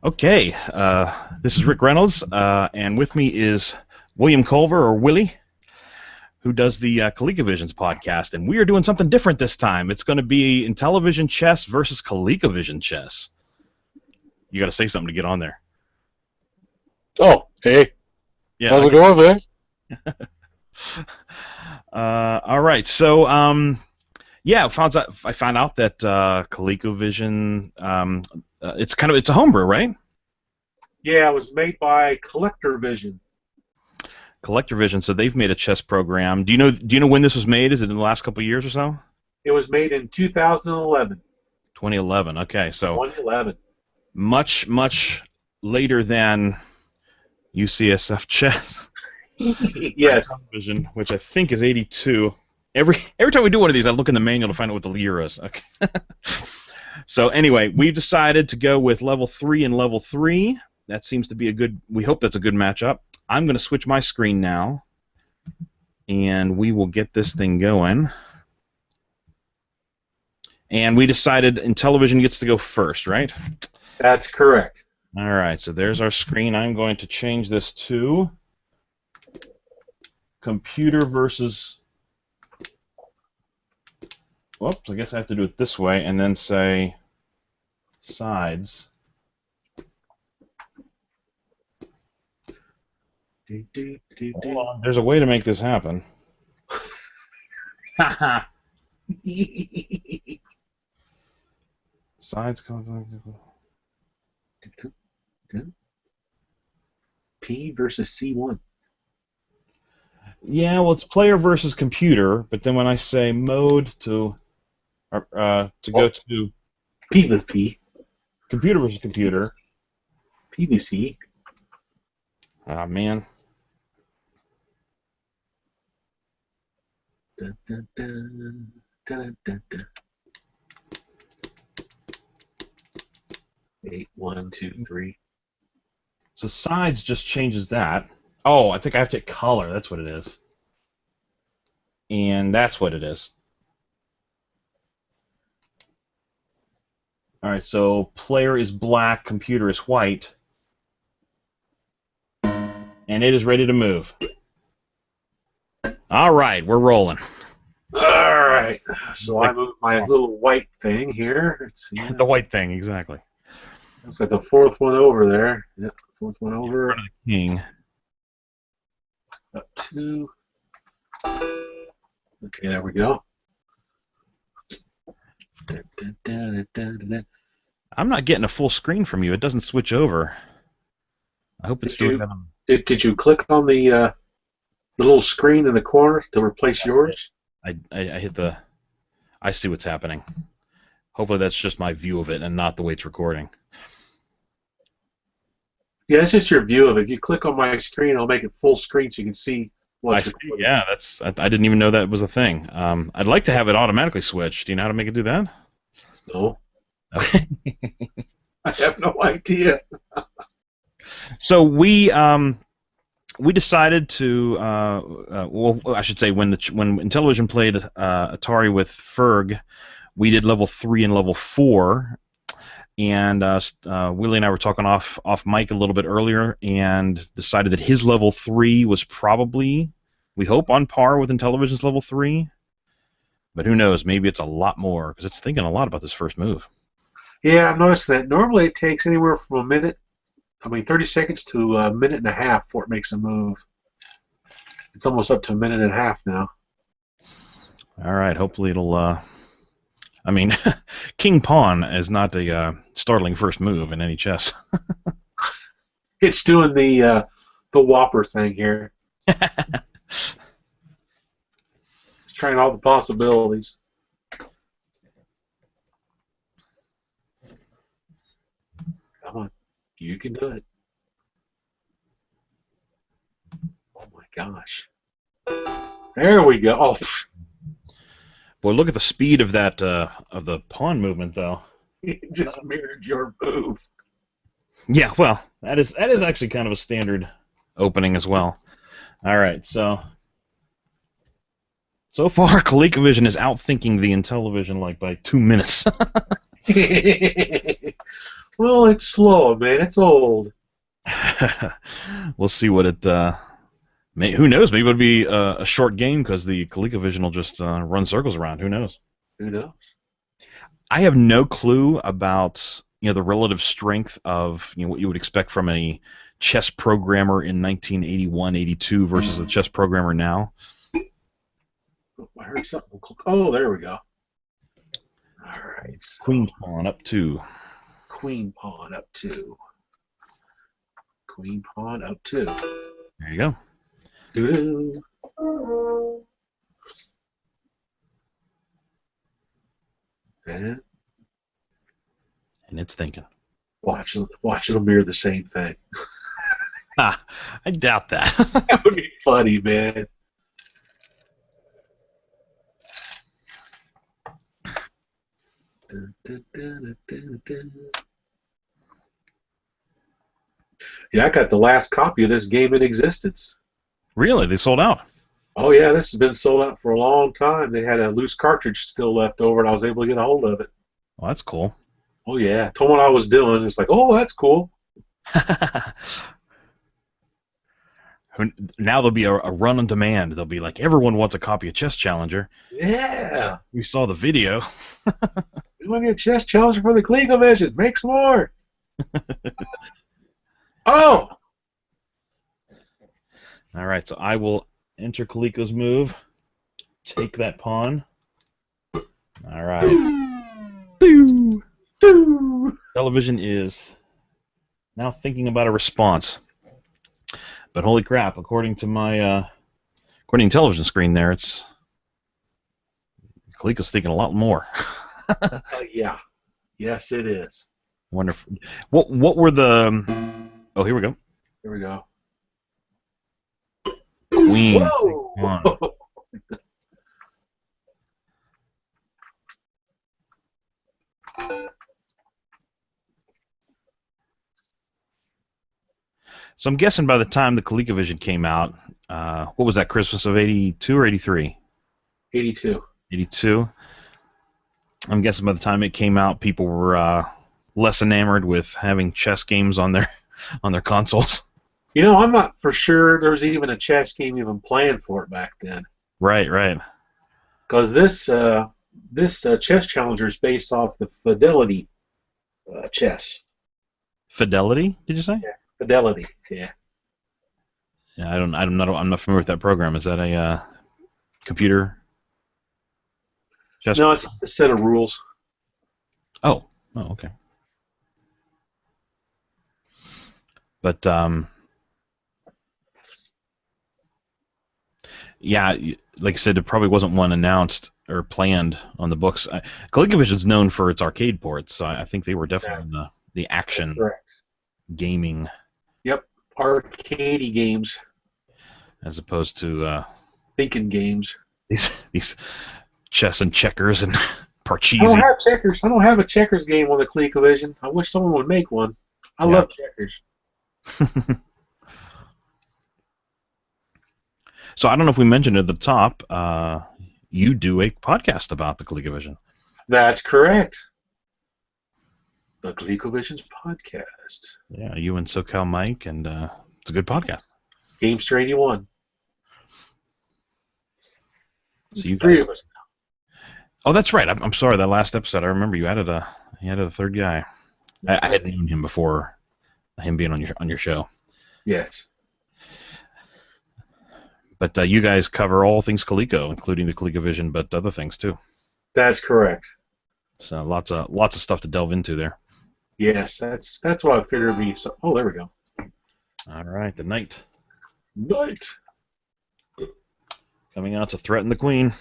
Okay, this is Rick Reynolds, and with me is William Culver, or Willie, who does the Colecovisions podcast, and we are doing something different this time. It's going to be Intellivision chess versus Colecovision chess. You got to say something to get on there. Oh, hey. Yeah. How's it going, man? All right. So, yeah, I found out that Colecovision, it's a homebrew, right? Yeah, it was made by Collectorvision. Collectorvision. So they've made a chess program. Do you know when this was made? Is it in the last couple of years or so? It was made in 2011. 2011. Okay, so 2011. much later than UCSF chess. Yes. Vision, which I think is 82. Every time we do one of these, I look in the manual to find out what the year is. Okay. So anyway, we've decided to go with level 3 and level 3. That seems to be a good. We hope that's a good matchup. I'm going to switch my screen now, and we will get this thing going. And we decided Intellivision gets to go first, right? That's correct. All right, so there's our screen. I'm going to change this to computer versus. Whoops, I guess I have to do it this way and then say sides. Hold on, there's a way to make this happen. Sides. P versus C1. Yeah, well, it's player versus computer, but then when I say mode to go to P with P. Computer versus computer. PVC. Ah, man. Dun, dun, dun, dun, dun, dun. 8, 1, 2, 3. So sides just changes that. Oh, I think I have to hit color. That's what it is. And that's what it is. All right, so player is black, computer is white. And it is ready to move. All right, we're rolling. All right. So I moved my little white thing here. Let's see. The white thing, exactly. Looks like the fourth one over there. Yep, fourth one over. King. Up 2. Okay, there we go. I'm not getting a full screen from you. It doesn't switch over. I hope it's doing that. Did you click on the little screen in the corner to replace yours? I hit the. I see what's happening. Hopefully that's just my view of it and not the way it's recording. Yeah, it's just your view of it. If you click on my screen, it'll make it full screen so you can see what's recording. Yeah, I didn't even know that was a thing. I'd like to have it automatically switched. Do you know how to make it do that? No. Okay. I have no idea. So we decided to well, I should say when Intellivision played Atari with Ferg, we did level 3 and level 4, and Willie and I were talking off mic a little bit earlier, and decided that his level 3 was probably, we hope, on par with Intellivision's level 3, but who knows? Maybe it's a lot more because it's thinking a lot about this first move. Yeah, I've noticed that. Normally it takes anywhere from 30 seconds to a minute and a half before it makes a move. It's almost up to a minute and a half now. All right, hopefully it'll. I mean, King Pawn is not a startling first move in any chess. It's doing the Whopper thing here. It's trying all the possibilities. Come on, you can do it. Oh my gosh! There we go. Oh. Boy, look at the speed of that of the pawn movement, though. It just mirrored your move. Yeah, well, that is actually kind of a standard opening as well. All right, so far, Colecovision is outthinking the Intellivision like by 2 minutes. Well, it's slow, man. It's old. We'll see what it. Who knows? Maybe it'll be a short game because the Colecovision will just run circles around. Who knows? Who knows? I have no clue about the relative strength of what you would expect from a chess programmer in 1981, 82 versus a chess programmer now. Oh, I heard something. Oh, there we go. All right. So Queen pawn up 2. queen pawn up 2. Queen pawn up 2. There you go. Doo-doo. And And it's thinking. watch it'll mirror the same thing. Ah, I doubt that. That would be funny, man. Dun, dun, dun, dun, dun. Yeah, I got the last copy of this game in existence. Really? They sold out? Oh yeah, this has been sold out for a long time. They had a loose cartridge still left over, and I was able to get a hold of it. Well, that's cool. Oh yeah, told me what I was doing. It's like, oh, that's cool. Now there'll be a run on demand. They'll be like, everyone wants a copy of Chess Challenger. Yeah. We saw the video. We want to get Chess Challenger for the Colecovision. Make some more. Oh! All right, so I will enter Coleco's move. Take that pawn. All right. Doo! Doo! Television is now thinking about a response. But holy crap, according to my television screen there, it's Coleco's thinking a lot more. Yeah. Yes, it is. Wonderful. What were the... Oh, here we go. Here we go. Queen. Whoa! Pawn. So I'm guessing by the time the ColecoVision came out, what was that, Christmas of 82 or 83? 82. 82. I'm guessing by the time it came out, people were less enamored with having chess games on their consoles. You know, I'm not for sure there was even a chess game even planned for it back then. Right, right. Because this Chess Challenger is based off the Fidelity chess. Fidelity, did you say? Yeah, Fidelity. Yeah. Yeah, I'm not familiar with that program. Is that a computer chess? No, it's a set of rules. Oh, okay. But yeah, like I said, there probably wasn't one announced or planned on the books. ColecoVision's known for its arcade ports, so I think they were definitely in the action gaming. Yep, arcadey games. As opposed to thinking games. These chess and checkers and Parcheesi. I don't have checkers. I don't have a checkers game on the ColecoVision. I wish someone would make one. I love checkers. So I don't know if we mentioned at the top, you do a podcast about the ColecoVision. That's correct. The ColecoVision's podcast. Yeah, you and SoCal Mike, and it's a good podcast. Gamester 81. So you three of us now. Oh, that's right. I'm sorry. That last episode, I remember you added a third guy. I hadn't known him before him being on your show. Yes. But you guys cover all things Coleco, including the ColecoVision, but other things too. That's correct. So lots of stuff to delve into there. Yes, that's what I figured would be. So, oh, there we go. All right, the knight. Knight. Coming out to threaten the queen.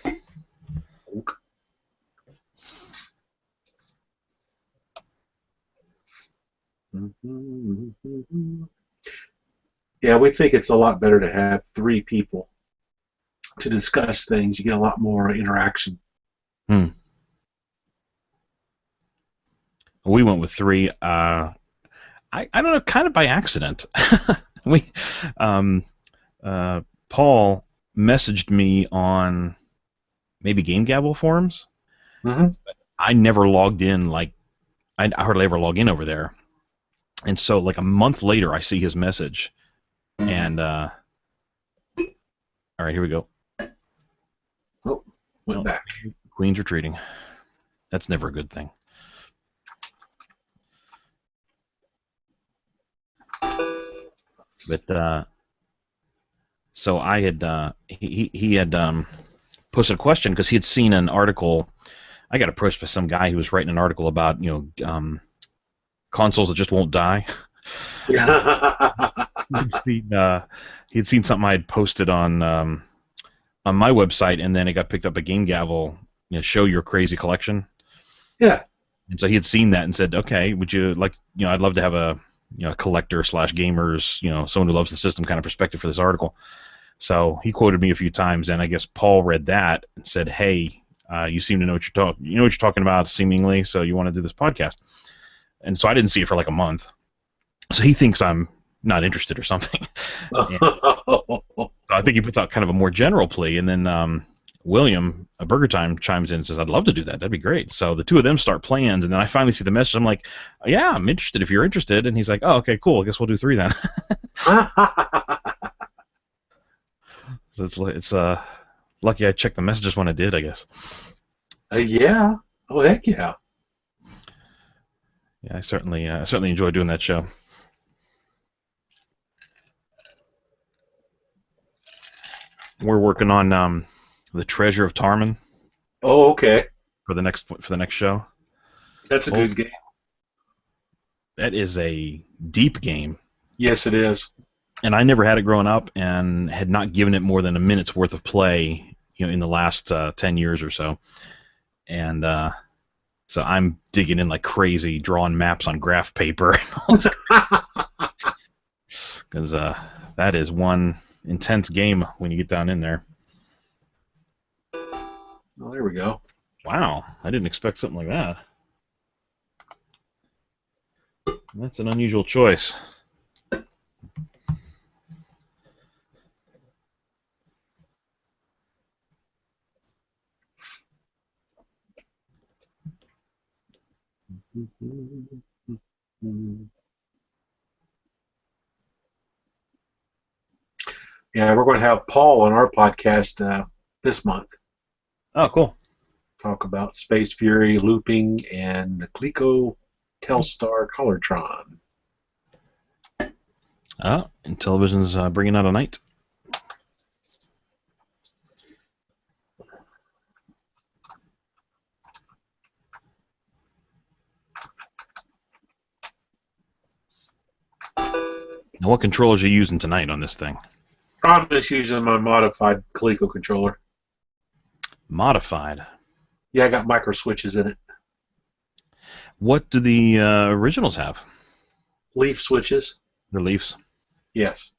Yeah, we think it's a lot better to have 3 people to discuss things. You get a lot more interaction. We went with 3. I don't know, kind of by accident. Paul messaged me on maybe Game Gavel forums. Mm-hmm. I never logged in. I hardly ever log in over there. And so, like a month later, I see his message, and all right, here we go. Oh, went back. Queen's retreating. That's never a good thing. But so I had he had posted a question because he had seen an article. I got approached by some guy who was writing an article about consoles that just won't die. Yeah. He had seen something I had posted on my website, and then it got picked up at Game Gavel. Show your crazy collection. Yeah. And so he had seen that and said, "Okay, would you like? I'd love to have a collector / gamers, someone who loves the system kind of perspective for this article." So he quoted me a few times, and I guess Paul read that and said, "Hey, you seem to know what you're talking about, seemingly. So you want to do this podcast?" And so I didn't see it for like a month. So he thinks I'm not interested or something. So I think he puts out kind of a more general plea, and then William, a Burger Time, chimes in and says, "I'd love to do that. That'd be great." So the two of them start plans, and then I finally see the message. I'm like, "Yeah, I'm interested if you're interested." And he's like, "Oh, okay, cool. I guess we'll do 3 then." So it's lucky I checked the messages when I did, I guess. Yeah. Oh, heck yeah. Yeah, I certainly enjoy doing that show. We're working on the Treasure of Tarman. Oh, okay. For the next show. That's a good game. That is a deep game. Yes, it is. And I never had it growing up, and had not given it more than a minute's worth of play, in the last 10 years or so. And so I'm digging in like crazy, drawing maps on graph paper, because that is one intense game when you get down in there. Oh, there we go. Wow, I didn't expect something like that. That's an unusual choice. Yeah, we're going to have Paul on our podcast this month. Oh, cool. Talk about Space Fury, looping, and the Coleco Telstar Colortron. Intellivision's bringing out a night. Now, what controllers are you using tonight on this thing? I'm just using my modified Coleco controller. Modified? Yeah, I got micro switches in it. What do the originals have? Leaf switches. They're leafs? Yes.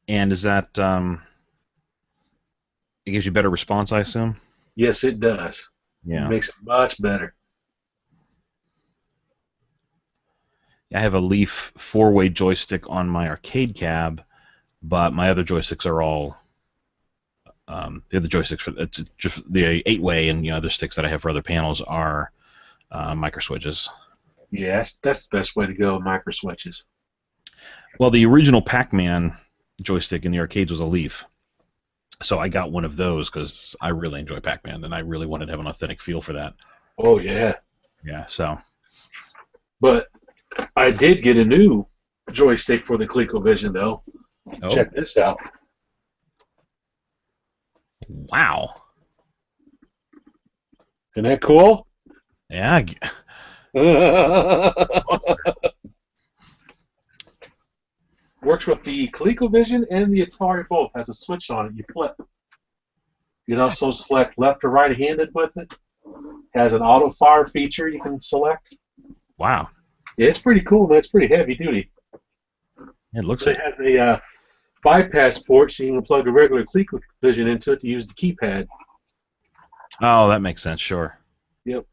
And is that, it gives you better response, I assume? Yes, it does. Yeah. It makes it much better. I have a Leaf 4-way joystick on my arcade cab, but my other joysticks are all the other joysticks for it's just the 8-way, and other sticks that I have for other panels are micro switches. Yes, that's the best way to go, micro switches. Well, the original Pac-Man joystick in the arcades was a Leaf, so I got one of those because I really enjoy Pac-Man, and I really wanted to have an authentic feel for that. Oh yeah. Yeah. So. But I did get a new joystick for the Colecovision, though. Oh. Check this out. Wow. Isn't that cool? Yeah. Works with the Colecovision and the Atari both. Has a switch on it. You flip. You can also select left or right-handed with it. Has an auto fire feature you can select. Wow. Yeah, it's pretty cool, man. It's pretty heavy duty. It looks like it has a bypass port, so you can plug a regular Colecovision into it to use the keypad. Oh, that makes sense. Sure. Yep.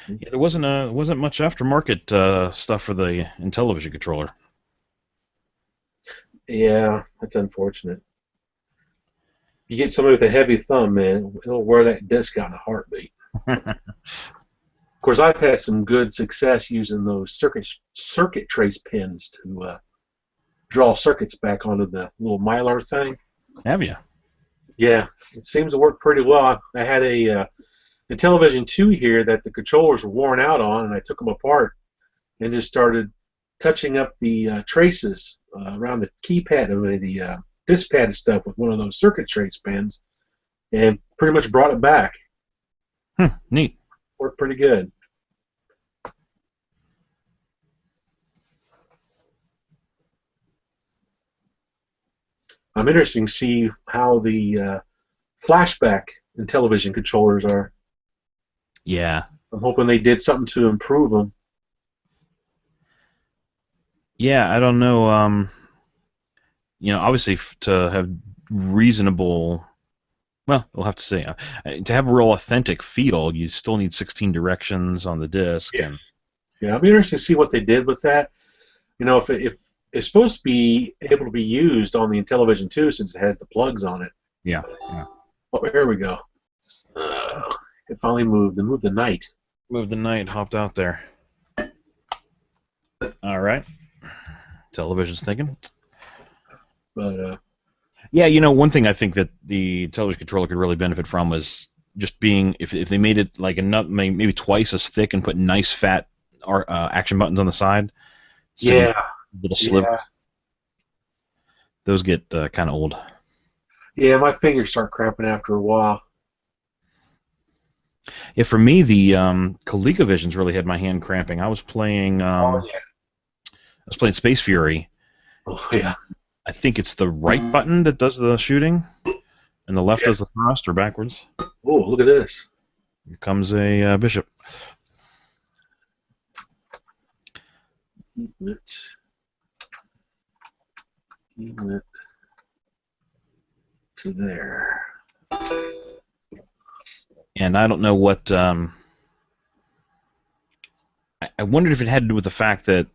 Yeah, there wasn't much aftermarket stuff for the Intellivision controller. Yeah, that's unfortunate. You get somebody with a heavy thumb, man, it'll wear that disc out in a heartbeat. Of course, I've had some good success using those circuit trace pins to draw circuits back onto the little Mylar thing. Have you? Yeah, it seems to work pretty well. I had a Intellivision 2 here that the controllers were worn out on, and I took them apart and just started touching up the traces around the keypad and the disc pad and stuff with one of those circuit trace pins, and pretty much brought it back. Neat. Worked pretty good. I'm interested to see how the flashback Intellivision controllers are. Yeah. I'm hoping they did something to improve them. Yeah, I don't know. Obviously to have reasonable, well, we'll have to see. To have a real authentic feel, you still need 16 directions on the disc. Yeah. And Yeah, I'll be interested to see what they did with that. If it's supposed to be able to be used on the Intellivision 2 since it has the plugs on it. yeah. Oh, here we go. It finally moved. It moved the night. Moved the night, hopped out there. All right. Television's thinking. But Yeah, one thing I think that the television controller could really benefit from was just being, if they made it like maybe twice as thick and put nice fat action buttons on the side. yeah, Little slivers. yeah, Those get kind of old. yeah. My fingers start cramping after a while. Yeah, for me, the Colecovisions really had my hand cramping. I was playing. Oh yeah. I was playing Space Fury. Oh yeah. I think it's the right button that does the shooting, and the left does the thrust, or backwards. Oh, look at this. Here comes a bishop. Keep it. Keep it to there. And I don't know what. I wondered if it had to do with the fact that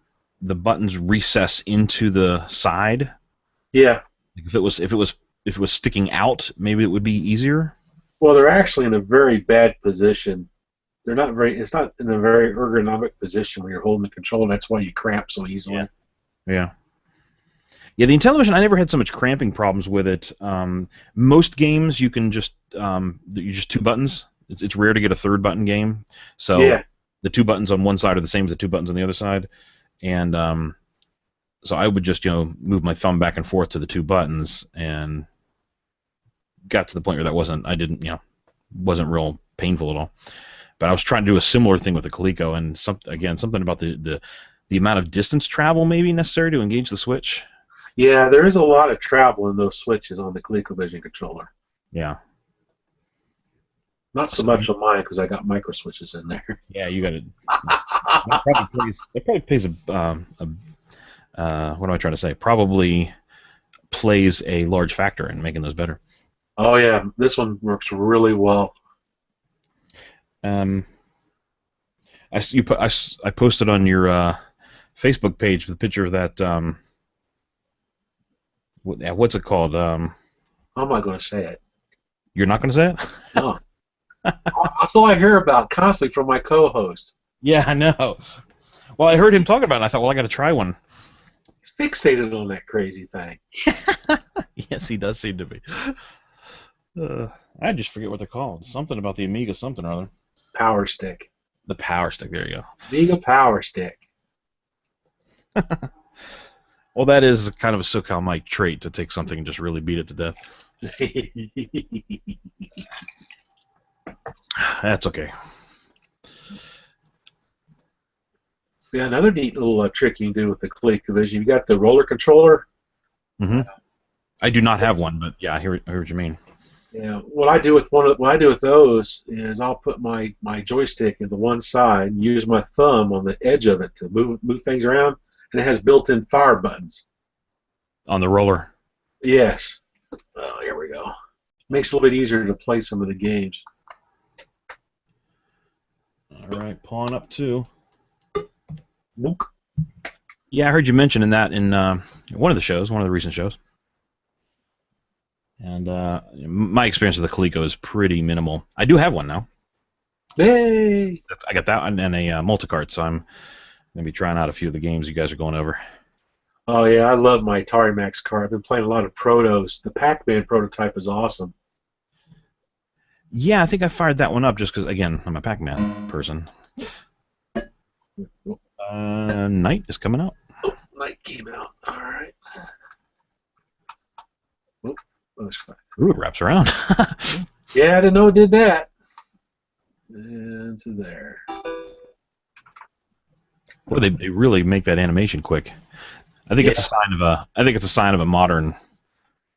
the buttons recess into the side. Yeah. Like if it was sticking out, maybe it would be easier. Well, they're actually in a very bad position. They're not very. It's not in a very ergonomic position when you're holding the controller. That's why you cramp so easily. Yeah. Yeah, the Intellivision, I never had so much cramping problems with it. Most games you can just you just two buttons. It's rare to get a third button game. So Yeah. the two buttons on one side are the same as the two buttons on the other side, and so I would just move my thumb back and forth to the two buttons, and got to the point where wasn't real painful at all. But I was trying to do a similar thing with the Coleco, and something about the amount of distance travel maybe necessary to engage the switch. Yeah, there is a lot of travel in those switches on the Colecovision controller. Yeah. Not so much on mine because I got micro switches in there. Yeah, you got it. That probably plays what am I trying to say? Probably plays a large factor in making those better. Oh yeah, this one works really well. I posted on your Facebook page the picture of that. What's it called? How am I going to say it? You're not going to say it? No. That's all I hear about constantly from my co-host. Yeah, I know. Well, I heard him talking about it, and I thought, well, I got to try one. He's fixated on that crazy thing. Yes, he does seem to be. I just forget what they're called. Something about the Amiga something or other. Power Stick. The Power Stick, there you go. Amiga Power Stick. Well, that is kind of a SoCal Mike trait to take something and just really beat it to death. That's okay. Yeah, another neat little trick you can do with the Colecovision. You got the roller controller. Mm-hmm. I do not have one, but yeah, I hear what you mean. Yeah, what I do with those is I'll put my joystick into one side and use my thumb on the edge of it to move things around, and it has built-in fire buttons. On the roller. Yes. Oh, here we go. Makes it a little bit easier to play some of the games. All right, pawn up 2. Mook. Yeah, I heard you mentioning that in one of the recent shows. And my experience with the Coleco is pretty minimal. I do have one now. Yay! I got that one and a multi-cart, so I'm going to be trying out a few of the games you guys are going over. Oh yeah, I love my Atari Max card. I've been playing a lot of protos. The Pac-Man prototype is awesome. Yeah, I think I fired that one up just because, again, I'm a Pac-Man person. Night is coming out. Oh, Night came out. All right. Oh, Ooh, it wraps around. yeah, I didn't know it did that. And to there. Boy, they really make that animation quick. I think it's a sign of a modern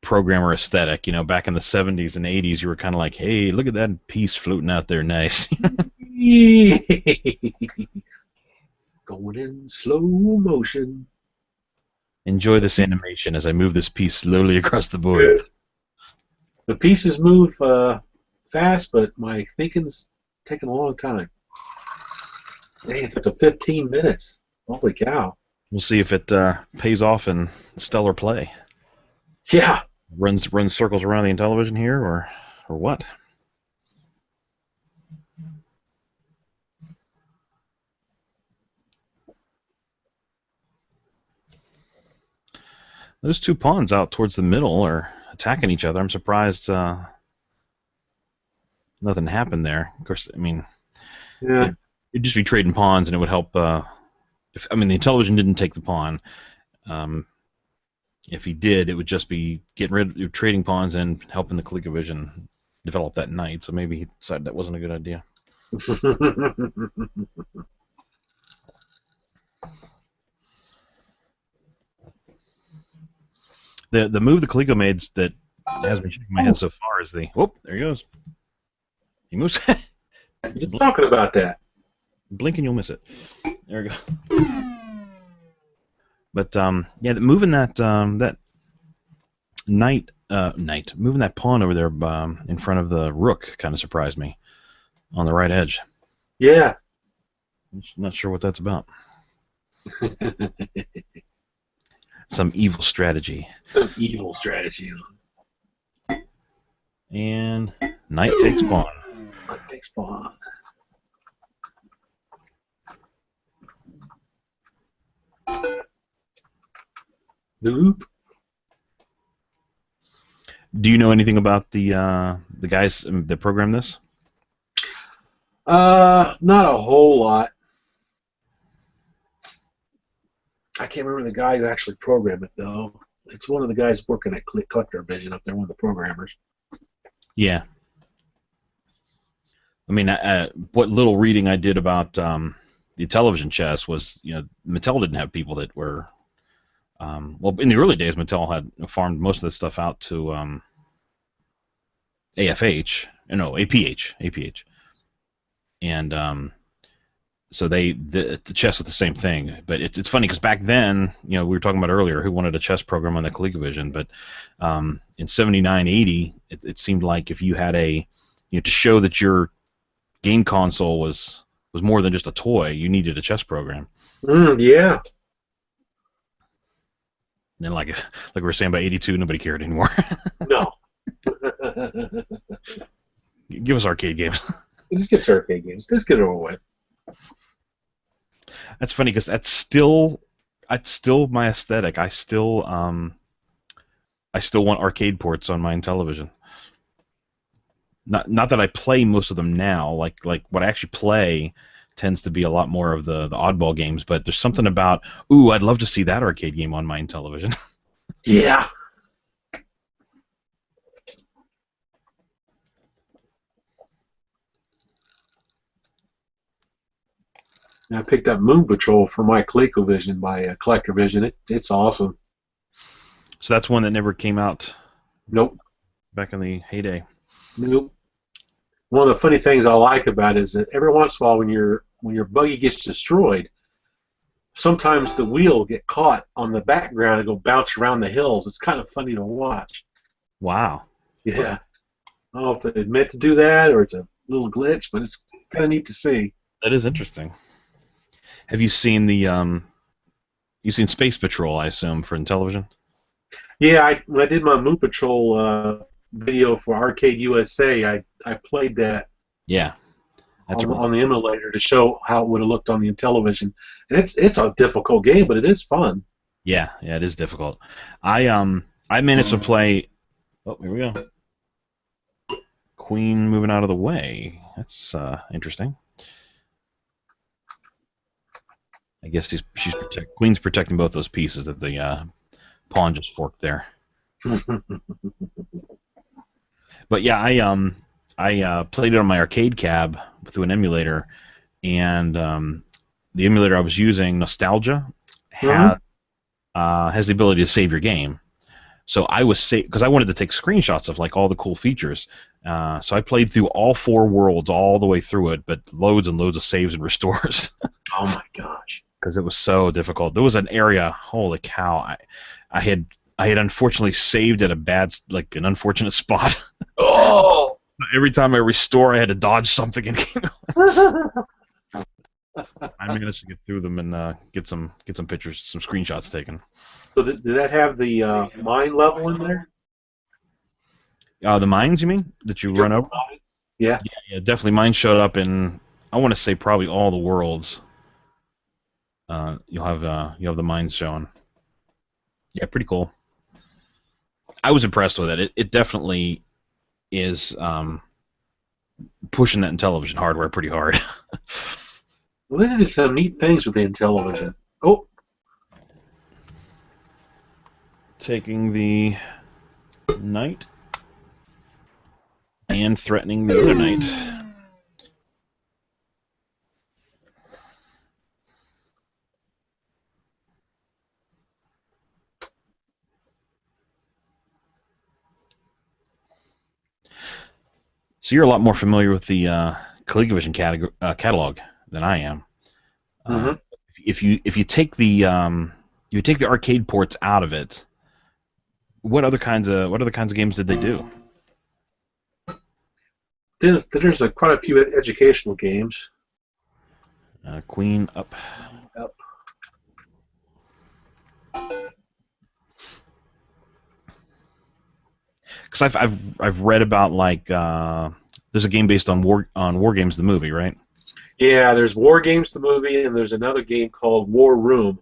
programmer aesthetic. You know, back in the 70s and 80s, you were kind of like, hey, look at that piece floating out there, nice. Going in slow motion. Enjoy this animation as I move this piece slowly across the board. The pieces move fast, but my thinking's taking a long time. Dang, it took 15 minutes. Holy cow. We'll see if it pays off in stellar play. Yeah. Runs circles around the Intellivision here, or what? Those two pawns out towards the middle are attacking each other. I'm surprised nothing happened there. Of course, I mean, Yeah. it'd just be trading pawns, and it would help. The Intellivision didn't take the pawn. If he did, it would just be getting rid of trading pawns and helping the Colecovision develop that knight. So maybe he decided that wasn't a good idea. The move the Coleco made that has been shaking my head so far is the there he goes. He moves. Just talking about that. Blink and you'll miss it. There we go. But yeah, moving that knight, moving that pawn over there in front of the rook kind of surprised me on the right edge. Yeah. Not sure what that's about. Some evil strategy. Some evil strategy. And knight takes pawn. Knight takes pawn. Nope. Do you know anything about the guys that programmed this? Not a whole lot. I can't remember the guy who actually programmed it though. It's one of the guys working at Colecovision up there, one of the programmers. Yeah. I mean, what little reading I did about the television chess was, Mattel didn't have people that were, well, in the early days, Mattel had farmed most of this stuff out to APH, and so the chess was the same thing. But it's funny because back then, we were talking about earlier who wanted a chess program on the Colecovision, but in 79, 80, it seemed like if you had to show that your game console was more than just a toy, you needed a chess program. Yeah. And like we were saying about 82, nobody cared anymore. No. Give us arcade games. Just get arcade games. Just get it over with. That's funny because that's still my aesthetic. I still want arcade ports on my Intellivision. Not that I play most of them now. Like what I actually play tends to be a lot more of the oddball games. But there's something about I'd love to see that arcade game on my Intellivision. Yeah. I picked up Moon Patrol for my Colecovision by Collectorvision. It's awesome. So that's one that never came out. Nope. Back in the heyday. Nope. One of the funny things I like about it is that every once in a while, when your buggy gets destroyed, sometimes the wheel get caught on the background and go bounce around the hills. It's kind of funny to watch. Wow. Yeah. I don't know if they meant to do that or it's a little glitch, but it's kind of neat to see. That is interesting. Have you seen you've seen Space Patrol, I assume, for Intellivision? Yeah, when I did my Moon Patrol video for Arcade USA, I played that Yeah, that's right. on the emulator to show how it would have looked on the Intellivision, and it's a difficult game, but it is fun. Yeah, yeah, it is difficult. I managed to play. Oh, here we go. Queen moving out of the way. That's interesting. I guess Queen's protecting both those pieces that the pawn just forked there. But yeah, I played it on my arcade cab through an emulator, and the emulator I was using, Nostalgia, Mhm. has the ability to save your game. So I was because I wanted to take screenshots of like all the cool features. So I played through all 4 worlds all the way through it, but loads and loads of saves and restores Oh my gosh! because it was so difficult. There was an area, holy cow! I had I had unfortunately saved at like an unfortunate spot. Oh. Every time I restore, I had to dodge something, and I managed to get through them and get some pictures, some screenshots taken. So did that have the mine level in there? The mines, you mean, that you run over? Yeah. Yeah, definitely. Mine showed up in, I want to say, probably all the worlds. You'll have the mines showing. Yeah, pretty cool. I was impressed with it. It definitely is pushing that Intellivision hardware pretty hard. Well, they did some neat things with the Intellivision. Oh, Taking the knight and threatening the other knight. So you're a lot more familiar with the Colecovision catalog than I am. Uh, mm-hmm. if you take the arcade ports out of it, what other kinds of games did they do? There's quite a few educational games. Queen up. Yep. Because I've read about like there's a game based on War Games the movie, right? Yeah, there's War Games the movie, and there's another game called War Room,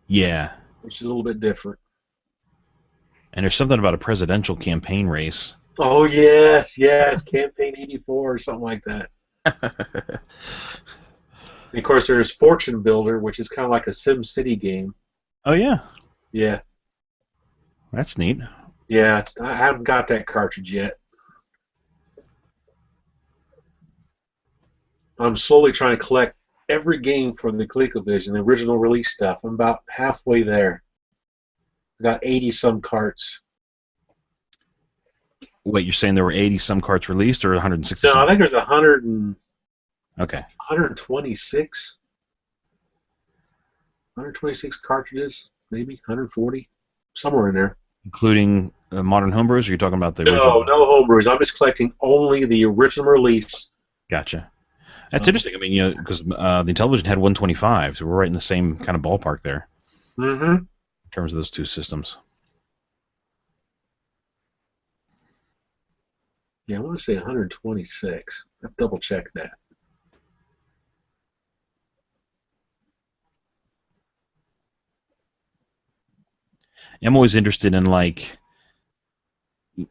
Yeah, which is a little bit different. and there's something about a presidential campaign race. Oh yes, Campaign '84 or something like that. And of course, there's Fortune Builder, which is kind of like a Sim City game. Oh yeah, Yeah, that's neat. yeah. I haven't got that cartridge yet. I'm slowly trying to collect every game from the ColecoVision, the original release stuff. I'm about halfway there. I got 80 some carts. Wait, you're saying there were 80 some carts released or 160 No, I some? think there's 100 Okay. 126. 126 cartridges, maybe 140, somewhere in there. Including modern homebrews, or you're talking about the No, original? no homebrews. I'm just collecting only the original release. Gotcha. That's interesting. I mean, because the Intellivision had 125, so we're right in the same kind of ballpark there Mm-hmm. in terms of those two systems. Yeah, I want to say 126. I've double checked that. I'm always interested in like,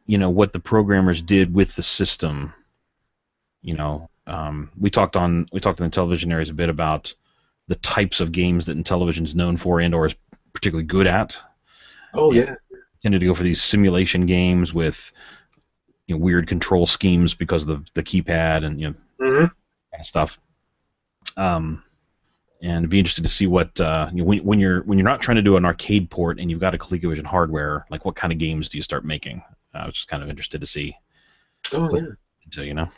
what the programmers did with the system. We talked in the television areas a bit about the types of games that Intellivision is known for and or is particularly good at. Oh And yeah. tended to go for these simulation games with weird control schemes because of the keypad and Mm-hmm. kind of stuff. And it'd be interested to see what when you're not trying to do an arcade port and you've got a ColecoVision hardware, like what kind of games do you start making? I was just kind of interested to see Oh what yeah. until.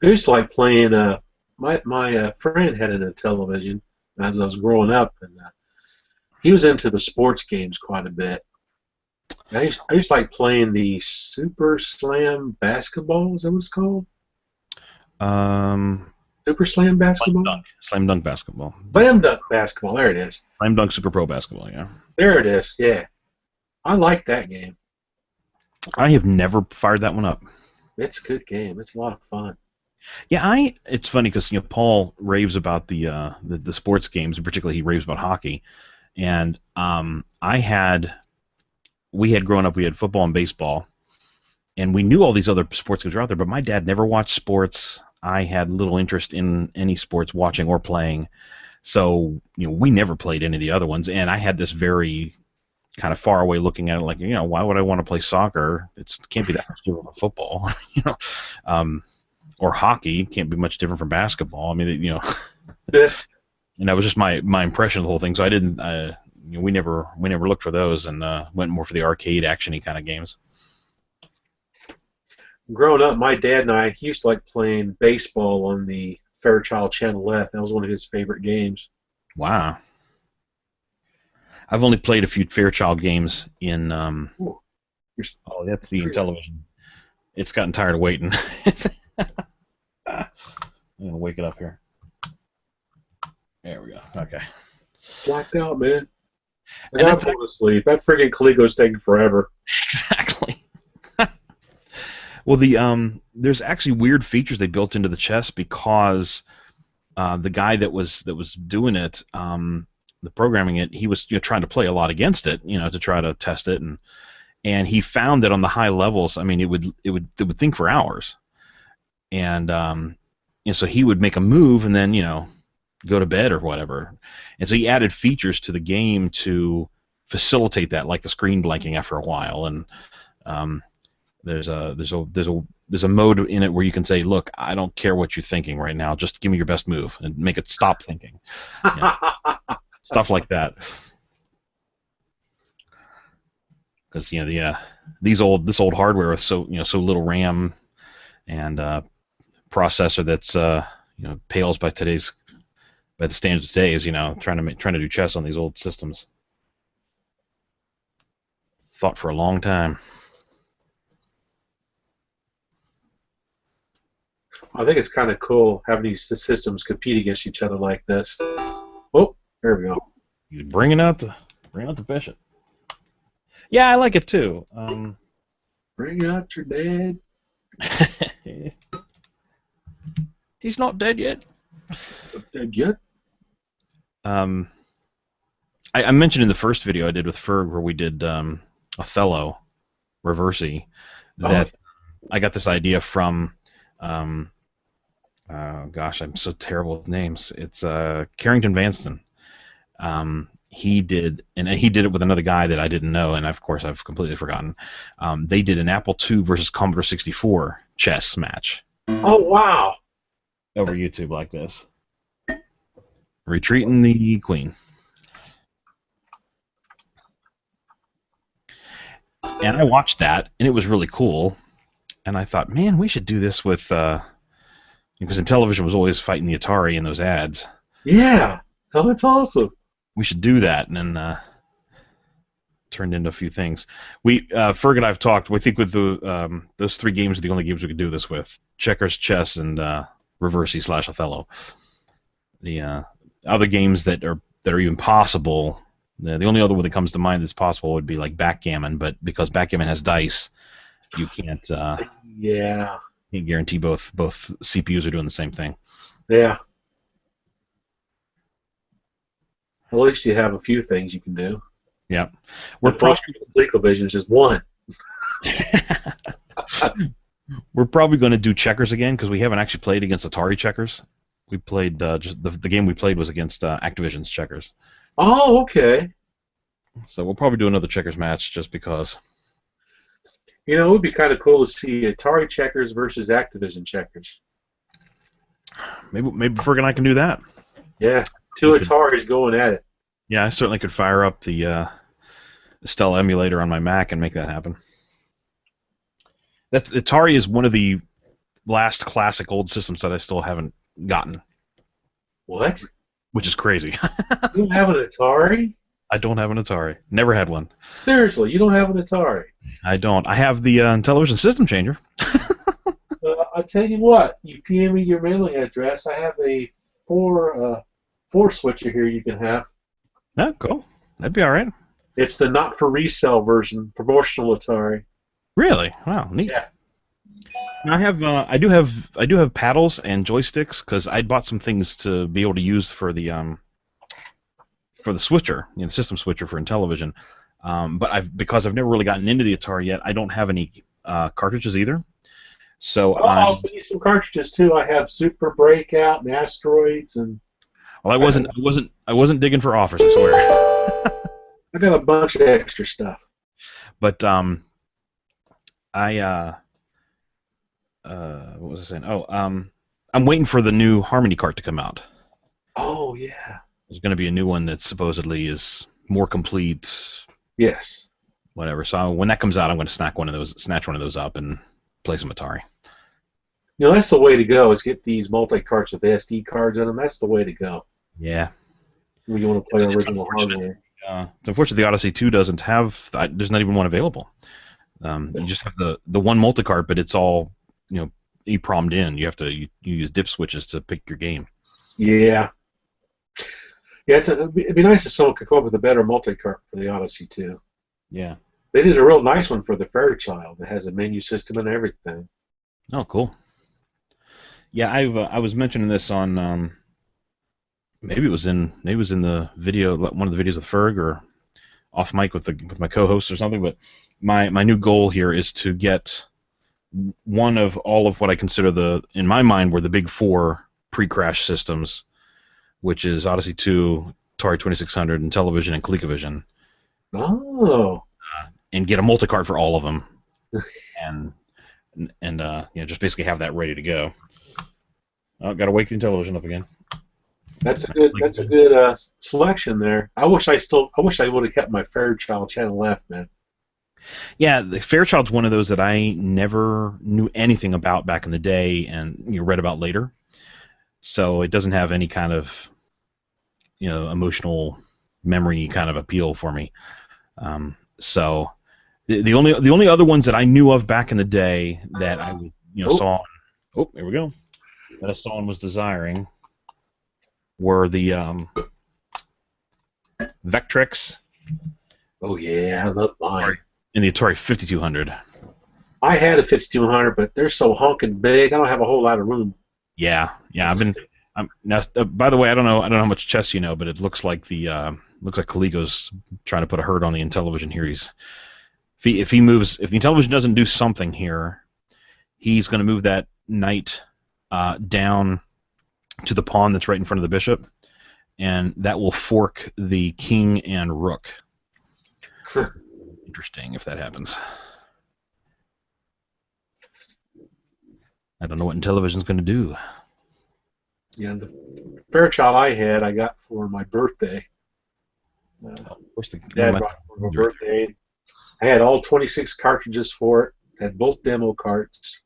I used to like playing. My friend had a television as I was growing up, and he was into the sports games quite a bit. I used to like playing the Super Slam basketball. Is that what it's called? Um, Super Slam Slam Basketball? Dunk. Slam Dunk basketball. Slam Dunk Basketball. There it is. Slam Dunk Super Pro basketball, yeah. There it is. Yeah. I like that game. I have never fired that one up. It's a good game. It's a lot of fun. Yeah, it's funny because Paul raves about the sports games, and particularly he raves about hockey. And we had growing up, we had football and baseball, and we knew all these other sports games were out there, but my dad never watched sports. I had little interest in any sports watching or playing, so we never played any of the other ones. And I had this very kind of far away looking at it, like, why would I want to play soccer? It can't be that much different from football, or hockey can't be much different from basketball. I mean, and that was just my impression of the whole thing. So I didn't, we never looked for those, and went more for the arcade actiony kind of games. Growing up, my dad and I used to like playing baseball on the Fairchild Channel F. That was one of his favorite games. Wow. I've only played a few Fairchild games in. Ooh, that's the Intellivision. It's gotten tired of waiting. I'm gonna wake it up here. There we go. Okay. Blacked out, man. I got to go to sleep. That friggin' Coleco's taking forever. Exactly. Well, there's actually weird features they built into the chess because the guy that was doing it, the programming it, he was trying to play a lot against it, to try to test it, and he found that on the high levels, I mean, it would think for hours, and so he would make a move and then go to bed or whatever, and so he added features to the game to facilitate that, like the screen blanking after a while, and there's a mode in it where you can say, look, I don't care what you're thinking right now, just give me your best move and make it stop thinking. Stuff like that. Because this old hardware with so little RAM and processor that's pales by the standards of today's, trying to do chess on these old systems. Thought for a long time. I think it's kind of cool having these systems compete against each other like this. Oh, there we go. He's bringing out the bishop. Yeah, I like it too. Bring out your dad. He's not dead yet. Not dead yet? I mentioned in the first video I did with Ferg where we did Othello, Reversi, that I got this idea from. Gosh, I'm so terrible with names. It's Carrington Vanston. He did it with another guy that I didn't know, and of course I've completely forgotten. They did an Apple II versus Commodore 64 chess match. Oh wow! Over YouTube like this. Retreating the queen. And I watched that, and it was really cool. And I thought, man, we should do this with because Intellivision was always fighting the Atari in those ads. Yeah, oh, that's awesome. We should do that, and then turned into a few things. Ferg and I have talked. We think with those three games are the only games we could do this with: checkers, chess, and Reversi / Othello. The other games that are even possible, the only other one that comes to mind that's possible would be like backgammon, but because backgammon has dice, you can't. Yeah. Can't guarantee both CPUs are doing the same thing. Yeah. At least you have a few things you can do. Yeah. We're probably Colecovision is just one. We're probably going to do checkers again because we haven't actually played against Atari checkers. We played just the game we played was against Activision's checkers. Oh, okay. So we'll probably do another checkers match just because. It would be kind of cool to see Atari checkers versus Activision checkers. Maybe Ferg and I can do that. Yeah, two Ataris going at it. Yeah, I certainly could fire up the Stella emulator on my Mac and make that happen. Atari is one of the last classic old systems that I still haven't gotten. What? Which is crazy. You don't have an Atari? I don't have an Atari. Never had one. Seriously, you don't have an Atari? I don't. I have the Intellivision system changer. I tell you what, you PM me your mailing address. I have a four switcher here you can have. Oh, cool. That'd be all right. It's the not for resale version, promotional Atari. Really? Wow, neat. Yeah. I do have paddles and joysticks because I bought some things to be able to use for the switcher, the system switcher for Intellivision. But because I've never really gotten into the Atari yet, I don't have any cartridges either. So Well, I'll also need some cartridges too. I have Super Breakout and Asteroids and. Well, I wasn't digging for offers, I swear. I got a bunch of extra stuff. But what was I saying? Oh, I'm waiting for the new Harmony cart to come out. Oh yeah. There's going to be a new one that supposedly is more complete. Yes. Whatever. So when that comes out, I'm going to snatch one of those up and play some Atari. You know, that's the way to go. Is get these multi-carts with SD cards in them. That's the way to go. Yeah. When you want to play original hardware. It's unfortunate the Odyssey 2 doesn't have. There's not even one available. You just have the one multi-cart, but it's all EEPROM'd in. You have to you use dip switches to pick your game. Yeah. Yeah, it'd be nice if someone could come up with a better multi-cart for the Odyssey 2. Yeah. They did a real nice one for the Fairchild. It has a menu system and everything. Oh, cool. Yeah, I was mentioning this on maybe it was in the video, one of the videos with Ferg, or off mic with my co-host or something. But my new goal here is to get one of all of what I consider in my mind were the big four pre-crash systems, which is Odyssey 2, Atari 2600, Intellivision, and Colecovision. Oh. And get a multi-cart for all of them, and just basically have that ready to go. Oh, got to wake the Intellivision up again. That's a good selection there. I wish I would have kept my Fairchild channel left, man. Yeah, the Fairchild's one of those that I never knew anything about back in the day, and read about later. So it doesn't have any kind of emotional memory kind of appeal for me. So the only other ones that I knew of back in the day that I saw. Oh, here we go. That I saw and was desiring were the Vectrex. Oh yeah, I love mine. In the Atari 5200. I had a 5200, but they're so honking big. I don't have a whole lot of room. Yeah. Now, by the way, I don't know how much chess you know, but it looks like Coleco's trying to put a hurt on the Intellivision here. If the Intellivision doesn't do something here, he's going to move that knight down to the pawn that's right in front of the bishop, and that will fork the king and rook. Interesting if that happens. I don't know what Intellivision's going to do. Yeah, the Fairchild I got for my birthday. Of course, Dad brought it for my birthday. I had all 26 cartridges for it. Had both demo carts.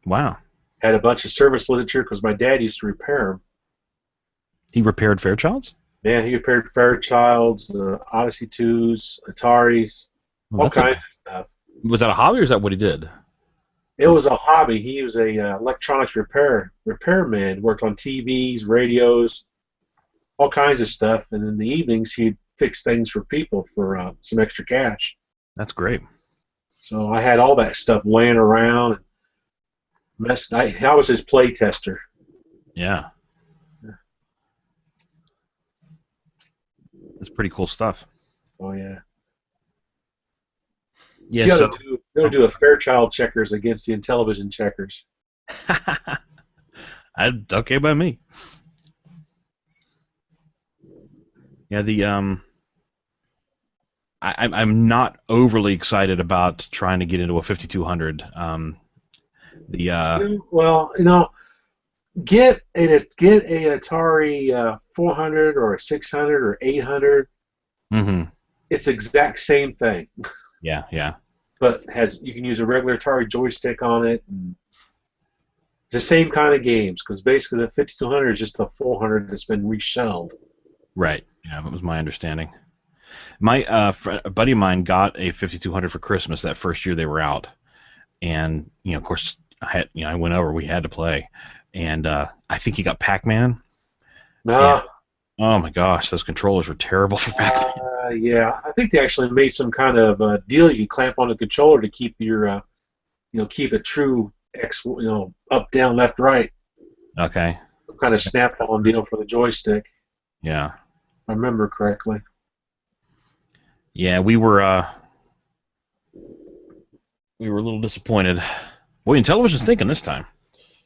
Wow. Had a bunch of service literature because my dad used to repair them. He repaired Fairchilds? Yeah, he repaired Fairchilds, Odyssey 2s, Ataris, all kinds of stuff. Was that a hobby or is that what he did? It was a hobby. He was a electronics repairman. Worked on TVs, radios, all kinds of stuff. And in the evenings, he'd fix things for people for some extra cash. That's great. So I had all that stuff laying around. I was his play tester. Yeah. That's pretty cool stuff. Oh yeah. Yeah. You gotta do a Fairchild checkers against the Intellivision checkers. Okay by me. Yeah, I'm not overly excited about trying to get into a 5200. Well, get a Atari 400 or a 600 or 800. Mm-hmm. It's the exact same thing. Yeah. But you can use a regular Atari joystick on it. And it's the same kind of games because basically the 5200 is just the 400 that's been reshelled. Right. Yeah, that was my understanding. A buddy of mine got a 5200 for Christmas that first year they were out, and of course, I went over. We had to play, and I think he got Pac-Man. And No. oh my gosh, those controllers were terrible for Pac-Man. Yeah, I think they actually made some kind of deal you can clamp on the controller to keep your, keep a true X, up, down, left, right. Okay. Some kind of snap-on deal for the joystick, if Yeah. I remember correctly. Yeah, we were a little disappointed. Boy, Intellivision's thinking this time.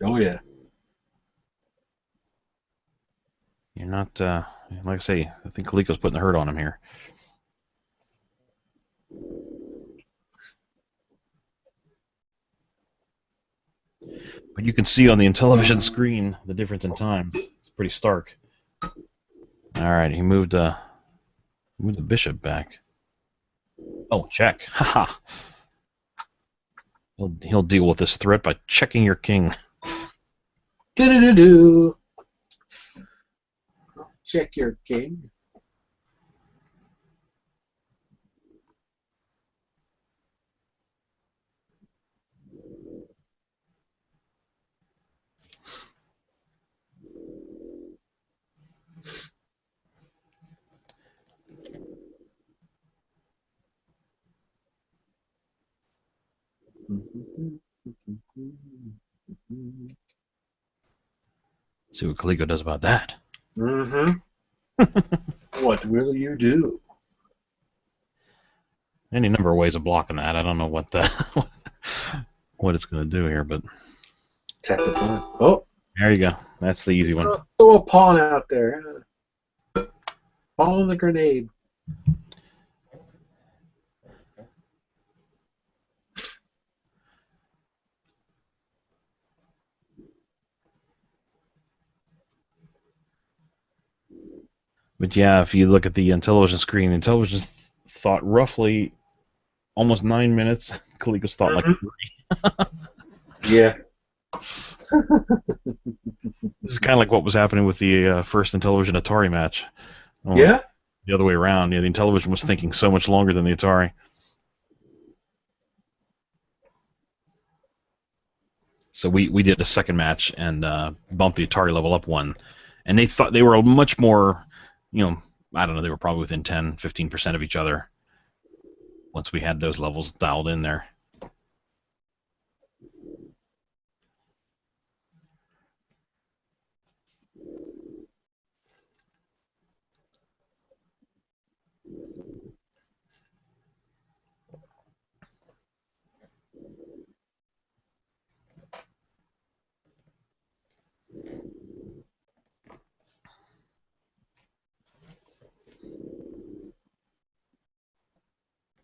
Oh yeah. You're not like I say. I think Coleco's putting the hurt on him here. But you can see on the Intellivision screen the difference in time. It's pretty stark. All right, he moved the bishop back. Oh, check. Haha. He'll deal with this threat by checking your king. Do-do-do-do. Check your king. See what Coleco does about that. Mm-hmm. What will you do? Any number of ways of blocking that. I don't know what what it's going to do here, but Tap the pawn. Oh, there you go. That's the easy one. throw a pawn out there. Follow the grenade. But yeah, if you look at the Intellivision screen, Intellivision thought roughly almost 9 minutes. Coleco's thought like 3. Yeah. This is kind of like what was happening with the first Intellivision Atari match. Only Yeah. the other way around. Yeah, the Intellivision was thinking so much longer than the Atari. So we did a second match and bumped the Atari level up one, and they thought they were much more, I don't know, they were probably within 10, 15% of each other once we had those levels dialed in there.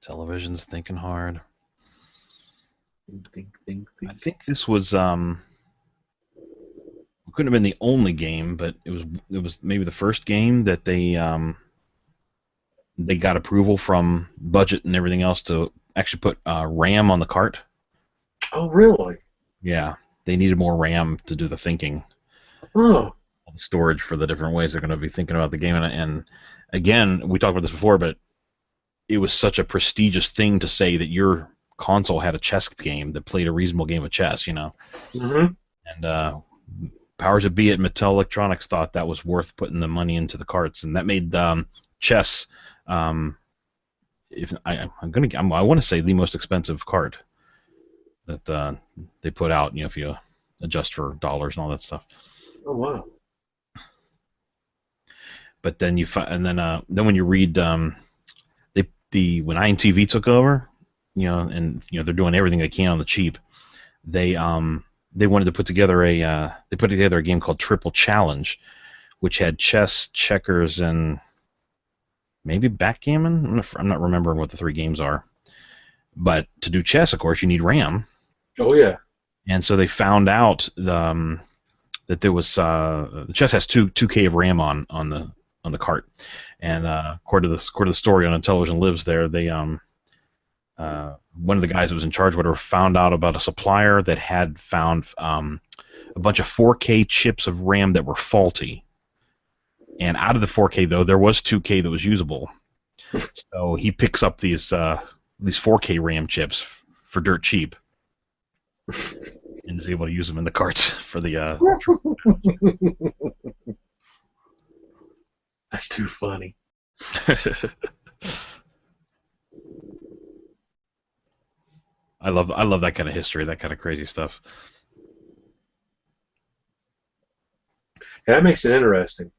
Television's thinking hard. Think. I think this was couldn't have been the only game, but it was maybe the first game that they got approval from budget and everything else to actually put RAM on the cart. Oh, really? Yeah, they needed more RAM to do the thinking, Oh. the storage for the different ways they're going to be thinking about the game. And again, we talked about this before, but it was such a prestigious thing to say that your console had a chess game that played a reasonable game of chess, Mm-hmm. And powers that be at Mattel Electronics thought that was worth putting the money into the carts, and that made chess. If I want to say the most expensive cart that they put out. If you adjust for dollars and all that stuff. Oh wow. But then then when you read when INTV took over, and they're doing everything they can on the cheap. They wanted to put together a game called Triple Challenge, which had chess, checkers, and maybe backgammon. I'm not remembering what the 3 games are. But to do chess, of course, you need RAM. Oh yeah. And so they found out that there was chess has 2K of RAM on the cart, and according to the story on Intellivision Lives there, they one of the guys that was in charge of whatever found out about a supplier that had found a bunch of 4K chips of RAM that were faulty. And out of the 4K, though, there was 2K that was usable. So he picks up these 4K RAM chips for dirt cheap. and is able to use them in the carts for the. That's too funny. I love that kind of history, that kind of crazy stuff. Yeah, that makes it interesting.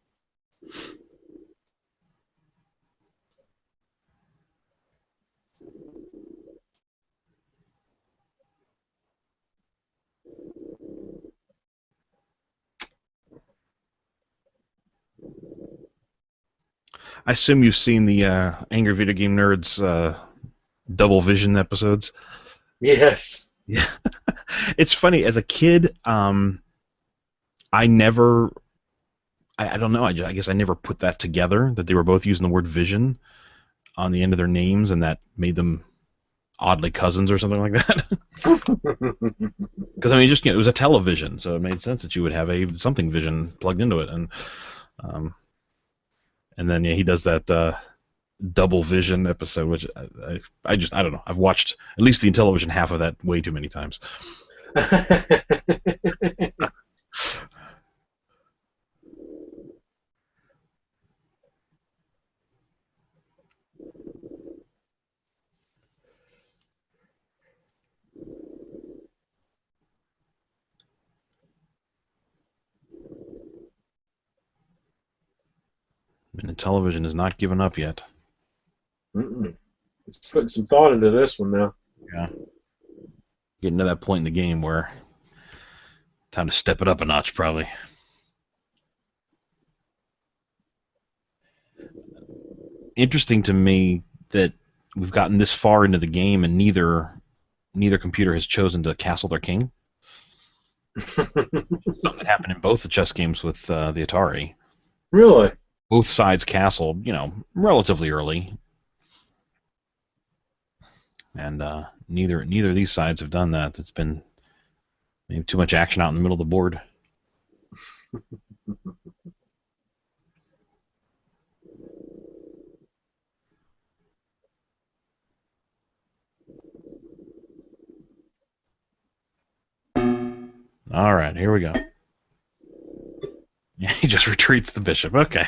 I assume you've seen the Angry Video Game Nerds Double Vision episodes. Yes. Yeah, it's funny. As a kid, I never, I don't know. I guess I never put that together that they were both using the word vision on the end of their names, and that made them oddly cousins or something like that. Because I mean, just it was a television, so it made sense that you would have a something vision plugged into it, um, and then yeah, he does that double vision episode, which I just I don't know. I've watched at least the Intellivision half of that way too many times. And Intellivision has not given up yet. It's putting some thought into this one now. Yeah, getting to that point in the game where time to step it up a notch, probably. Interesting to me that we've gotten this far into the game and neither computer has chosen to castle their king. Something happened in both the chess games with the Atari. Really? Both sides castled, relatively early, and neither of these sides have done that. It's been maybe too much action out in the middle of the board. All right, here we go. Yeah, he just retreats the bishop. Okay.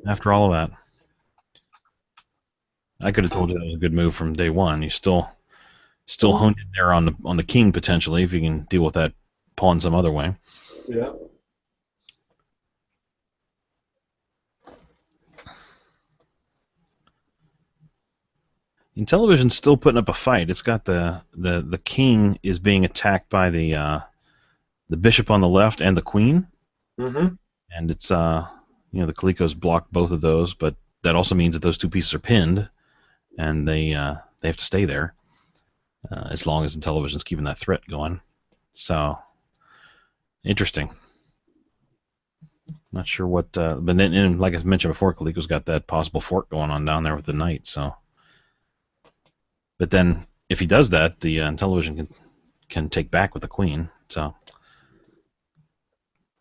After all of that, I could have told you that was a good move from day one. You still honed in there on the king potentially if you can deal with that pawn some other way. Yeah. Intellivision's still putting up a fight. It's got the king is being attacked by the bishop on the left and the queen. Mm-hmm. And it's the Colecos blocked both of those, but that also means that those two pieces are pinned, and they have to stay there as long as Intellivision's keeping that threat going. So interesting. Not sure what, but then, like I mentioned before, Coleco's got that possible fork going on down there with the knight. So, but then if he does that, the Intellivision can take back with the queen. So,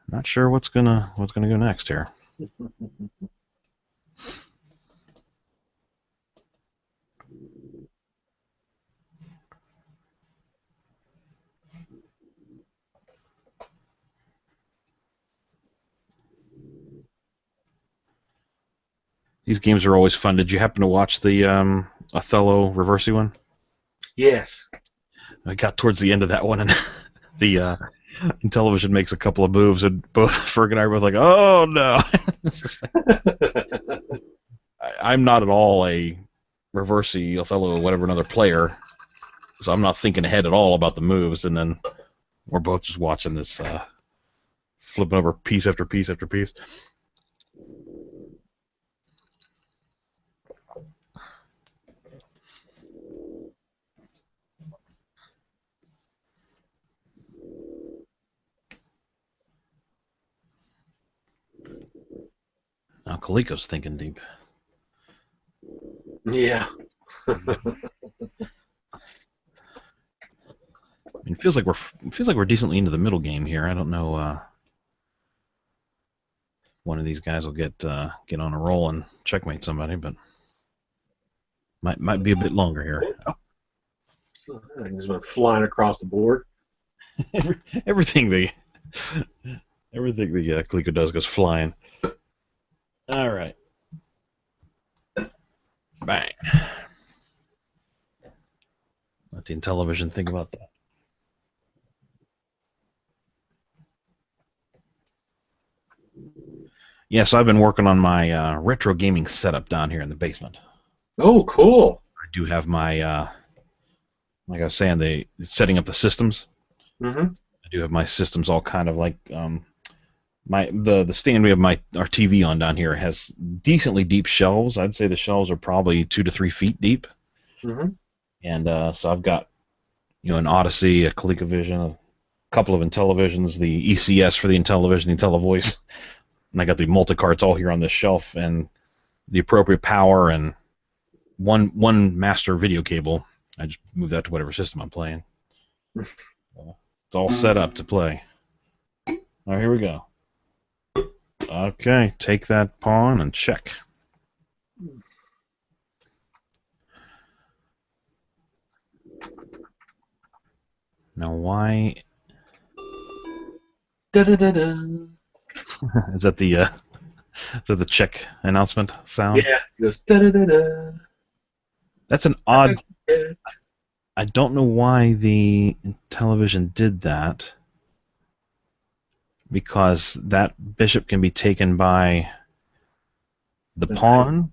not sure what's gonna go next here. These games are always fun. Did you happen to watch the Othello Reversi one? Yes. I got towards the end of that one, and the Intellivision makes a couple of moves, and both Ferg and I were both like, "Oh no!" I'm not at all a Reversi, Othello, whatever another player, so I'm not thinking ahead at all about the moves. And then we're both just watching this flipping over piece after piece after piece. Now Coleco's thinking deep. Yeah. I mean, it feels like we're decently into the middle game here. I don't know. One of these guys will get on a roll and checkmate somebody, but might be a bit longer here. Oh. That thing's been flying across the board. Everything the Coleco does goes flying. All right. Bang. Let the Intellivision think about that. Yeah, so I've been working on my retro gaming setup down here in the basement. Oh, cool. I do have my, like I was saying, setting up the systems. Mm-hmm. I do have my systems all kind of like the stand we have our TV on down here has decently deep shelves. I'd say the shelves are probably 2 to 3 feet deep. Mm-hmm. And so I've got an Odyssey, a Colecovision, a couple of Intellivisions, the ECS for the Intellivision, the IntelliVoice, and I got the multi-carts all here on this shelf and the appropriate power and one master video cable. I just move that to whatever system I'm playing. It's all set up to play. All right, here we go. Okay, take that pawn and check. Now, why Da-da-da-da. is that the check announcement sound? Yeah, it goes da-da-da-da. That's an odd. I don't know why the Intellivision did that, because that bishop can be taken by the pawn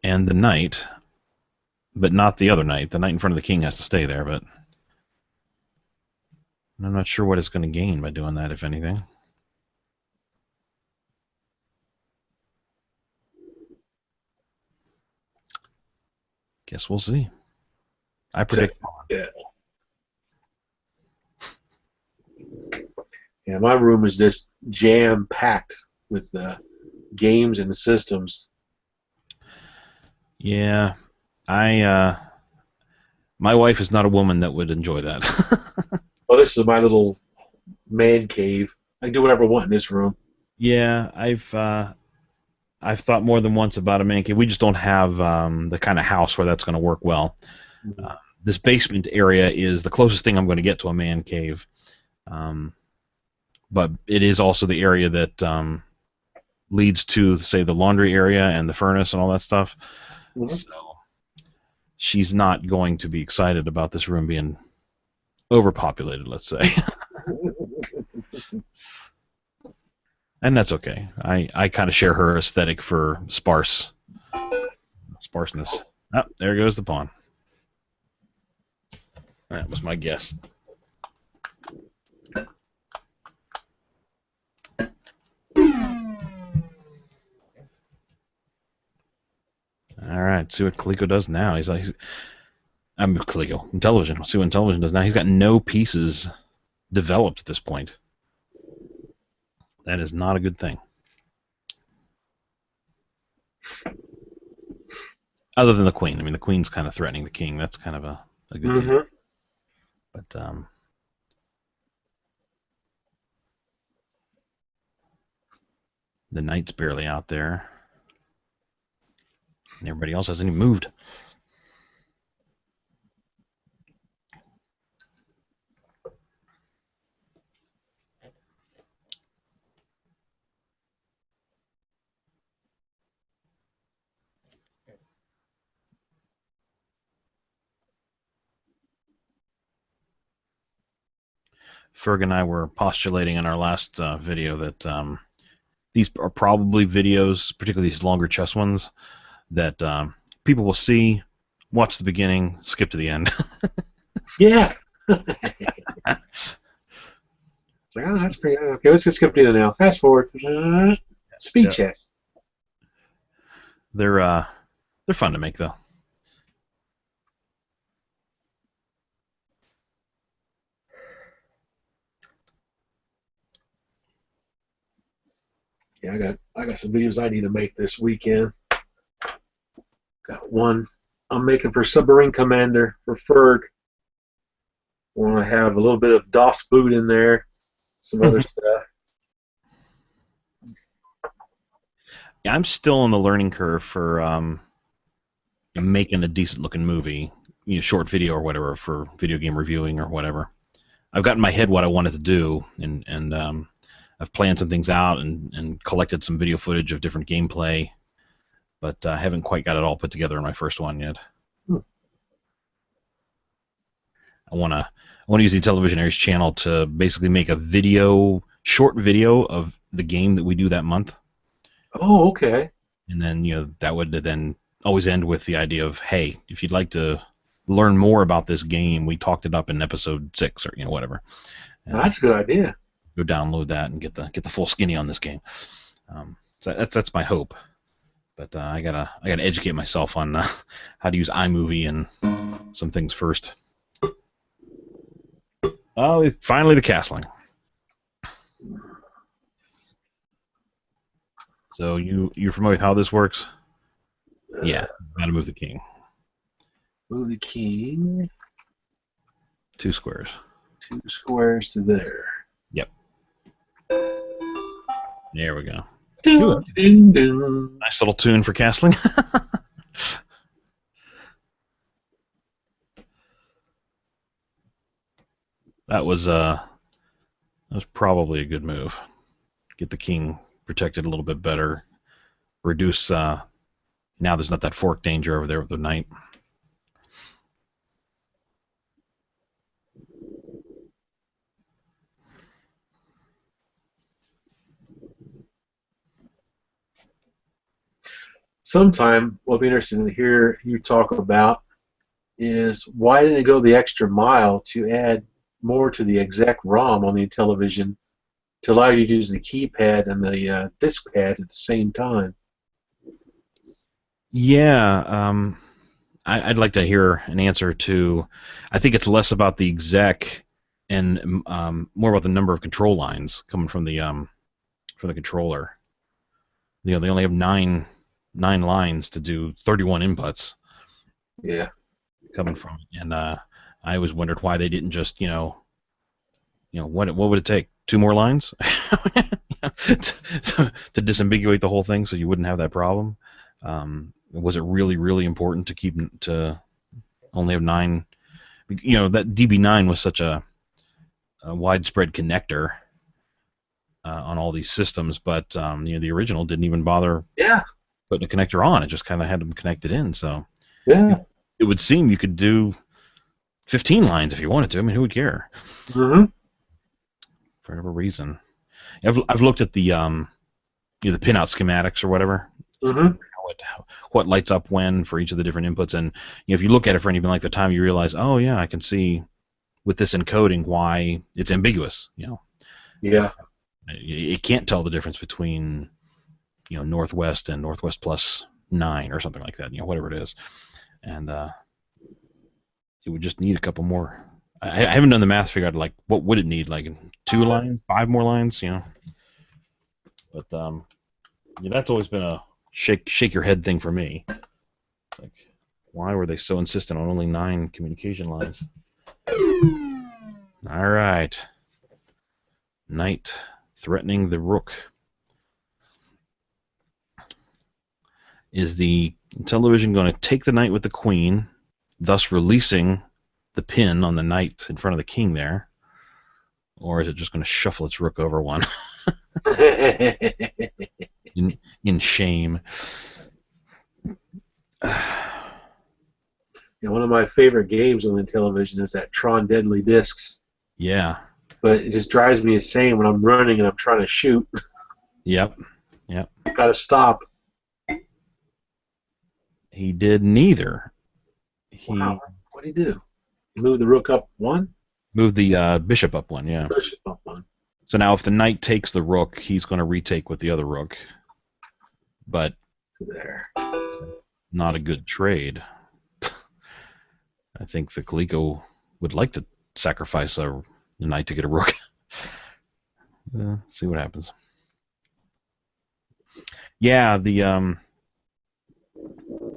and the knight, but not the other knight. The knight in front of the king has to stay there, but I'm not sure what it's going to gain by doing that, if anything. Guess we'll see. I predict pawn. Yeah, my room is just jam-packed with games and systems. Yeah, my wife is not a woman that would enjoy that. Oh, this is my little man cave. I can do whatever I want in this room. Yeah, I've thought more than once about a man cave. We just don't have the kind of house where that's going to work well. Mm-hmm. This basement area is the closest thing I'm going to get to a man cave, but it is also the area that leads to, say, the laundry area and the furnace and all that stuff. Mm-hmm. So she's not going to be excited about this room being overpopulated, let's say. And that's okay. I kind of share her aesthetic for sparseness. Oh, there goes the pawn. That was my guess. All right, see what Coleco does now. I'm Coleco. Intellivision. We'll see what Intellivision does now. He's got no pieces developed at this point. That is not a good thing. Other than the queen. I mean, the queen's kind of threatening the king. That's kind of a good thing. But the knight's barely out there. And everybody else hasn't even moved. Ferg and I were postulating in our last video that these are probably videos, particularly these longer chess ones, that people will see, watch the beginning, skip to the end. Yeah. It's like, oh, that's pretty. Okay, let's just skip to the now. Fast forward. Speed chess. They're fun to make though. Yeah, I got some videos I need to make this weekend. Got one I'm making for Submarine Commander for Ferg. I want to have a little bit of DOS boot in there, some other stuff. I'm still on the learning curve for making a decent looking movie. short video or whatever for video game reviewing or whatever. I've got in my head what I wanted to do, and I've planned some things out and collected some video footage of different gameplay, but I haven't quite got it all put together in my first one yet. I want to use the Intellivisionaries channel to basically make a short video of the game that we do that month. Oh, okay. And then that would then always end with the idea of, hey, if you'd like to learn more about this game, we talked it up in episode 6 or whatever. That's a good idea. Go download that and get the full skinny on this game. So that's my hope. But I gotta educate myself on how to use iMovie and some things first. Oh, finally the castling. So you're familiar with how this works? Yeah, gotta move the king. Move the king. 2 squares. 2 squares to there. Yep. There we go. Ding, ding, ding. Nice little tune for castling. That was probably a good move. Get the king protected a little bit better. Reduce now there's not that fork danger over there with the knight. Sometime what'll be interesting to hear you talk about is why didn't it go the extra mile to add more to the exec ROM on the Intellivision to allow you to use the keypad and the disk pad at the same time? Yeah, I'd like to hear an answer to. I think it's less about the exec and more about the number of control lines coming from the controller. They only have nine lines to do 31 inputs. Yeah. Coming from it, and I always wondered why they didn't just what would it take? 2 more lines to disambiguate the whole thing, so you wouldn't have that problem. Was it really important to only have 9? That DB9 was such a widespread connector on all these systems, but the original didn't even bother putting a connector on. It just kind of had them connected in. So it would seem you could do 15 lines if you wanted to. I mean, who would care? Mm-hmm. For whatever reason, I've looked at the the pinout schematics or whatever. Mm-hmm. What lights up when for each of the different inputs, and if you look at it for any length of time, you realize, oh yeah, I can see with this encoding why it's ambiguous. Yeah. It can't tell the difference between northwest and northwest plus 9 or something like that. Whatever it is, and it would just need a couple more. I haven't done the math to figure out like what would it need, like 2 lines, 5 more lines, But that's always been a shake your head thing for me. It's like, why were they so insistent on only 9 communication lines? All right, knight threatening the rook. Is the Intellivision going to take the knight with the queen, thus releasing the pin on the knight in front of the king there, or is it just going to shuffle its rook over one in shame? One of my favorite games on the Intellivision is that Tron Deadly Discs. Yeah. But it just drives me insane when I'm running and I'm trying to shoot. Yep. Got to stop. He did neither. Wow. What did he do? He moved the rook up 1? Moved the bishop up 1, yeah. Bishop up 1. So now if the knight takes the rook, he's going to retake with the other rook. But there. Not a good trade. I think the Coleco would like to sacrifice a knight to get a rook. See what happens. Yeah,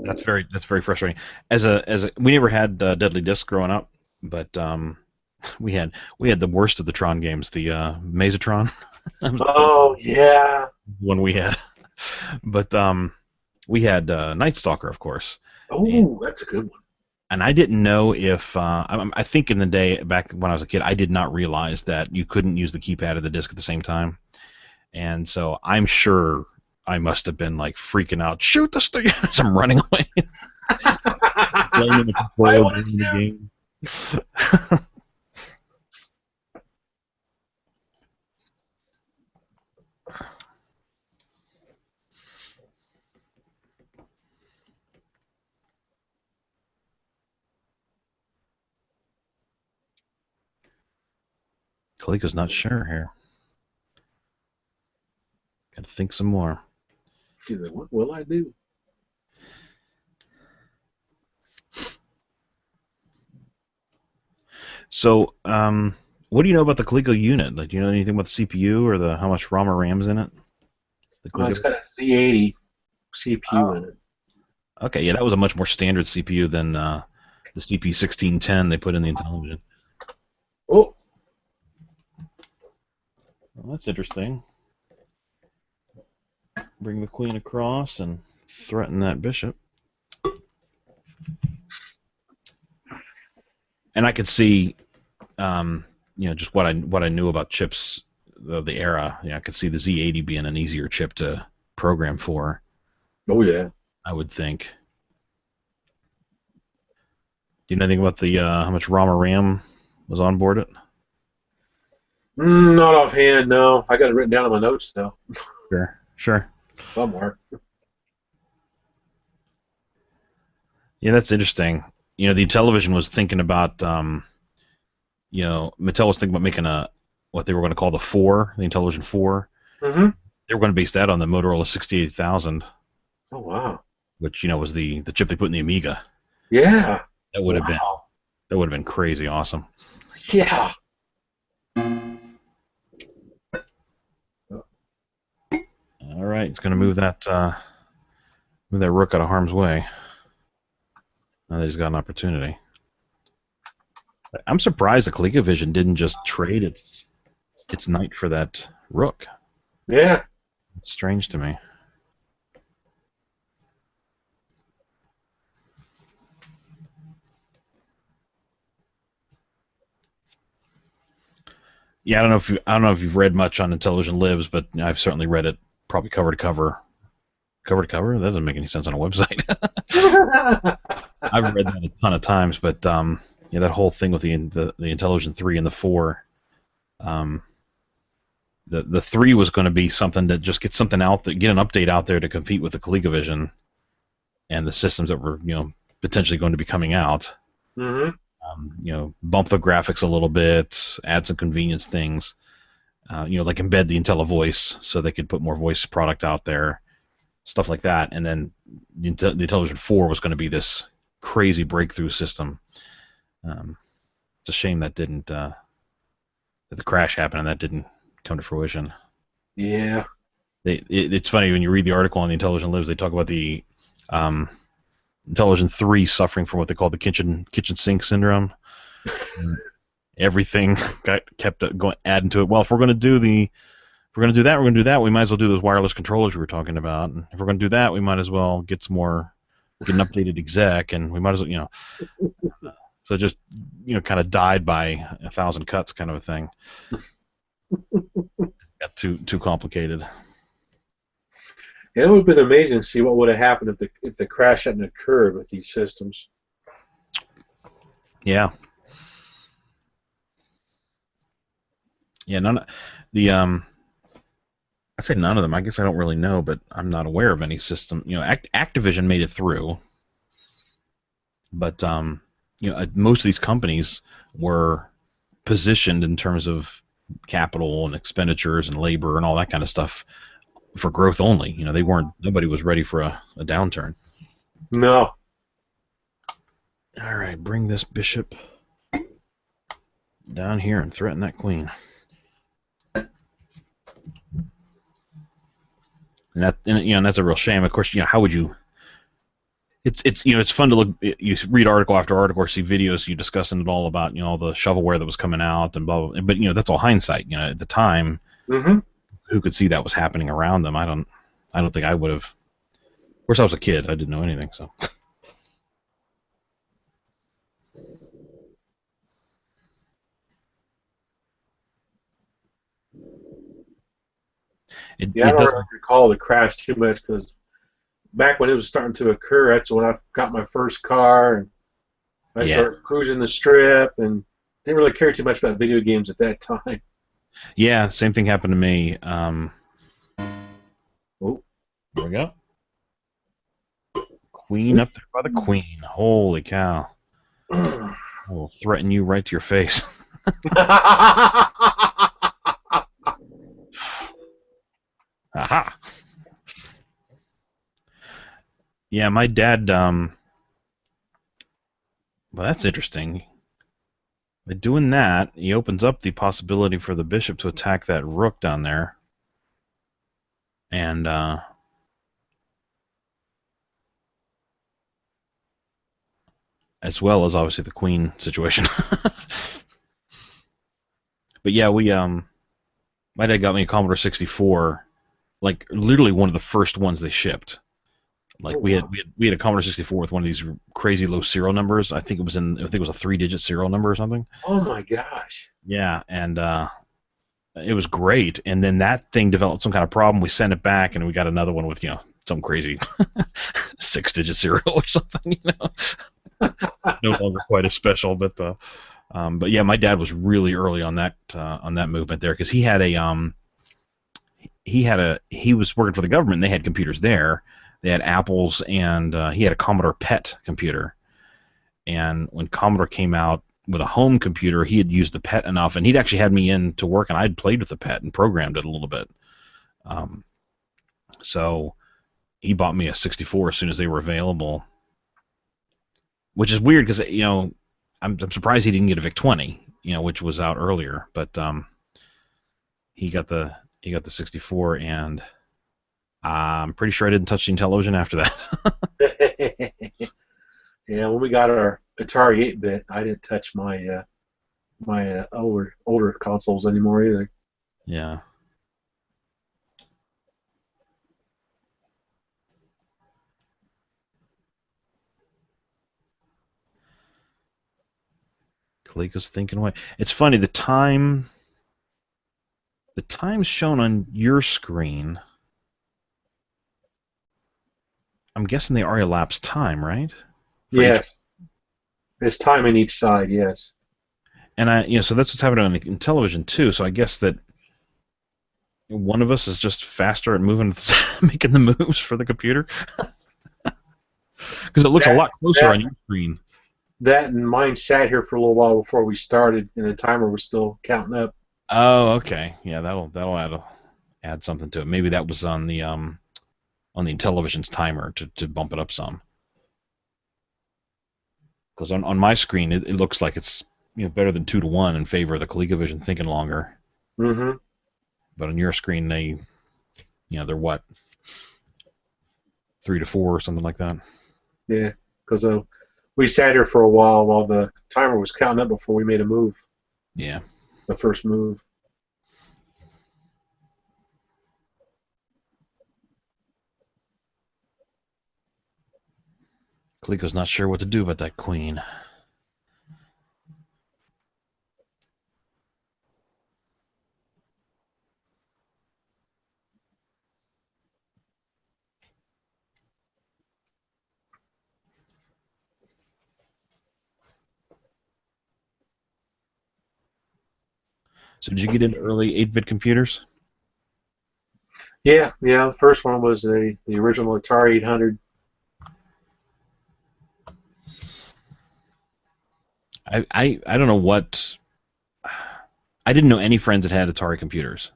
that's very frustrating. We never had Deadly Disc growing up, but we had the worst of the Tron games, the Mesotron. Oh yeah, one we had. But we had Night Stalker, of course. Oh, that's a good one. And I didn't know if I think in the day back when I was a kid, I did not realize that you couldn't use the keypad or the disc at the same time. And so I'm sure I must have been like freaking out. Shoot this thing! As I'm running away, blaming the I controller, want blaming the to. game. Coleco's not sure here. Got to think some more. She's like, what will I do? So, what do you know about the Coleco unit? Like, do you know anything about the CPU or the how much ROM or RAM's in it? The Well, it's Coleco. got a Z80 CPU Oh. in it. Okay, yeah, that was a much more standard CPU than the CP1610 they put in the Intellivision. Oh, Well, that's interesting. Bring the queen across and threaten that bishop. And I could see, just what I knew about chips of the era. I could see the Z80 being an easier chip to program for. oh yeah. I would think. Do you know anything about the how much ROM or RAM was on board it? Not offhand, no. I got it written down in my notes though, Sure, sure. somewhere. Yeah, that's interesting. The Intellivision was thinking about, Mattel was thinking about making what they were going to call the Intellivision 4. Mm-hmm. They were going to base that on the Motorola 68000, Oh wow. which was the chip they put in the Amiga. Yeah. That would have been Wow. crazy awesome. Yeah. All right, it's going to move that rook out of harm's way. Now that he's got an opportunity. I'm surprised the Colecovision didn't just trade its knight for that rook. Yeah. It's strange to me. Yeah, I don't know if you've read much on Intellivision Lives, but I've certainly read it probably cover to cover. Cover to cover? That doesn't make any sense on a website. I've read that a ton of times, but that whole thing with the Intellivision 3 and the 4, um, the 3 was going to be something that just get something out there, get an update out there to compete with the ColecoVision and the systems that were potentially going to be coming out. Mm-hmm. Bump the graphics a little bit, add some convenience things, like embed the IntelliVoice so they could put more voice product out there, stuff like that. And then the Intellivision 4 was going to be this crazy breakthrough system. It's a shame that that the crash happened and that didn't come to fruition. Yeah. It's funny when you read the article on the Intellivision Lives, they talk about the Intellivision 3 suffering from what they call the kitchen sink syndrome. Everything kept going adding to it. Well, if we're going to do that, we might as well do those wireless controllers we were talking about. And if we're going to do that, we might as well get an updated exec, and we might as well, so just kind of died by 1,000 cuts, kind of a thing. Got too complicated. Yeah, it would have been amazing to see what would have happened if the crash hadn't occurred with these systems. Yeah. Yeah, none of the I say none of them. I guess I don't really know, but I'm not aware of any system. Activision made it through, but most of these companies were positioned in terms of capital and expenditures and labor and all that kind of stuff for growth only. Nobody was ready for a downturn. No. All right, bring this bishop down here and threaten that queen. And that's a real shame. Of course, how would you? It's fun to look. You read article after article or see videos you discussing it all about all the shovelware that was coming out and blah blah. But that's all hindsight. At the time, Mm-hmm. who could see that was happening around them? I don't think I would have. Of course, I was a kid. I didn't know anything. So. It Yeah, I it don't doesn't. really recall the crash too much because back when it was starting to occur, that's when I got my first car and I Yeah, started cruising the strip and didn't really care too much about video games at that time. yeah. Same thing happened to me. Oh, Here we go. Queen up there by the queen. Holy cow! yeah, I will threaten you right to your face. Aha! Yeah, my dad. Well, that's interesting. By doing that, he opens up the possibility for the bishop to attack that rook down there, and as well as obviously the queen situation. But yeah, my dad got me a Commodore 64, like literally one of the first ones they shipped. oh Like wow, we had a Commodore 64 with one of these crazy low serial numbers. I think it was a 3-digit serial number or something. oh my gosh. Yeah, and it was great. And then that thing developed some kind of problem. We sent it back, and we got another one with some crazy 6-digit serial or something. No longer quite as special, but yeah, my dad was really early on that movement there because he was working for the government. And they had computers there. They had Apples, and he had a Commodore PET computer. And when Commodore came out with a home computer, he had used the PET enough, and he'd actually had me in to work, and I'd played with the PET and programmed it a little bit. Um, so he bought me a 64 as soon as they were available, which is weird because I'm surprised he didn't get a VIC 20, which was out earlier, but he got the 64, and I'm pretty sure I didn't touch the Intellivision after that. Yeah, when we got our Atari 8-bit, I didn't touch my older consoles anymore either. Yeah. Coleco's thinking away. It's funny, the time's shown on your screen. I'm guessing they are elapsed time, right? For each. Yes, it's time in each side. Yes. And so that's what's happening on the Intellivision too. So I guess that one of us is just faster at moving, making the moves for the computer, because it looks a That lot closer that on your screen. that and mine sat here for a little while before we started, and the timer was still counting up. Oh, okay. Yeah, that'll add something to it. Maybe that was on the Intellivision's timer to bump it up some. Because on my screen it looks like it's better than 2-1 in favor of the Colecovision thinking longer. Mm-hmm. But on your screen they're what, 3-4 or something like that. Yeah, because we sat here for a while the timer was counting up before we made a move, Yeah. the first move. Coleco's not sure what to do about that queen. So did you get into early 8-bit computers? Yeah, yeah. The first one was the original Atari 800. I don't know what. I didn't know any friends that had Atari computers.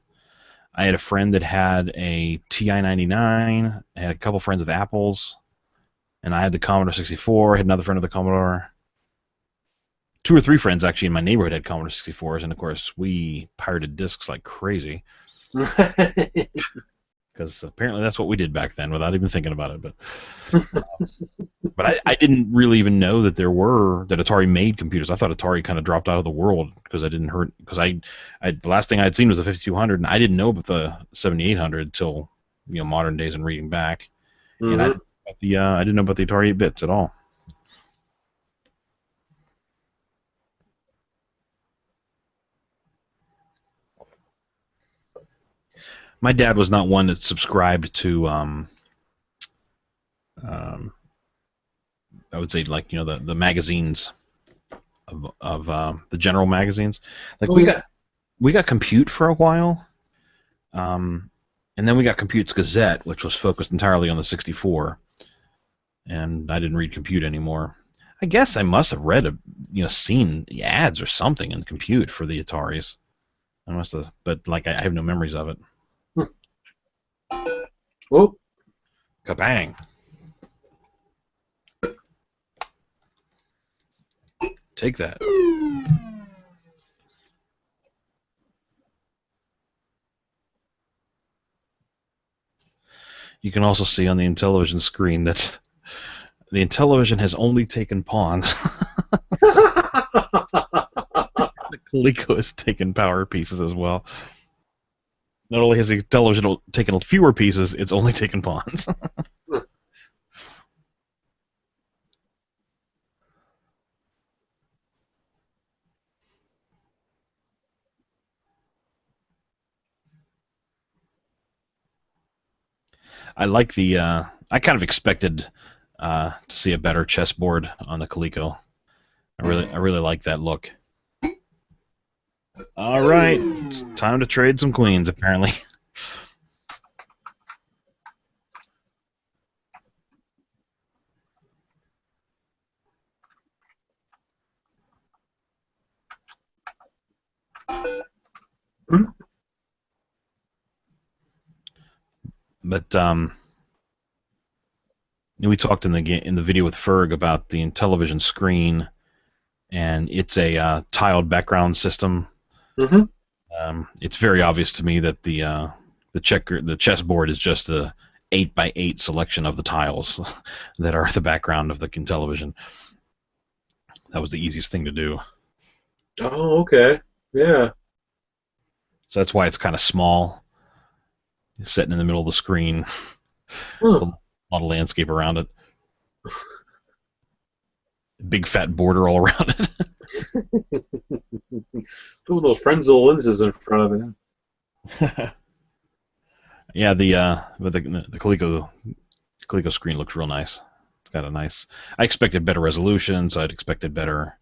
I had a friend that had a TI-99. I had a couple friends with Apples, and I had the Commodore 64. I had another friend with the Commodore. 2 or 3 friends actually in my neighborhood had Commodore 64s, and of course we pirated discs like crazy because apparently that's what we did back then without even thinking about it. But I didn't really even know that Atari made computers. I thought Atari kind of dropped out of the world because the last thing I had seen was the 5200, and I didn't know about the 7800 until modern days and reading back, and Hmm. I didn't know about the Atari 8 bits at all. My dad was not one that subscribed to I would say, like, the magazines of the general magazines. Like, Oh yeah. we got Compute for a while, and then we got Compute's Gazette, which was focused entirely on the 64, and I didn't read Compute anymore. I guess I must have read seen the ads or something in Compute for the Ataris. I must have, but like I have no memories of it. Oh, Kabang! Take that. You can also see on the Intellivision screen that the Intellivision has only taken pawns. The Coleco has taken power pieces as well. Not only has the Intellivision taken fewer pieces, it's only taken pawns. I like the. I kind of expected to see a better chessboard on the Coleco. I really like that look. All right, it's time to trade some queens, apparently. But we talked in the video with Ferg about the Intellivision screen, and it's a tiled background system. Mm-hmm. It's very obvious to me that the chessboard is just a 8x8 selection of the tiles that are the background of the Intellivision. That was the easiest thing to do. Oh, okay. Yeah. So that's why it's kind of small, sitting in the middle of the screen, Huh. with a lot of landscape around it. Big fat border all around it. Put little Frenzel lenses in front of it. Yeah, the Coleco screen looks real nice. It's got a nice. I expected better resolution, so I'd expected better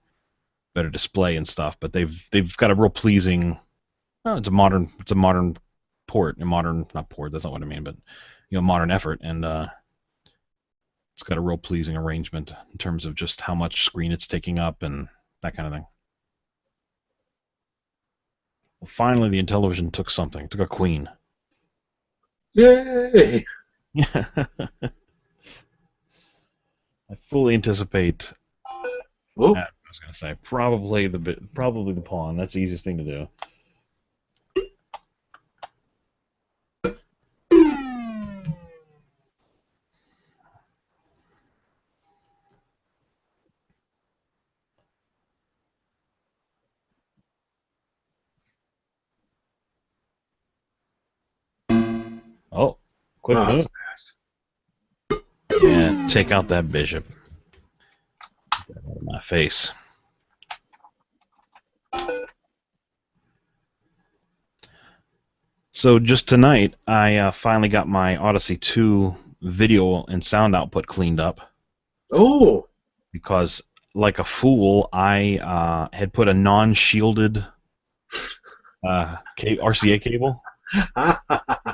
display and stuff. But they've got a real pleasing. Well, it's a modern port, not port. That's not what I mean, but modern effort, and it's got a real pleasing arrangement in terms of just how much screen it's taking up and that kind of thing. Well, finally, the Intellivision took a queen. Yay! Yeah. I fully anticipate. Oh. I was going to say probably the pawn. That's the easiest thing to do. Oh, quick Wow, move. fast. And take out that bishop. Get that out of my face. So just tonight, I finally got my Odyssey 2 video and sound output cleaned up. Oh. Because, like a fool, I had put a non-shielded RCA cable.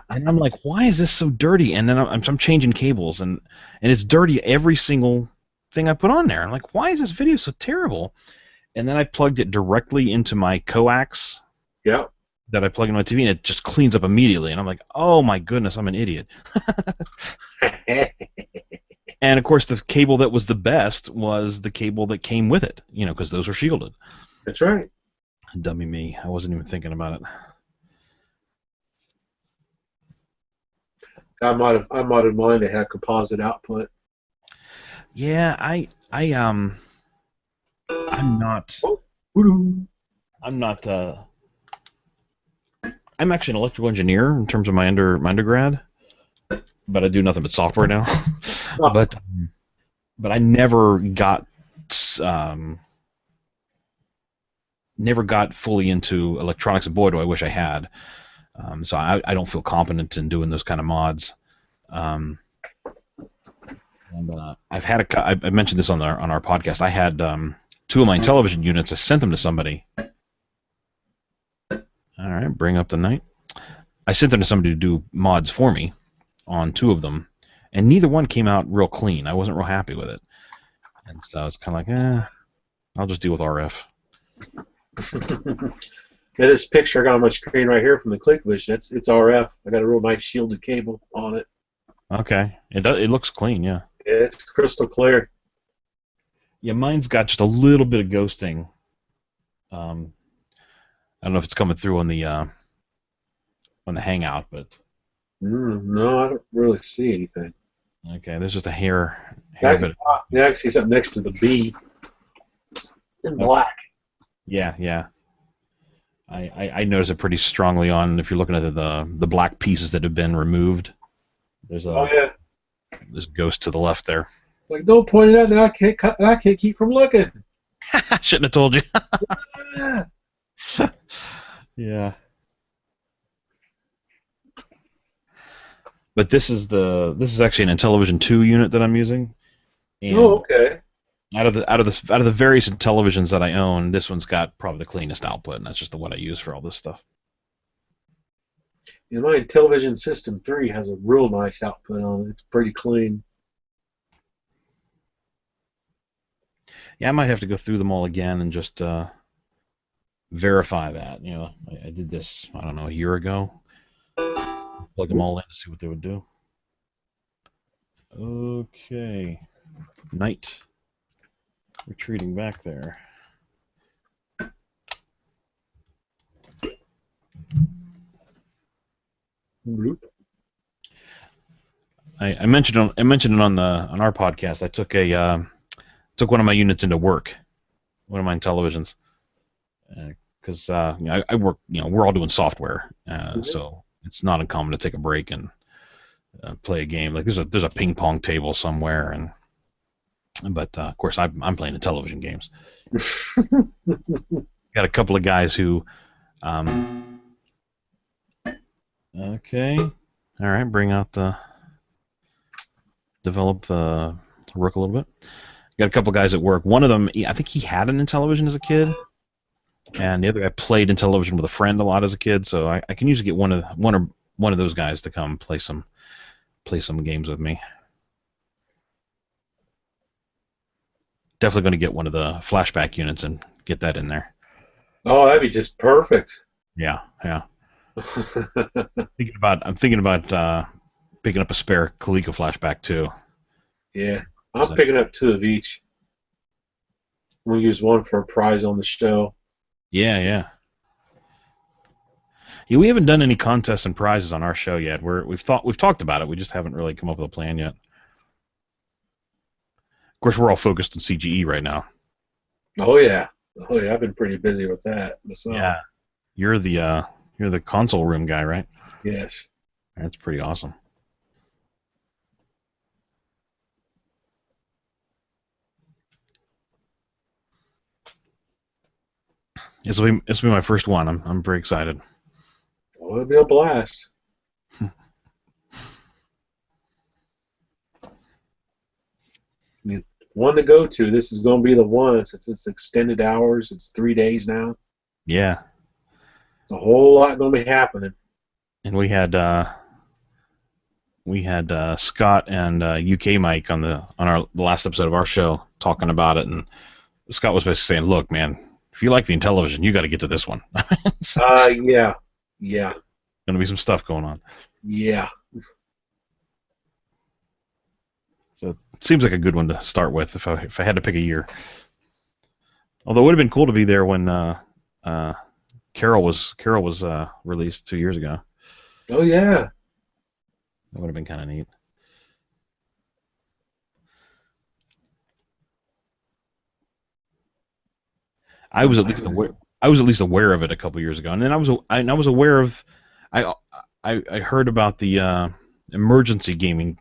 And I'm like, why is this so dirty? And then I'm changing cables, and it's dirty every single thing I put on there. I'm like, why is this video so terrible? And then I plugged it directly into my coax. Yeah. That I plug in my TV, and it just cleans up immediately. And I'm like, oh my goodness, I'm an idiot. And of course, the cable that was the best was the cable that came with it, because those were shielded. That's right. Dummy me. I wasn't even thinking about it. I might have mine to have composite output. Yeah, I'm not. Oh. I'm not. I'm actually an electrical engineer in terms of my undergrad, but I do nothing but software now. Oh. But I never got fully into electronics, and boy, do I wish I had. So I don't feel competent in doing those kind of mods. Um, and I've had I mentioned this on our podcast. I had two of my Intellivision units. I sent them to somebody. All right, bring up the night. I sent them to somebody to do mods for me on two of them, and neither one came out real clean. I wasn't real happy with it, and so it's kind of like, I'll just deal with RF. Yeah, this picture I got on my screen right here from the Colecovision, it's RF. I got a real nice shielded cable on it. Okay, it looks clean, yeah. Yeah, it's crystal clear. Yeah, mine's got just a little bit of ghosting. I don't know if it's coming through on the Hangout, but No, I don't really see anything. okay, there's just a hair bit. Yeah, I can see something next to the B in black. Yeah. I notice it pretty strongly on if you're looking at the black pieces that have been removed. There's this ghost to the left there. Like, don't point it out now. I can't keep from looking. Shouldn't have told you. Yeah. But this is actually an Intellivision 2 unit that I'm using. And okay. Out of the various Intellivisions that I own, this one's got probably the cleanest output, and that's just the one I use for all this stuff. Yeah, my Intellivision System 3 has a real nice output on it. It's pretty clean. Yeah, I might have to go through them all again and just verify that. You know, I did this, I don't know, a year ago. Plug them all in to see what they would do. Okay. Night. Retreating back there. I mentioned it on our podcast. I took took one of my units into work, one of my Intellivisions, because I work. We're all doing software, so it's not uncommon to take a break and play a game. Like there's a ping pong table somewhere, but of course I'm playing Intellivision games. Got a couple of guys who, okay, all right, bring out develop the Rook a little bit. Got a couple of guys at work. One of them, I think he had an Intellivision as a kid, and the other guy played Intellivision with a friend a lot as a kid. So I can usually get one of those guys to come play some games with me. Definitely going to get one of the flashback units and get that in there. Oh, that'd be just perfect. Yeah. I'm thinking about picking up a spare Coleco flashback too. Yeah, I'm picking up 2 of each. We'll use one for a prize on the show. Yeah, we haven't done any contests and prizes on our show yet. We've talked about it. We just haven't really come up with a plan yet. Of course, we're all focused on CGE right now. Oh yeah. I've been pretty busy with that myself. Yeah, you're the console room guy, right? Yes. That's pretty awesome. This will be my first one. I'm very excited. Oh, it'll be a blast. One to go to. This is going to be the one since it's extended hours. It's 3 days now. Yeah. A whole lot going to be happening. And we had Scott and UK Mike on the last episode of our show talking about it, and Scott was basically saying, "Look, man, if you like the Intellivision, you got to get to this one." Yeah. Going to be some stuff going on. Yeah. So it seems like a good one to start with if I had to pick a year. Although it would have been cool to be there when Carol was released 2 years ago. Oh yeah. That would have been kind of neat. I was at least aware of it a couple years ago, and then I was aware of I heard about the emergency gaming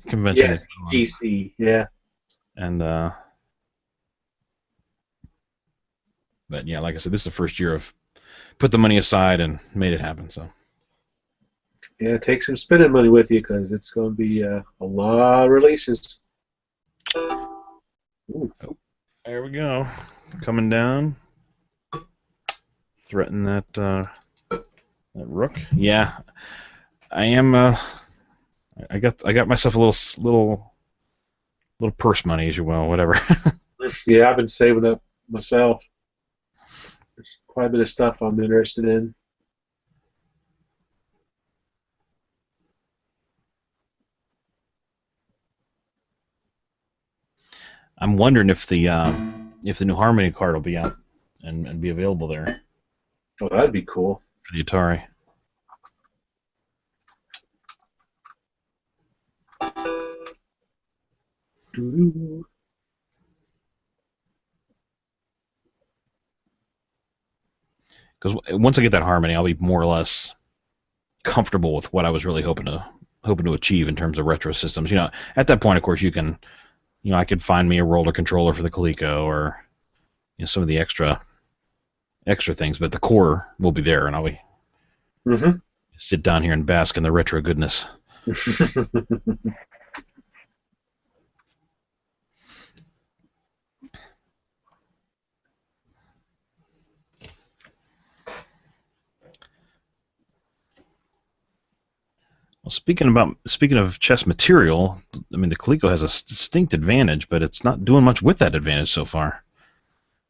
convention. Yes, PC, yeah. And but yeah, like I said, this is the first year I've put the money aside and made it happen. So Yeah, take some spending money with you because it's going to be a lot of releases. Ooh. Oh, there we go. Coming down. Threaten that rook. Yeah, I am. I got myself a little purse money, as you will, whatever. Yeah, I've been saving up myself. There's quite a bit of stuff I'm interested in. I'm wondering if the new Harmony card will be out and be available there Oh, that'd be cool. for the Atari. Doo-doo. Because once I get that Harmony, I'll be more or less comfortable with what I was really hoping to achieve in terms of retro systems. You know, at that point, of course, I could find me a roller controller for the Coleco or some of the extra things, but the core will be there, and I'll be Mm-hmm. sit down here and bask in the retro goodness. Well, speaking of chess material, I mean the Coleco has a distinct advantage, but it's not doing much with that advantage so far.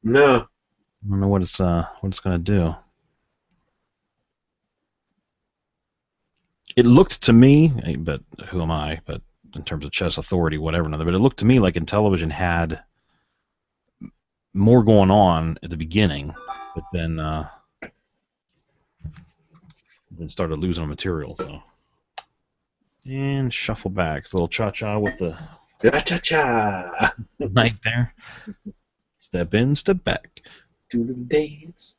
No. I don't know what it's going to do. It looked to me, but who am I? But in terms of chess authority, whatever, another. But it looked to me like Intellivision had more going on at the beginning, but then started losing on material. So and shuffle back. It's a little cha-cha with the Cha-cha-cha. knight there. Step in, step back. Do the dance.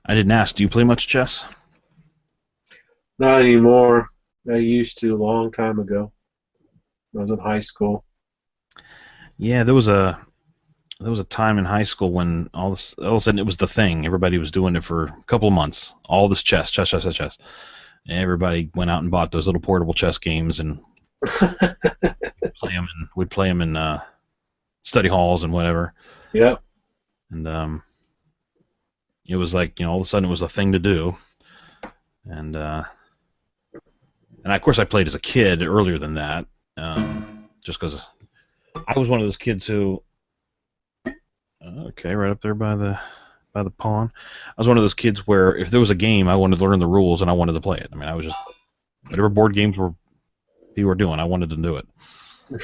I didn't ask. Do you play much chess? Not anymore. I used to a long time ago. I was in high school. Yeah, there was a time in high school when all of a sudden it was the thing. Everybody was doing it for a couple of months. All this chess. And everybody went out and bought those little portable chess games and we'd play them in study halls and whatever. Yep. And it was like all of a sudden it was a thing to do. And of course I played as a kid earlier than that, just because I was one of those kids who. Okay, right up there by the pawn. I was one of those kids where if there was a game, I wanted to learn the rules and I wanted to play it. I mean, I was just whatever board games people were doing, I wanted to do it. And,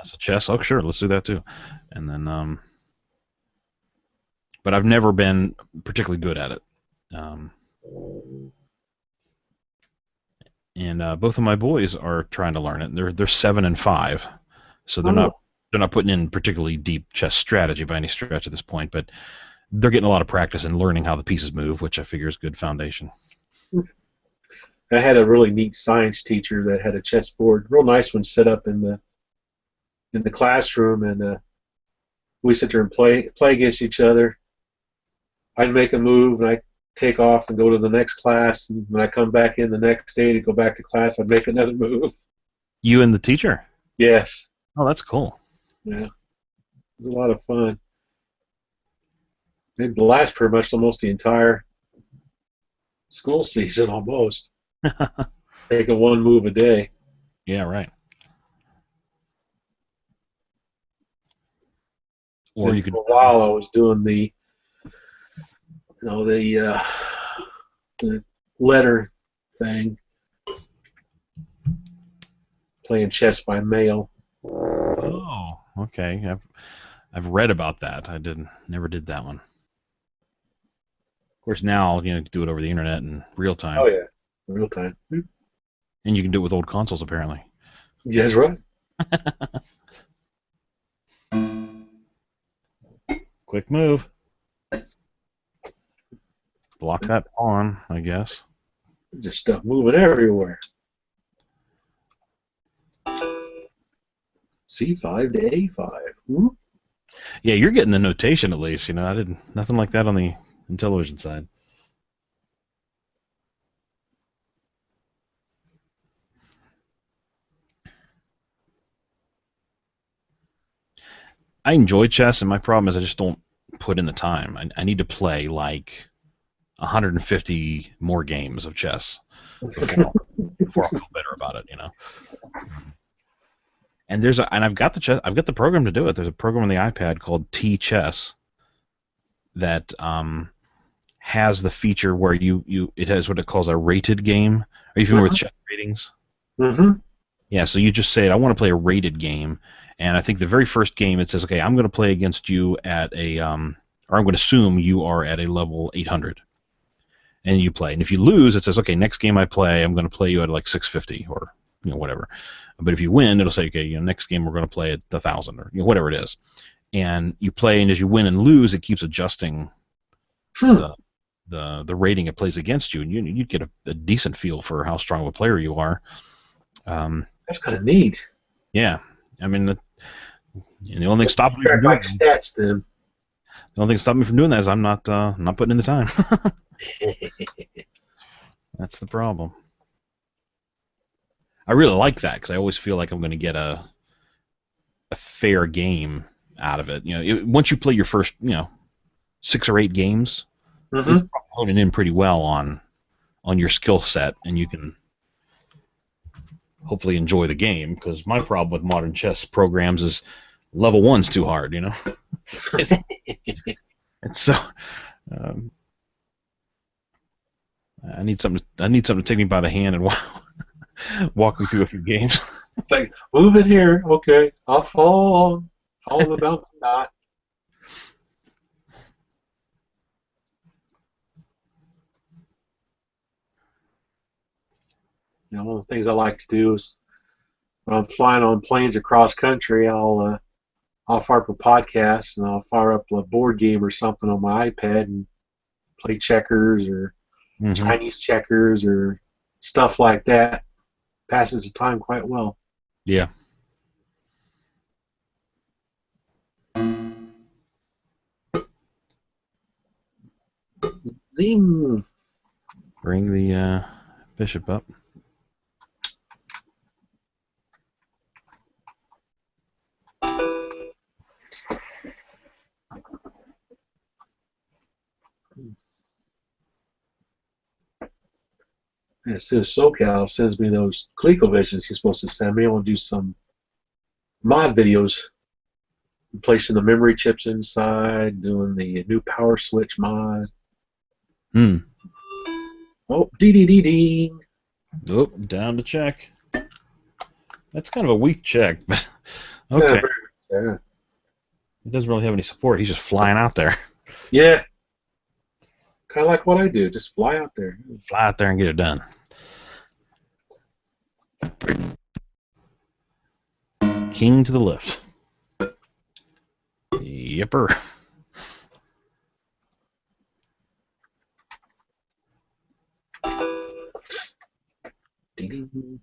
so chess, oh sure, let's do that too. And then, but I've never been particularly good at it. And both of my boys are trying to learn it. They're 7 and 5, so they're not putting in particularly deep chess strategy by any stretch at this point, but they're getting a lot of practice in learning how the pieces move, which I figure is good foundation. I had a really neat science teacher that had a chessboard, real nice one, set up in the classroom, and we sit there and play against each other. I'd make a move, and I'd take off and go to the next class, and when I come back in the next day to go back to class, I'd make another move. You and the teacher? Yes. Oh, that's cool. Yeah. It was a lot of fun. They'd last pretty much almost the entire school season, almost. Making one move a day. Yeah, right. Or you could. For a while, I was doing the letter thing, playing chess by mail. Oh, okay. I've read about that. Never did that one. Of course, now you can do it over the internet in real time. Oh yeah, real time. And you can do it with old consoles, apparently. Yeah, that's right. Quick move. Block that pawn, I guess. Just stuff moving everywhere. C5 to A5. Whoop. Yeah, you're getting the notation at least. I didn't nothing like that on the Intellivision side. I enjoy chess, and my problem is I just don't put in the time. I need to play like 150 more games of chess before I feel better about it. And I've got the program to do it. There's a program on the iPad called T Chess that has the feature where it has what it calls a rated game. Are you familiar with chess ratings? Mm-hmm. Yeah, so you just say, I want to play a rated game, and I think the very first game it says, okay, I'm going to play against you at or I'm going to assume you are at a level 800, and you play. And if you lose, it says, okay, next game I play, I'm going to play you at like 650 or whatever. But if you win, it'll say, okay, next game we're going to play at 1,000 or whatever it is. And you play, and as you win and lose, it keeps adjusting the rating it plays against you, and you get a decent feel for how strong of a player you are. That's kind of neat. Yeah, I mean, the only thing stopping me from doing stats, then. the only thing stopping me from doing that is I'm not putting in the time. That's the problem. I really like that because I always feel like I'm going to get a fair game out of it. Once you play your first 6 or 8 games, it's probably honing in pretty well on your skill set, and you can hopefully enjoy the game. Because my problem with modern chess programs is level 1's too hard. And so I need something to take me by the hand and walk me through a few games. It's like, move it here. Okay, I'll follow the bouncing dot. One of the things I like to do is when I'm flying on planes across country, I'll fire up a podcast and I'll fire up a board game or something on my iPad and play checkers or Chinese checkers or stuff like that. Passes the time quite well. Yeah. Zing. Bring the bishop up. As soon as SoCal sends me those Colecovisions he's supposed to send me, I want to do some mod videos. Placing the memory chips inside, doing the new power switch mod. Oh, dee. Oh, down to check. That's kind of a weak check, but okay. Yeah. He doesn't really have any support. He's just flying out there. Yeah. Kind of like what I do. Just fly out there. Fly out there and get it done. King to the left. Yipper. Ding.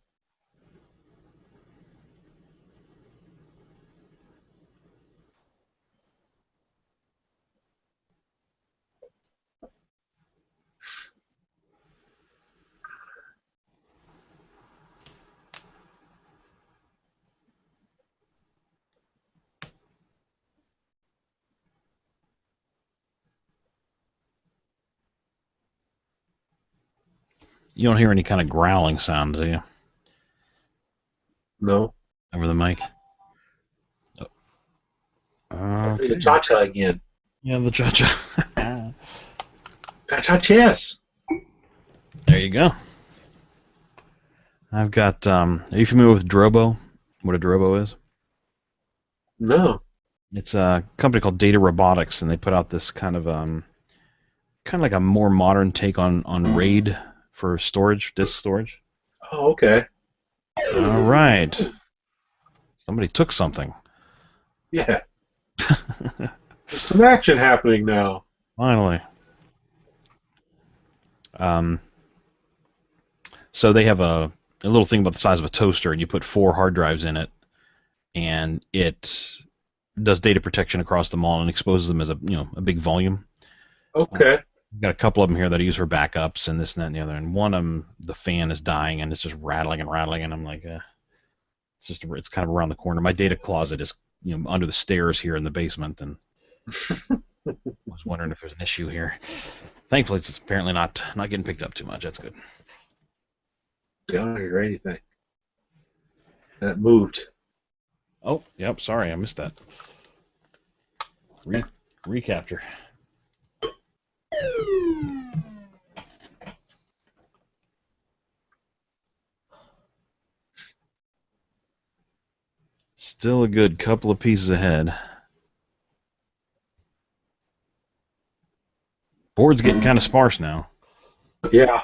You don't hear any kind of growling sound, do you? No. Over the mic? Okay. The cha-cha again. Yeah, the cha-cha. Cha-cha chess. There you go. I've got, are you familiar with Drobo? What a Drobo is? No. It's a company called Data Robotics, and they put out this kind of like a more modern take on RAID for storage, disk storage. Oh, okay. All right. Somebody took something. Yeah. There's some action happening now. Finally. So they have a little thing about the size of a toaster, and you put 4 hard drives in it, and it does data protection across them all and exposes them as a big volume. Okay. I've got a couple of them here that I use for backups and this and that and the other. And one of them, the fan is dying and it's just rattling and rattling, and I'm like, it's kind of around the corner. My data closet is under the stairs here in the basement, and I was wondering if there's an issue here. Thankfully, it's apparently not getting picked up too much. That's good. Yeah, I don't hear anything. That moved. Oh, yep. Sorry, I missed that. Recapture. Still a good couple of pieces ahead. Board's getting kind of sparse now. Yeah.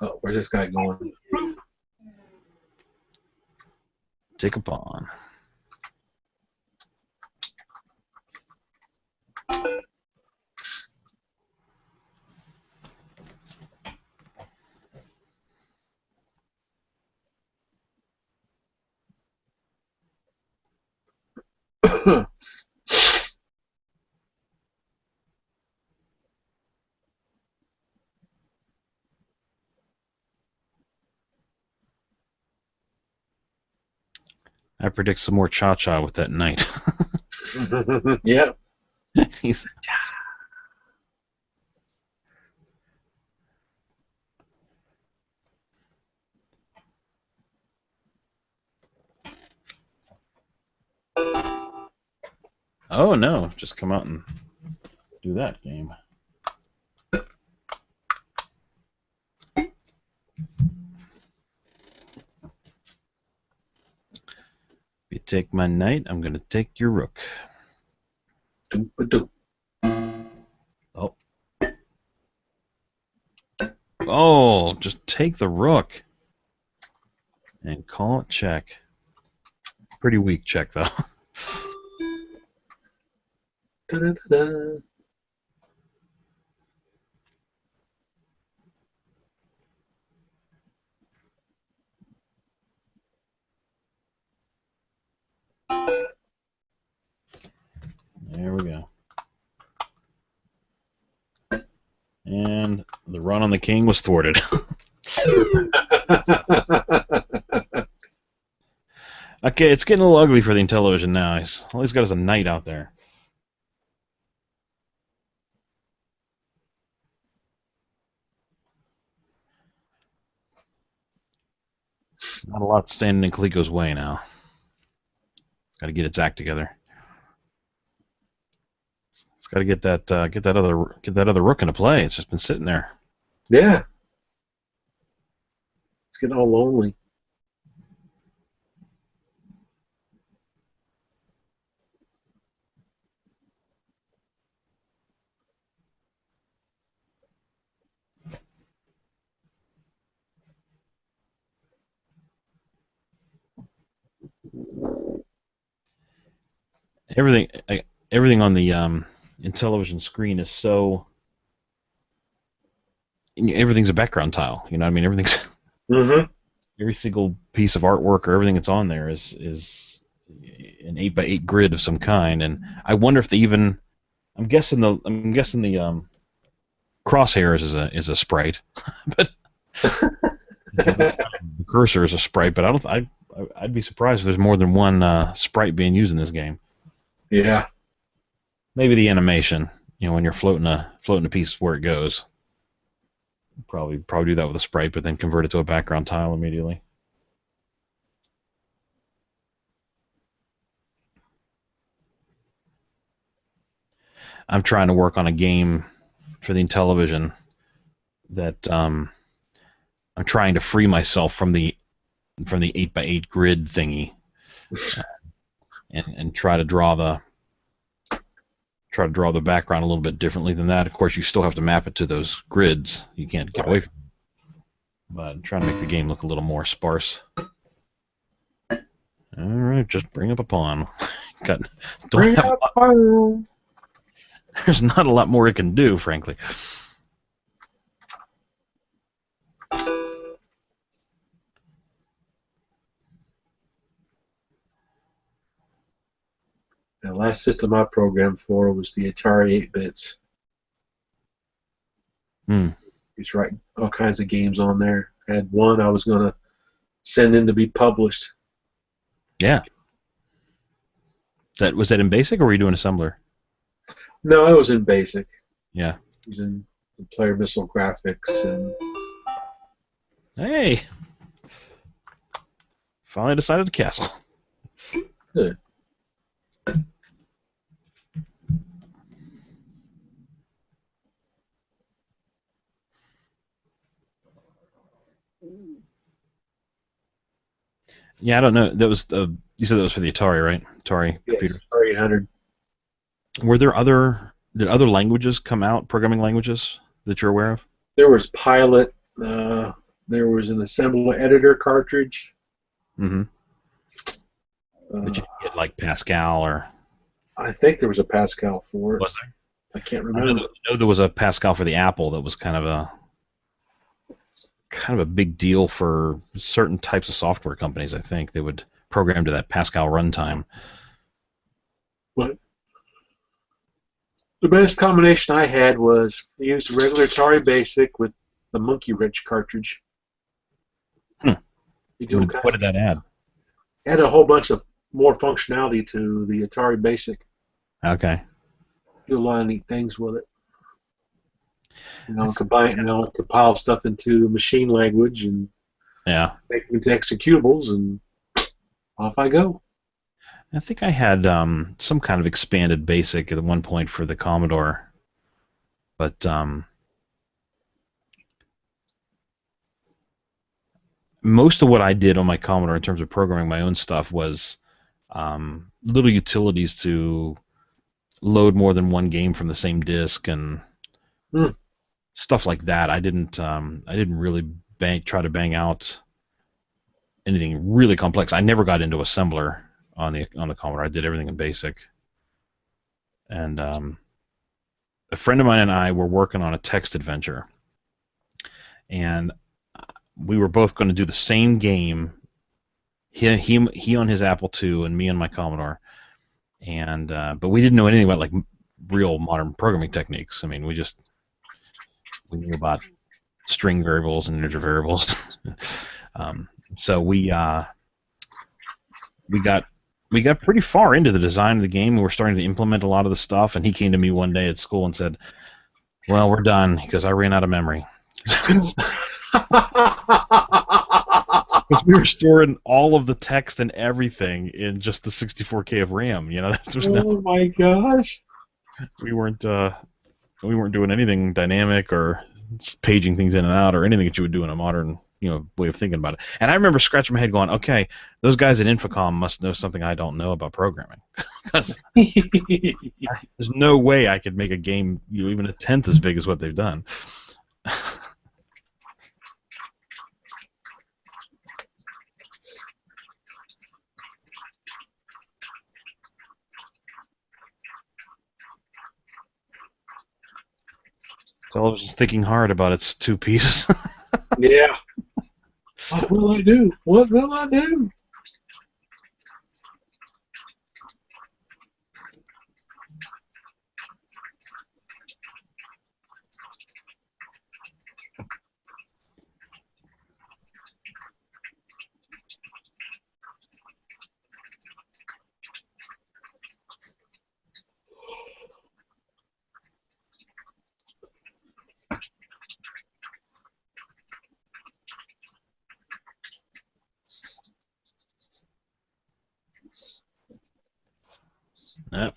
Oh, where's this guy going? Take a pawn. I predict some more cha-cha with that knight. Yep. He's... Oh no, just come out and do that game. If you take my knight, I'm going to take your rook. Doop-a-doop. Oh. Oh, just take the rook. And call it check. Pretty weak check, though. Da-da-da-da. There we go. And the run on the king was thwarted. Okay, it's getting a little ugly for the Intellivision now. All he's got is a knight out there. Not a lot standing in Coleco's way now. Got to get its act together. It's got to get that other rook into play. It's just been sitting there. Yeah. It's getting all lonely. Everything on the Intellivision screen is so. Everything's a background tile. You know what I mean? Everything's. Mm-hmm. Every single piece of artwork or everything that's on there is an 8x8 grid of some kind, and I wonder if they even. I'm guessing the crosshairs is a sprite, but the cursor is a sprite. But I'd be surprised if there's more than one sprite being used in this game. Yeah. Maybe the animation, when you're floating a piece where it goes. Probably do that with a sprite, but then convert it to a background tile immediately. I'm trying to work on a game for the Intellivision that I'm trying to free myself from the 8x8 grid thingy, and try to draw the background a little bit differently than that. Of course, you still have to map it to those grids. You can't get away from it. But I'm trying to make the game look a little more sparse. All right, just bring up a pawn. Don't have a lot. there's not a lot more it can do, frankly. The last system I programmed for was the Atari 8-bits. He's writing all kinds of games on there. I had one I was going to send in to be published. Yeah. Was that in BASIC, or were you doing assembler? No, it was in BASIC. Yeah. Using the player missile graphics and. Hey. Finally decided to castle. Good. Yeah, I don't know. That was you said that was for the Atari, right? Atari computer. Yes, Atari 800. Were there did other languages come out, programming languages that you're aware of? There was Pilot. There was an assembler editor cartridge. Mm-hmm. But you get like Pascal or? I think there was a Pascal for it. Was there? I can't remember. I know there was a Pascal for the Apple that was kind of a big deal for certain types of software companies. I think they would program to that Pascal runtime. But the best combination I had was I used a regular Atari Basic with the Monkey Wrench cartridge. What did that add? Add a whole bunch of more functionality to the Atari Basic. Okay. Do a lot of neat things with it. Compile stuff into machine language and make them into executables, and off I go. I think I had some kind of expanded BASIC at one point for the Commodore, but most of what I did on my Commodore in terms of programming my own stuff was little utilities to load more than one game from the same disk and stuff like that. I didn't really try to bang out anything really complex. I never got into assembler on the Commodore. I did everything in BASIC. And a friend of mine and I were working on a text adventure, and we were both going to do the same game. He on his Apple II and me on my Commodore, and but we didn't know anything about like real modern programming techniques. I mean, we knew about string variables and integer variables. So we got pretty far into the design of the game. We were starting to implement a lot of the stuff, and he came to me one day at school and said, "Well, we're done because I ran out of memory." Because we were storing all of the text and everything in just the 64K of RAM. You know, my gosh! We weren't doing anything dynamic or paging things in and out or anything that you would do in a modern way of thinking about it. And I remember scratching my head going, okay, those guys at Infocom must know something I don't know about programming. Because there's no way I could make a game even a tenth as big as what they've done. Television's thinking hard about its two pieces. Yeah. What will I do? What will I do? Yep.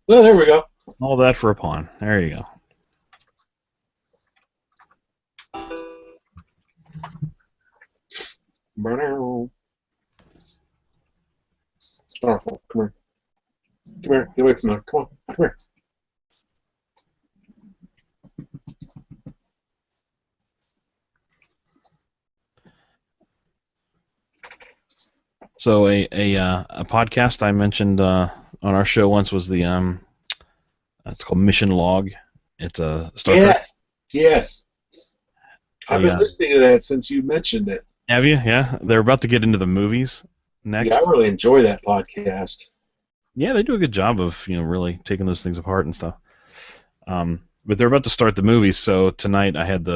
Well, there we go. All that for a pawn. There you go. Starfall, come here. Come here. Get away from there. Come on. Come here. So a podcast I mentioned on our show once was the it's called Mission Log. It's a Star Trek. Yes, yes. I've They been listening to that since you mentioned it. have you? Yeah, they're about to get into the movies Yeah, I next. really enjoy that podcast. Yeah, they do a good job of really taking those things apart and stuff. But they're about to start the movies, so tonight I had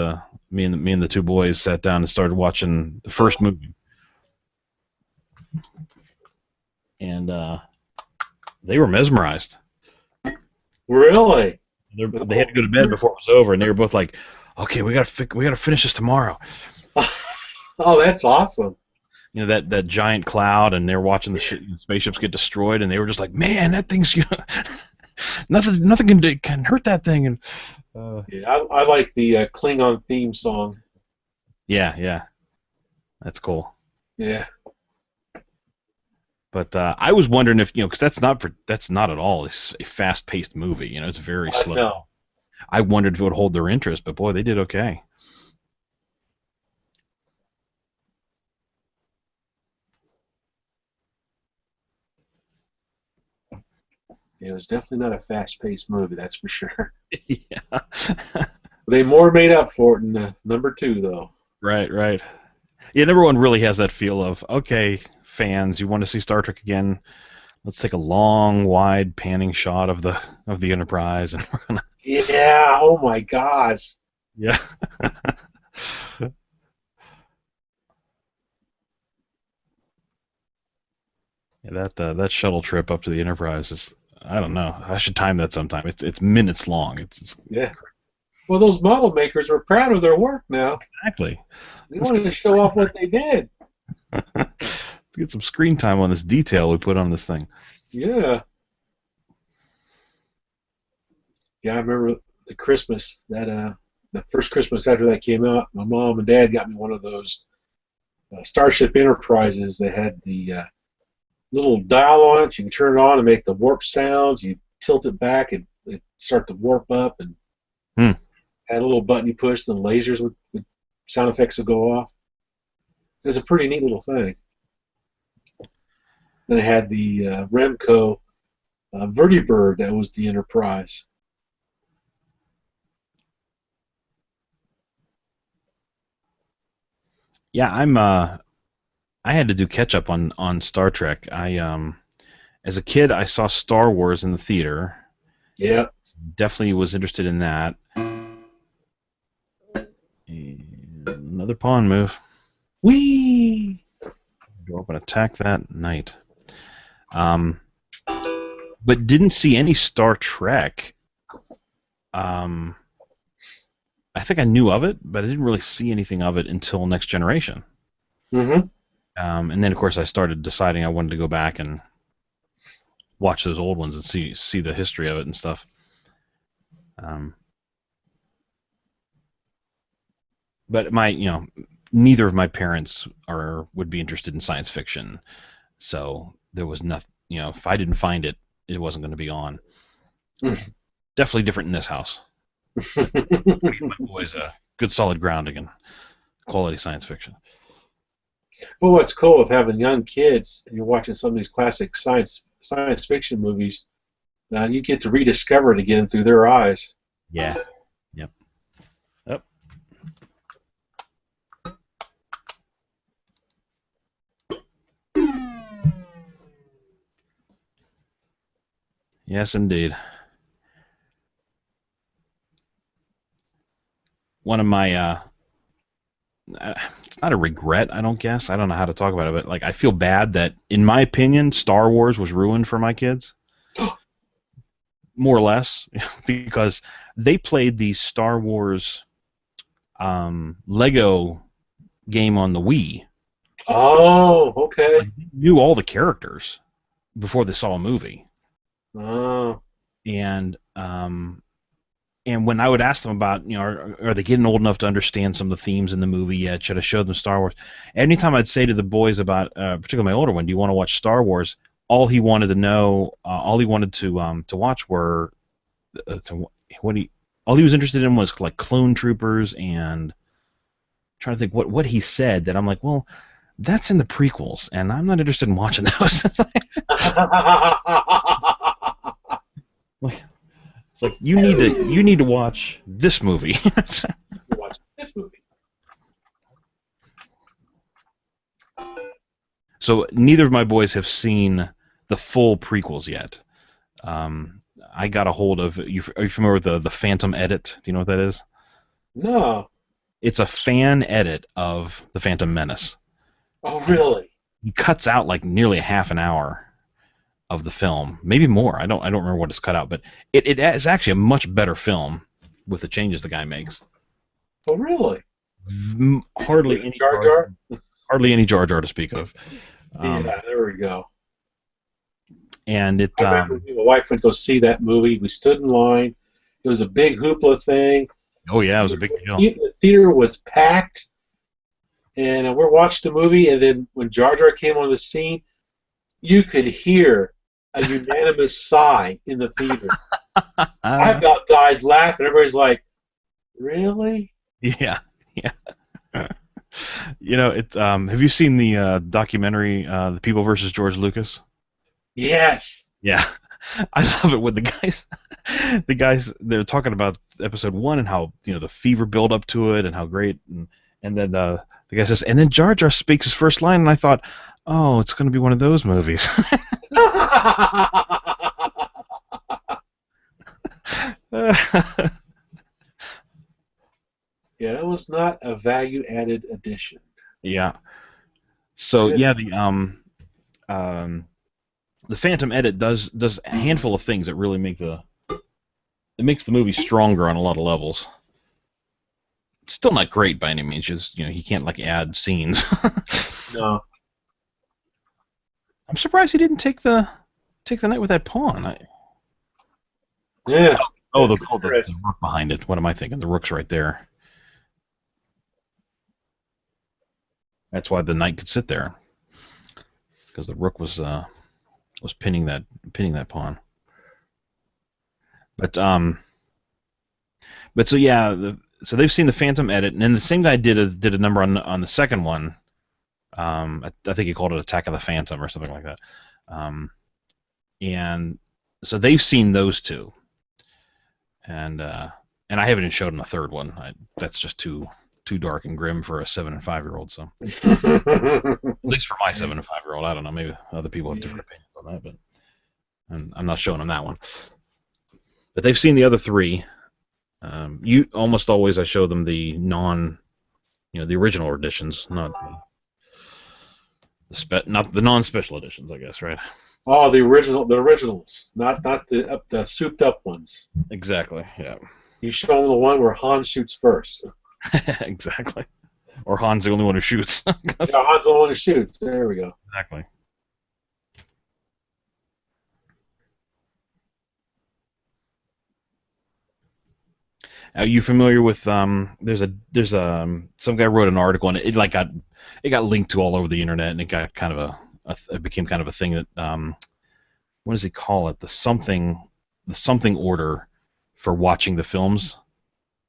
me and the two boys sat down and started watching the first movie, and they were mesmerized. Really? They had to go to bed before it was over, and they were both like, "Okay, we gotta finish this tomorrow." Oh, that's awesome. That giant cloud, and they're watching the spaceships get destroyed, and they were just like, "Man, that thing's nothing can hurt that thing." And Yeah, I like the Klingon theme song. yeah, that's cool. Yeah. But I was wondering if because that's not at all a fast-paced movie. It's very slow. No. I wondered if it would hold their interest, but boy, they did okay. It was definitely not a fast-paced movie, that's for sure. Yeah. They more made up for it in number 2, though. Right. Yeah, number one really has that feel of, okay, fans, you want to see Star Trek again? Let's take a long, wide, panning shot of the Enterprise, and we're gonna. Yeah. Oh my gosh. Yeah. Yeah, that shuttle trip up to the Enterprise is, I don't know. I should time that sometime. It's minutes long. It's Yeah. Well, those model makers are proud of their work now. exactly. They wanted to show off what they did. Let's get some screen time on this detail we put on this thing. Yeah. Yeah, I remember the Christmas that the first Christmas after that came out. My mom and dad got me one of those Starship Enterprises that had the little dial on it. You can turn it on and make the warp sounds. You tilt it back and it start to warp up, and had a little button you push, and the lasers with sound effects would go off. It was a pretty neat little thing. Then it had the Remco Vertibird that was the Enterprise. Yeah, I had to do catch up on Star Trek. As a kid I saw Star Wars in the theater. Yeah. Definitely was interested in that. And another pawn move. Whee! Go up and attack that knight. But didn't see any Star Trek. I think I knew of it, but I didn't really see anything of it until Next Generation. Mm-hmm. And then, of course, I started deciding I wanted to go back and watch those old ones and see the history of it and stuff. But neither of my parents would be interested in science fiction, so there was nothing. If I didn't find it, it wasn't going to be on. Definitely different in this house. My boys a good solid grounding in quality science fiction. Well, what's cool with having young kids, and you're watching some of these classic science fiction movies, you get to rediscover it again through their eyes. Yeah. Yep. Yes, indeed. One of my it's not a regret, I don't guess. I don't know how to talk about it, but I feel bad that, in my opinion, Star Wars was ruined for my kids. More or less, because they played the Star Wars Lego game on the Wii. Oh, okay. They knew all the characters before they saw a movie. Oh. And when I would ask them about, are they getting old enough to understand some of the themes in the movie yet? Should I show them Star Wars? Anytime I'd say to the boys about, particularly my older one, do you want to watch Star Wars? All he wanted to know, all he wanted to watch were, all he was interested in was like clone troopers, and I'm trying to think what he said that I'm like, well, That's in the prequels, and I'm not interested in watching those. Like, it's like you need to watch this movie. Watch this movie. So neither of my boys have seen the full prequels yet. I got a hold of you. Are you familiar with the Phantom edit? Do you know what that is? No. It's a fan edit of the Phantom Menace. Oh, really? He cuts out like nearly a half an hour of the film, maybe more. I don't remember what is cut out, but it is actually a much better film with the changes the guy makes. Oh, really? Hardly any Jar Jar? hardly any Jar Jar to speak of. Yeah, there we go. And it. I remember my wife went to go see that movie. We stood in line. It was a big hoopla thing. Oh yeah, it was a big deal. The theater was packed, and we're watching the movie. And then when Jar Jar came on the scene, you could hear a unanimous sigh in the theater. I about died laughing. Everybody's like, "Really?" Yeah, yeah. You know, it. Have you seen the documentary, "The People versus George Lucas"? Yes. Yeah, I love it when the guys, they're talking about episode 1 and how the fever build up to it and how great, and then the guy says, and then Jar Jar speaks his first line, and I thought, oh, it's going to be one of those movies. Yeah, that was not a value-added addition. Yeah. So yeah, the Phantom edit does a handful of things that really makes the movie stronger on a lot of levels. It's still not great by any means. Just he can't like add scenes. No. I'm surprised he didn't take the night with that pawn. Yeah. Oh, the rook behind it. What am I thinking? The rook's right there. That's why the knight could sit there, because the rook was pinning that pawn. But so yeah, so they've seen the Phantom edit, and then the same guy did a number on the second one. I think he called it Attack of the Phantom or something like that. And so they've seen those two, and I haven't even showed them a third one. That's just too dark and grim for a 7 and 5-year-old. So at least for my 7 and 5-year-old, I don't know. Maybe other people have different opinions on that, but and I'm not showing them that one. But they've seen the other three. You almost always I show them the the original editions, not the non-special editions, I guess, right? Oh, the originals, not the souped up ones. Exactly. Yeah. You show them the one where Han shoots first. Exactly. Or Han's the only one who shoots. Yeah, Han's the one who shoots. There we go. Exactly. Are you familiar with there's some guy wrote an article and it got linked to all over the internet, and it got kind of it became kind of a thing that what does he call it? The something order for watching the films.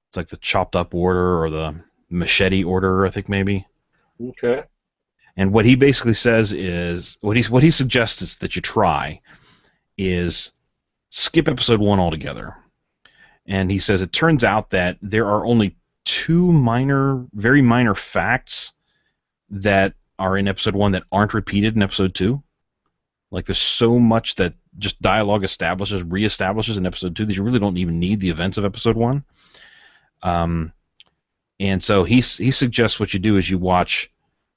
It's like the chopped up order or the machete order, I think maybe. Okay. And what he basically says is what he suggests is that you try is skip episode 1 altogether. And he says it turns out that there are only 2 very minor facts that are in episode 1 that aren't repeated in episode 2. Like there's so much that just dialogue reestablishes in episode 2 that you really don't even need the events of episode 1. And so he suggests what you do is you watch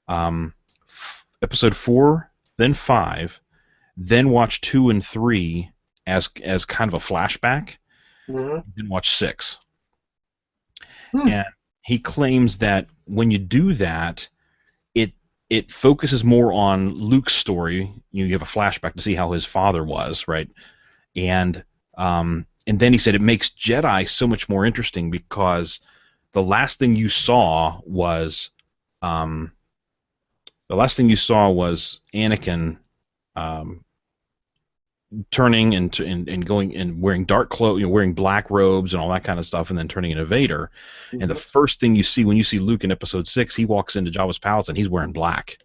episode 4, then 5, then watch 2 and 3 as kind of a flashback. Mm-hmm. Then watch 6. And he claims that when you do that, it focuses more on Luke's story. You have a flashback to see how his father was, right? And then he said it makes Jedi so much more interesting because the last thing you saw was Anakin turning and going and wearing dark clothes, wearing black robes and all that kind of stuff, and then turning into Vader. Mm-hmm. And the first thing you see when you see Luke in episode 6, he walks into Jabba's palace and he's wearing black.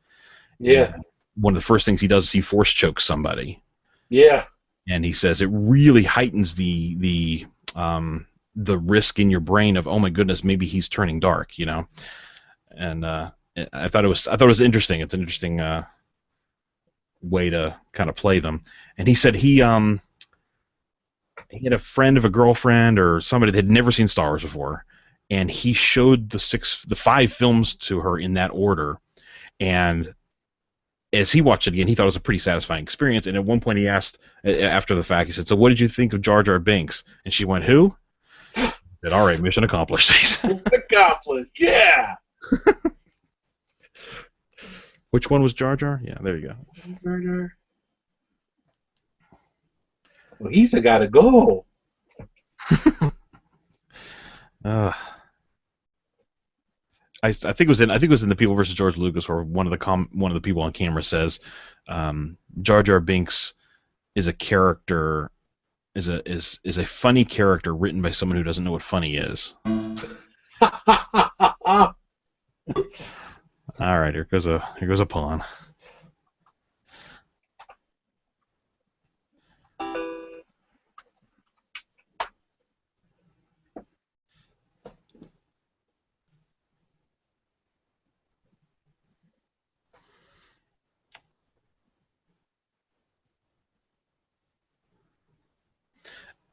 Yeah. And one of the first things he does is he force chokes somebody, Yeah. and he says it really heightens the risk in your brain of, oh my goodness, maybe he's turning dark, And I thought it was interesting. It's an interesting way to kind of play them. And he said he had a friend of a girlfriend or somebody that had never seen Star Wars before, and he showed the five films to her in that order. And as he watched it again, he thought it was a pretty satisfying experience. And at one point, he asked, after the fact, he said, "So, what did you think of Jar Jar Binks?" And she went, "Who?" I said, "All right, mission accomplished." Accomplished. Yeah. Which one was Jar Jar? Yeah, there you go. Well, he's got to go. Uh, I think it was in the People versus George Lucas, where one of the people on camera says, Jar Jar Binks is a character is a funny character written by someone who doesn't know what funny is. All right, here goes a pawn.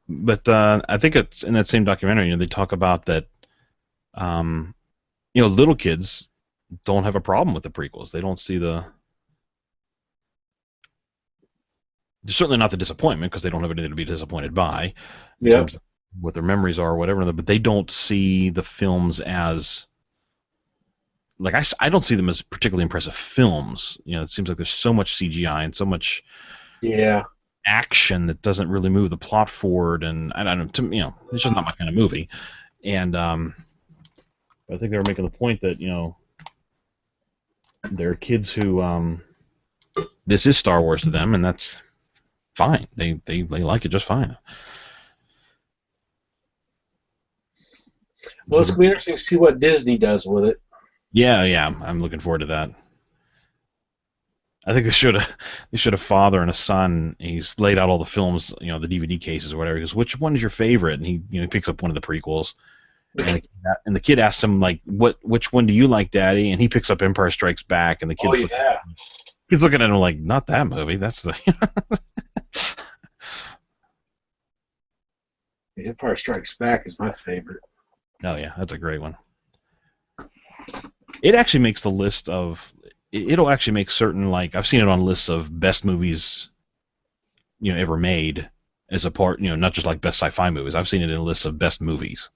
But I think it's in that same documentary. They talk about that. Little kids don't have a problem with the prequels. They don't see There's certainly not the disappointment, because they don't have anything to be disappointed by in terms of what their memories are or whatever. But they don't see the films as, like, I don't see them as particularly impressive films. It seems like there's so much CGI and so much action that doesn't really move the plot forward, and I don't know, it's just not my kind of movie. And I think they were making the point that there are kids who this is Star Wars to them, and that's fine. They like it just fine. Well, it's going to be interesting to see what Disney does with it. Yeah, I'm looking forward to that. I think they should have father and a son. He's laid out all the films, the DVD cases or whatever. He goes, "Which one is your favorite?" And he picks up one of the prequels, and the kid asks him, like, which one do you like, Daddy? And he picks up Empire Strikes Back, and the kid's looking at him like, not that movie. That's the Empire Strikes Back is my favorite. Oh yeah, that's a great one. It actually makes the list of. It'll actually make certain, like, I've seen it on lists of best movies, ever made, as a part, not just like best sci-fi movies. I've seen it in lists of best movies.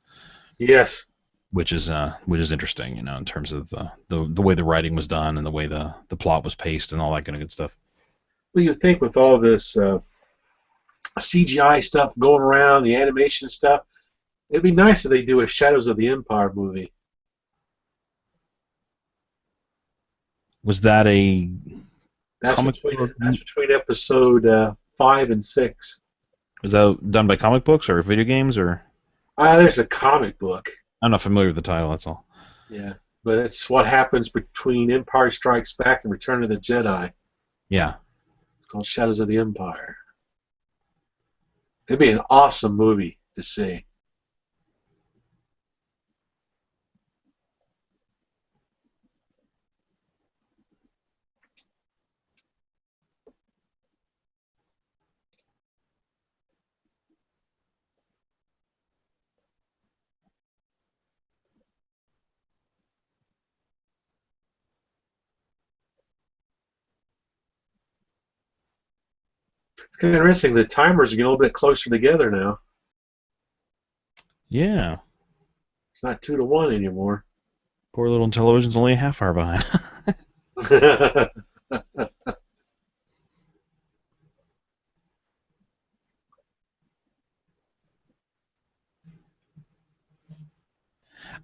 Yes. Which is interesting, in terms of the way the writing was done and the way the plot was paced and all that kind of good stuff. Well, you think with all this CGI stuff going around, the animation stuff, it'd be nice if they do a Shadows of the Empire movie. Was that a That's between episode 5 and 6. Was that done by comic books or video games or? There's a comic book. I'm not familiar with the title. That's all. Yeah, but it's what happens between Empire Strikes Back and Return of the Jedi. Yeah. It's called Shadows of the Empire. It'd be an awesome movie to see. It's kind of interesting. The timers are getting a little bit closer together now. Yeah. It's not 2 to 1 anymore. Poor little Intellivision's only a half hour behind.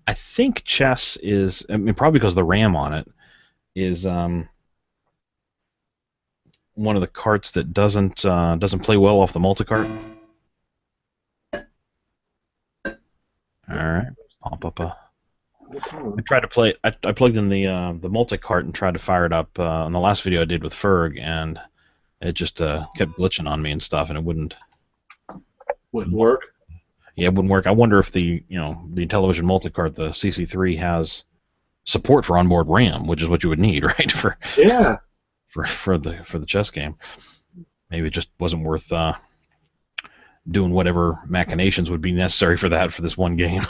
I think chess is, probably because the RAM on it is one of the carts that doesn't play well off the multi-cart. All right, pop up a I tried to play it. I plugged in the multi-cart and tried to fire it up on the last video I did with Ferg, and it just kept glitching on me and stuff, and it wouldn't. Wouldn't work. Yeah, it wouldn't work. I wonder if the Intellivision multi-cart, the CC3, has support for onboard RAM, which is what you would need, right, for Yeah. the chess game. Maybe it just wasn't worth doing whatever machinations would be necessary for that for this one game.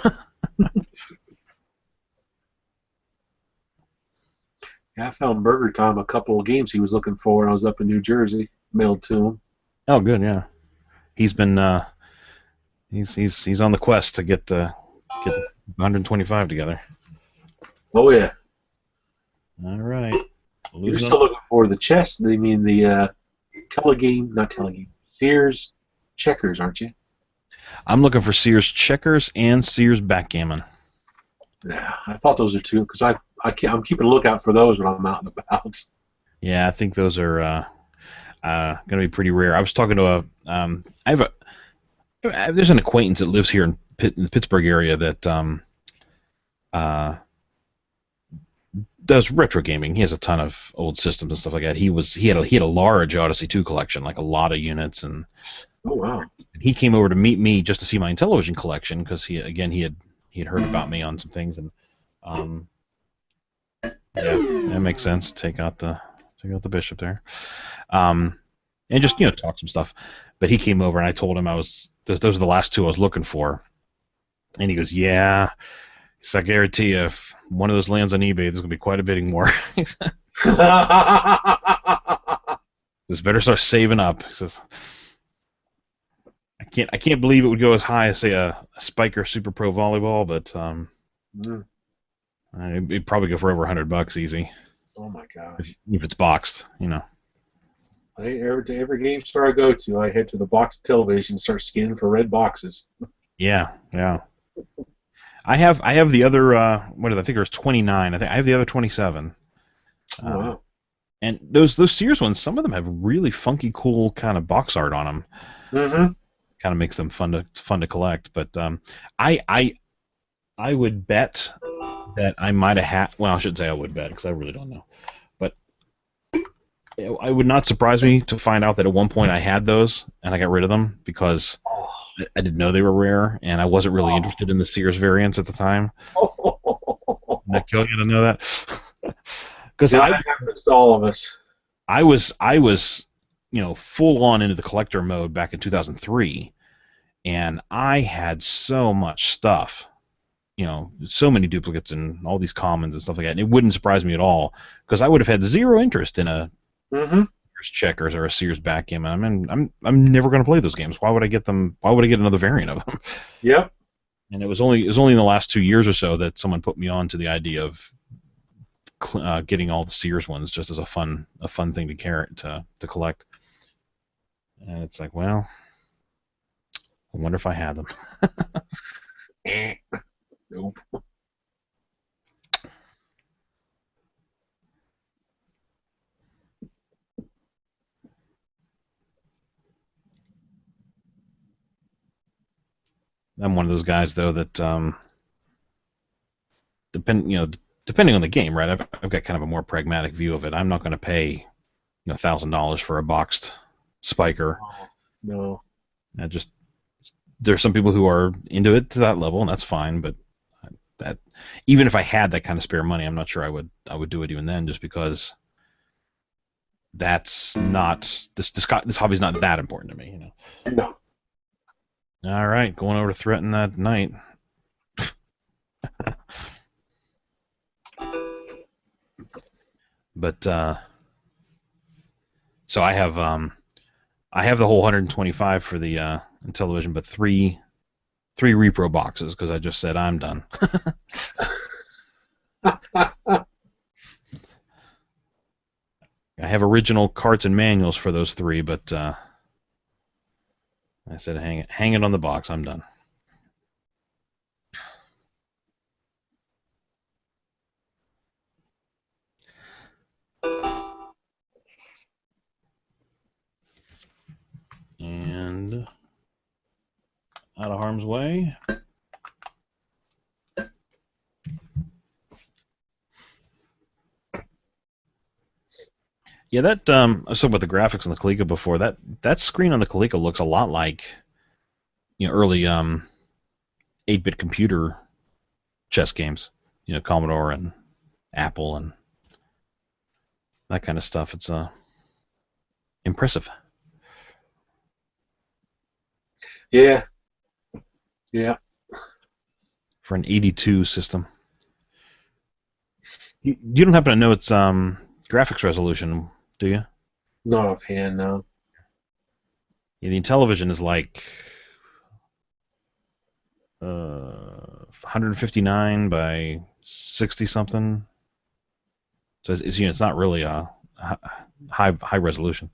Yeah, I found Burger Time a couple of games he was looking for when I was up in New Jersey. Mailed to him. Oh, good, yeah. He's been he's on the quest to get 125 together. Oh yeah. All right. You're still looking for the chess. I mean the not telegame. Sears checkers, aren't you? I'm looking for Sears checkers and Sears backgammon. Yeah, I thought those are two because I'm keeping a lookout for those when I'm out and about. Yeah, I think those are going to be pretty rare. I was talking to there's an acquaintance that lives here in the Pittsburgh area that does retro gaming. He has a ton of old systems and stuff like that. He had a large Odyssey 2 collection, like a lot of units, and Oh wow. he came over to meet me just to see my Intellivision collection because he had heard about me on some things, and yeah, that makes sense. Take out the bishop there, and just talk some stuff. But he came over and I told him those are the last two I was looking for, and he goes, yeah. So I guarantee you, if one of those lands on eBay, there's gonna be quite a bidding war. Just better start saving up. He says, I can't believe it would go as high as say a Spiker Super Pro Volleyball, but it'd probably go for over $100 easy. Oh my gosh. If it's boxed, Every game store I go to, I head to the box television and start scanning for red boxes. Yeah. I have the other what did I think there was 29. I think I have the other 27. Oh, wow. And those Sears ones, some of them have really funky, cool kind of box art on them. Mm-hmm. Kind of makes them fun to collect. But I would bet that I might have had. Well, I shouldn't say I would bet because I really don't know. But it would not surprise me to find out that at one point I had those and I got rid of them because I didn't know they were rare and I wasn't really interested in the Sears variants at the time. Did that kill you to know that? Because that happens to all of us. I was full on into the collector mode back in 2003, and I had so much stuff, so many duplicates and all these commons and stuff like that. And it wouldn't surprise me at all because I would have had zero interest in a Sears checkers or a Sears backgammon. I mean, I'm never going to play those games. Why would I get them? Why would I get another variant of them? Yep. And it was only in the last 2 years or so that someone put me on to the idea of getting all the Sears ones just as a fun thing to collect. And it's like, well, I wonder if I had them. Nope. I'm one of those guys though that depending on the game, right? I've got kind of a more pragmatic view of it. I'm not going to pay $1,000 for a boxed Spiker. No. There's some people who are into it to that level, and that's fine. But that even if I had that kind of spare money, I'm not sure I would do it even then, just because that's not this hobby's not that important to me, No. All right, going over to threaten that knight. But so I have the whole 125 for the Intellivision, but three repro boxes because I just said I'm done. I have original carts and manuals for those three, but I said hang it on the box. I'm done. And out of harm's way. Yeah, that I was talking about the graphics on the Coleco before. That screen on the Coleco looks a lot like early 8-bit computer chess games. Commodore and Apple and that kind of stuff. It's impressive Yeah, yeah. for an 82 system. You don't happen to know its graphics resolution, do you? Not offhand, no. Yeah, the Intellivision is like 159 by 60 something. So it's not really a high resolution.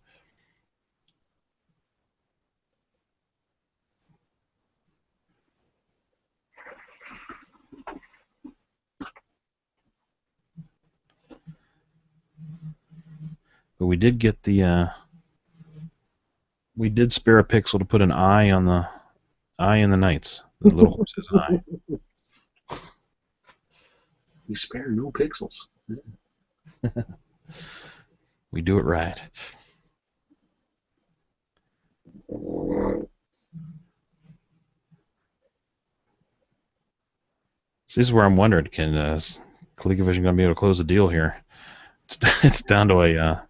But we did get we did spare a pixel to put an eye on the eye in the knights. The little horse's eye. We spare no pixels. We do it right. So this is where I'm wondering, can Colecovision going to be able to close the deal here? It's down to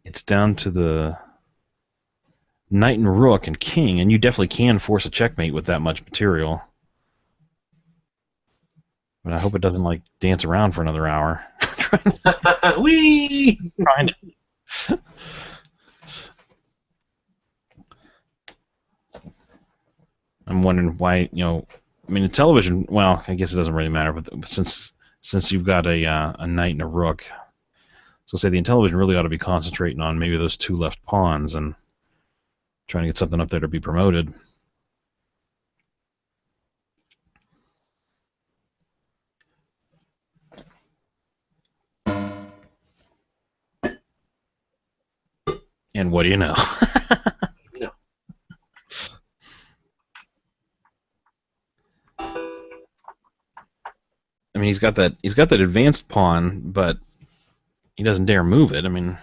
it's down to the knight and rook and king, and you definitely can force a checkmate with that much material. But I hope it doesn't like dance around for another hour. Whee! Trying to. I'm wondering why, I mean, the television. Well, I guess it doesn't really matter, but since you've got a knight and a rook, so say the Intellivision really ought to be concentrating on maybe those two left pawns and trying to get something up there to be promoted. And what do you know? Yeah. I mean, he's got that advanced pawn, but he doesn't dare move it. I mean,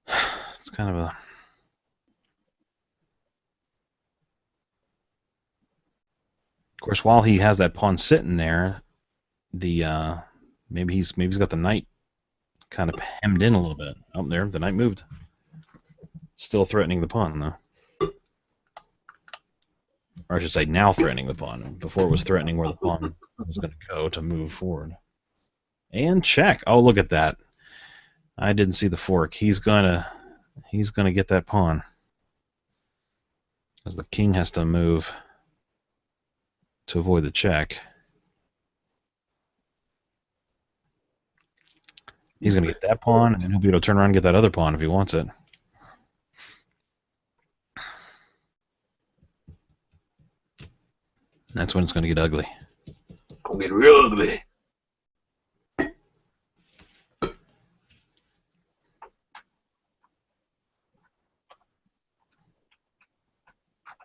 it's kind of a. Of course, while he has that pawn sitting there, the maybe he's got the knight kind of hemmed in a little bit. Oh, there, the knight moved. Still threatening the pawn, though. Or I should say, now threatening the pawn. Before it was threatening where the pawn was going to go to move forward. And check. Oh, look at that. I didn't see the fork. He's gonna get that pawn. Because the king has to move to avoid the check. He's going to get that pawn, and then he'll be able to turn around and get that other pawn if he wants it. That's when it's going to get ugly. Gonna get real ugly.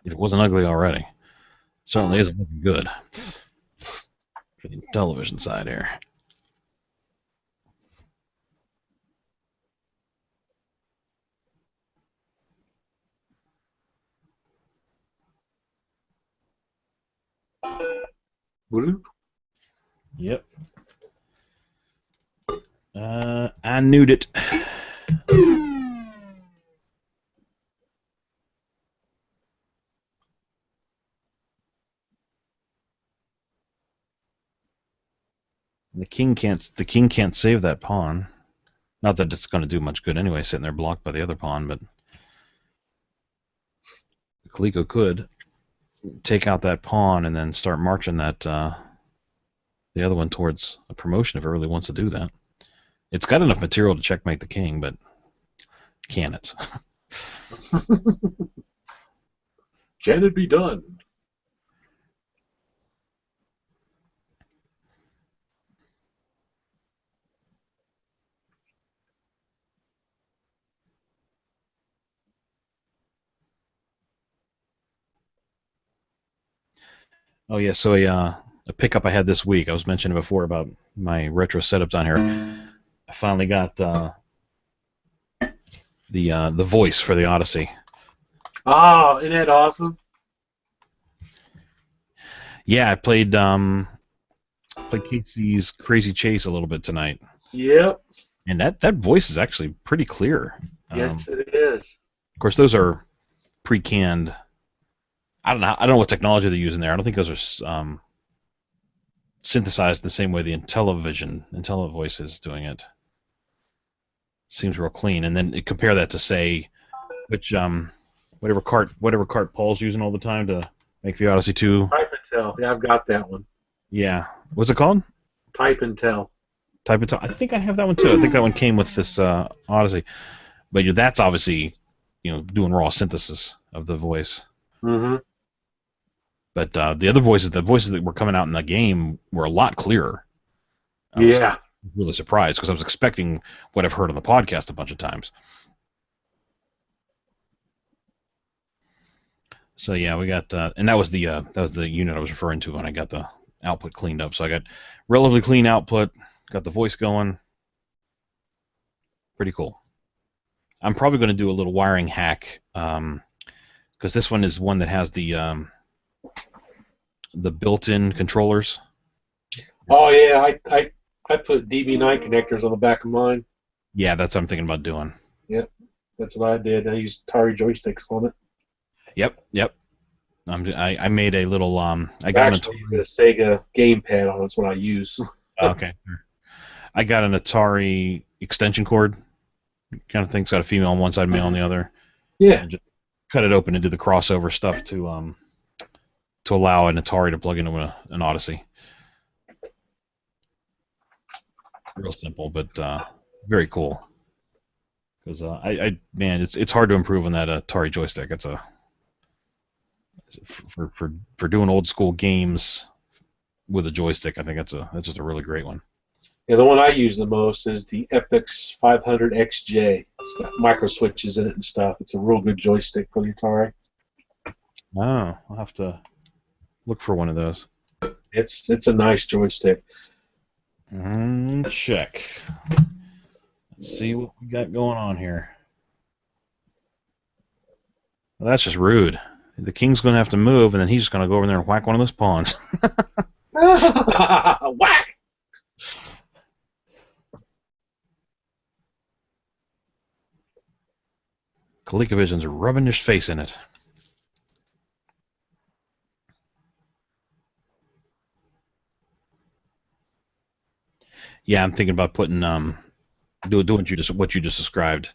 If it wasn't ugly already. Certainly isn't looking good for the television side here. Bloop. Yep. I knew it. The king can't save that pawn. Not that it's going to do much good anyway, sitting there blocked by the other pawn, but Coleco could take out that pawn and then start marching that the other one towards a promotion if it really wants to do that. It's got enough material to checkmate the king, but can it? Can it be done? Oh yeah, so a a pickup I had this week. I was mentioning before about my retro setups on here. I finally got the voice for the Odyssey. Oh, isn't that awesome? Yeah, I played Casey's Crazy Chase a little bit tonight, Yep. and that voice is actually pretty clear. Yes, it is. Of course, those are pre-canned. I don't know what technology they're using there. I don't think those are synthesized the same way the Intellivoice is doing it. Seems real clean. And then compare that to say which whatever cart Paul's using all the time to make the Odyssey 2. Type and tell. Yeah, I've got that one. Yeah. What's it called? Type and tell. Type and tell. I think I have that one too. I think that one came with this Odyssey. But that's obviously doing raw synthesis of the voice. Mm-hmm. But the other voices, the voices that were coming out in the game, were a lot clearer. I Yeah. was really surprised because I was expecting what I've heard on the podcast a bunch of times. So yeah, we got, and that was the unit I was referring to when I got the output cleaned up. So I got relatively clean output, got the voice going. Pretty cool. I'm probably going to do a little wiring hack because this one is one that has the built-in controllers. Oh yeah, I put DB9 connectors on the back of mine. Yeah, that's what I'm thinking about doing. Yep, that's what I did. I used Atari joysticks on it. Yep. I made a little I got Actually, a Sega gamepad on it's what I use. okay. I got an Atari extension cord kind of thing. It's got a female on one side, male on the other. Yeah. And just cut it open and do the crossover stuff to allow an Atari to plug into an Odyssey. Real simple, but very cool. Because man, it's hard to improve on that Atari joystick. It's for doing old school games with a joystick. I think that's just a really great one. Yeah, the one I use the most is the Epix 500XJ. It's got micro switches in it and stuff. It's a real good joystick for the Atari. Oh, I'll have to look for one of those. It's a nice joystick. Check. Let's see what we got going on here. Well, that's just rude. The king's going to have to move, and then he's just going to go over there and whack one of those pawns. Whack! Colecovision's rubbing his face in it. Yeah, I'm thinking about putting doing what you just described,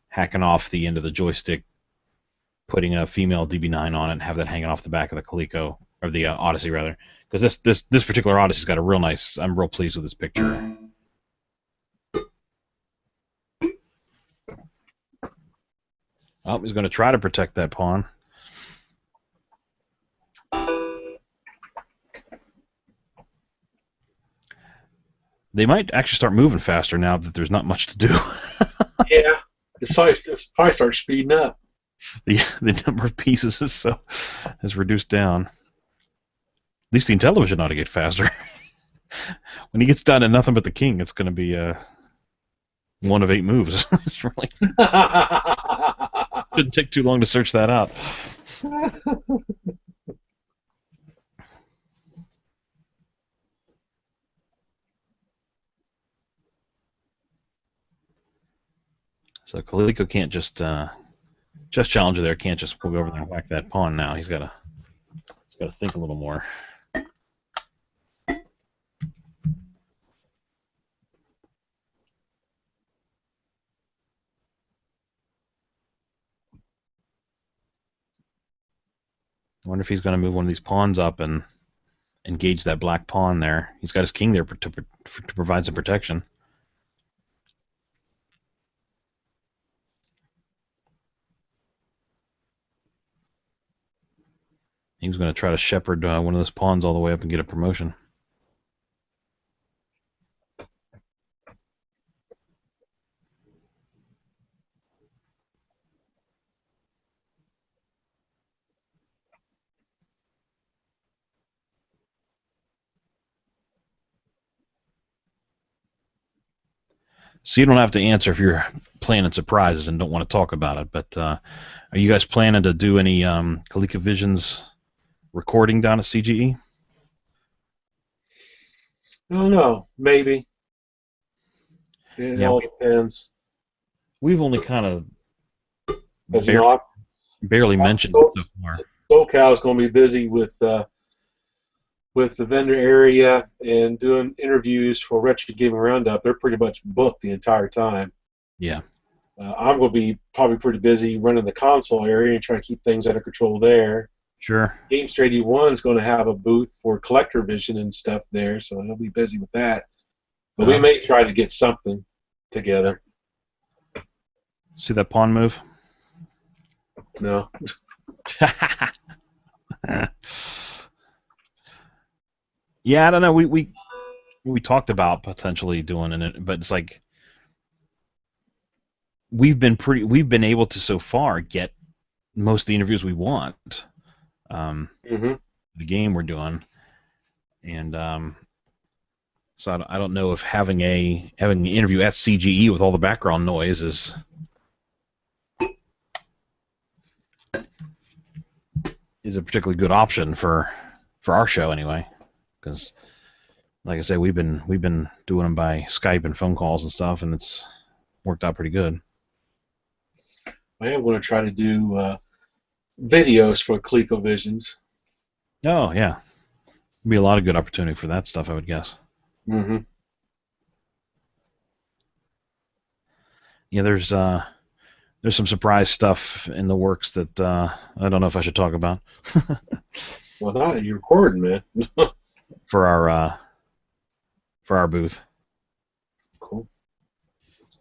hacking off the end of the joystick, putting a female DB9 on it, and have that hanging off the back of the Coleco or the Odyssey rather, because this particular Odyssey's got a real nice. I'm real pleased with this picture. Oh, he's going to try to protect that pawn. They might actually start moving faster now that there's not much to do. Yeah, it's probably start speeding up. The number of pieces is reduced down. At least the Intellivision ought to get faster. When he gets down to nothing but the king, it's going to be one of 8 moves. It's really shouldn't take too long to search that out. So Coleco can't just Challenger there can't just go over there and whack that pawn now. He's got to think a little more. I wonder if he's going to move one of these pawns up and engage that black pawn there. He's got his king there to provide some protection. He was going to try to shepherd one of those pawns all the way up and get a promotion. So you don't have to answer if you're planning surprises and don't want to talk about it. But are you guys planning to do any Colecovision's recording down at CGE? I don't know. Maybe. It Yeah, all depends. we've only kind of Because, you know, barely mentioned it so far. SoCal is going to be busy with the vendor area and doing interviews for Retro Gaming Roundup. They're pretty much booked the entire time. Yeah. I'm going to be probably pretty busy running the console area and trying to keep things under control there. Sure. Games 81 is going to have a booth for CollectorVision and stuff there, so he'll be busy with that. But we may try to get something together. See that pawn move? No. Yeah, I don't know. We talked about potentially doing it, but it's like we've been able to so far get most of the interviews we want. The game we're doing, and so I don't know if having an interview at CGE with all the background noise is a particularly good option for our show anyway, because like I say, we've been doing them by Skype and phone calls and stuff, and it's worked out pretty good. I am going to try to do videos for ColecoVisions. Oh yeah, be a lot of good opportunity for that stuff, I would guess. Mm-hmm. Yeah, there's some surprise stuff in the works that I don't know if I should talk about. Well, not you're recording, man. for our booth. Cool.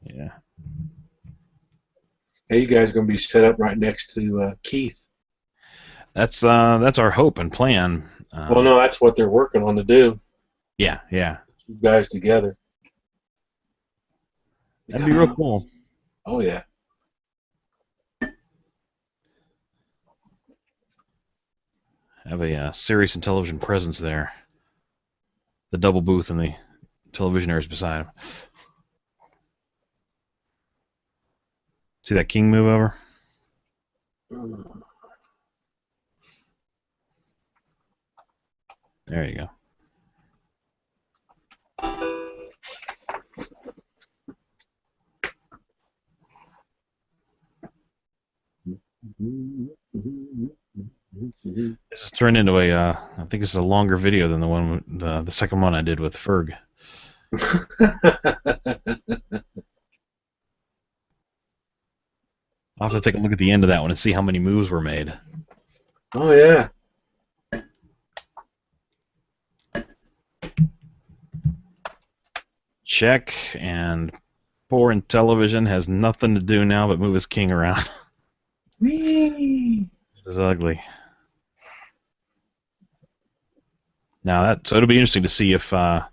Yeah. Hey, you guys are going to be set up right next to Keith. That's our hope and plan. Well, no, that's what they're working on to do. Yeah, yeah. You guys together. That'd be real cool. Oh yeah. Have a serious Intellivision presence there. The double booth and the televisionaires beside him. See that king move over? There you go. This has turned into I think it's a longer video than the second one I did with Ferg. I'll have to take a look at the end of that one and see how many moves were made. Oh yeah. Check, and poor Intellivision has nothing to do now but move his king around. Whee! This is ugly. Now so it'll be interesting to see if the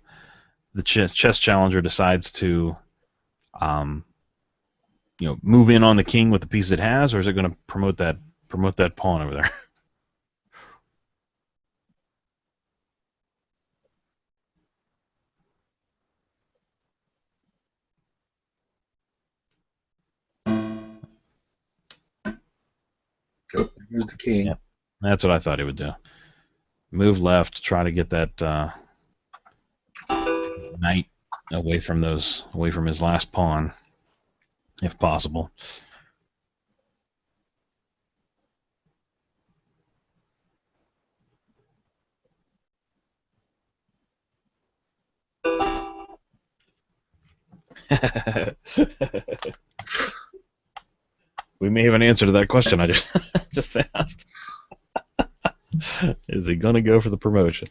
chess challenger decides to move in on the king with the piece it has, or is it going to promote that pawn over there? Oh, here's the king. Yeah, that's what I thought he would do. Move left, try to get that knight away from his last pawn, if possible. We may have an answer to that question I just asked. Is he going to go for the promotion?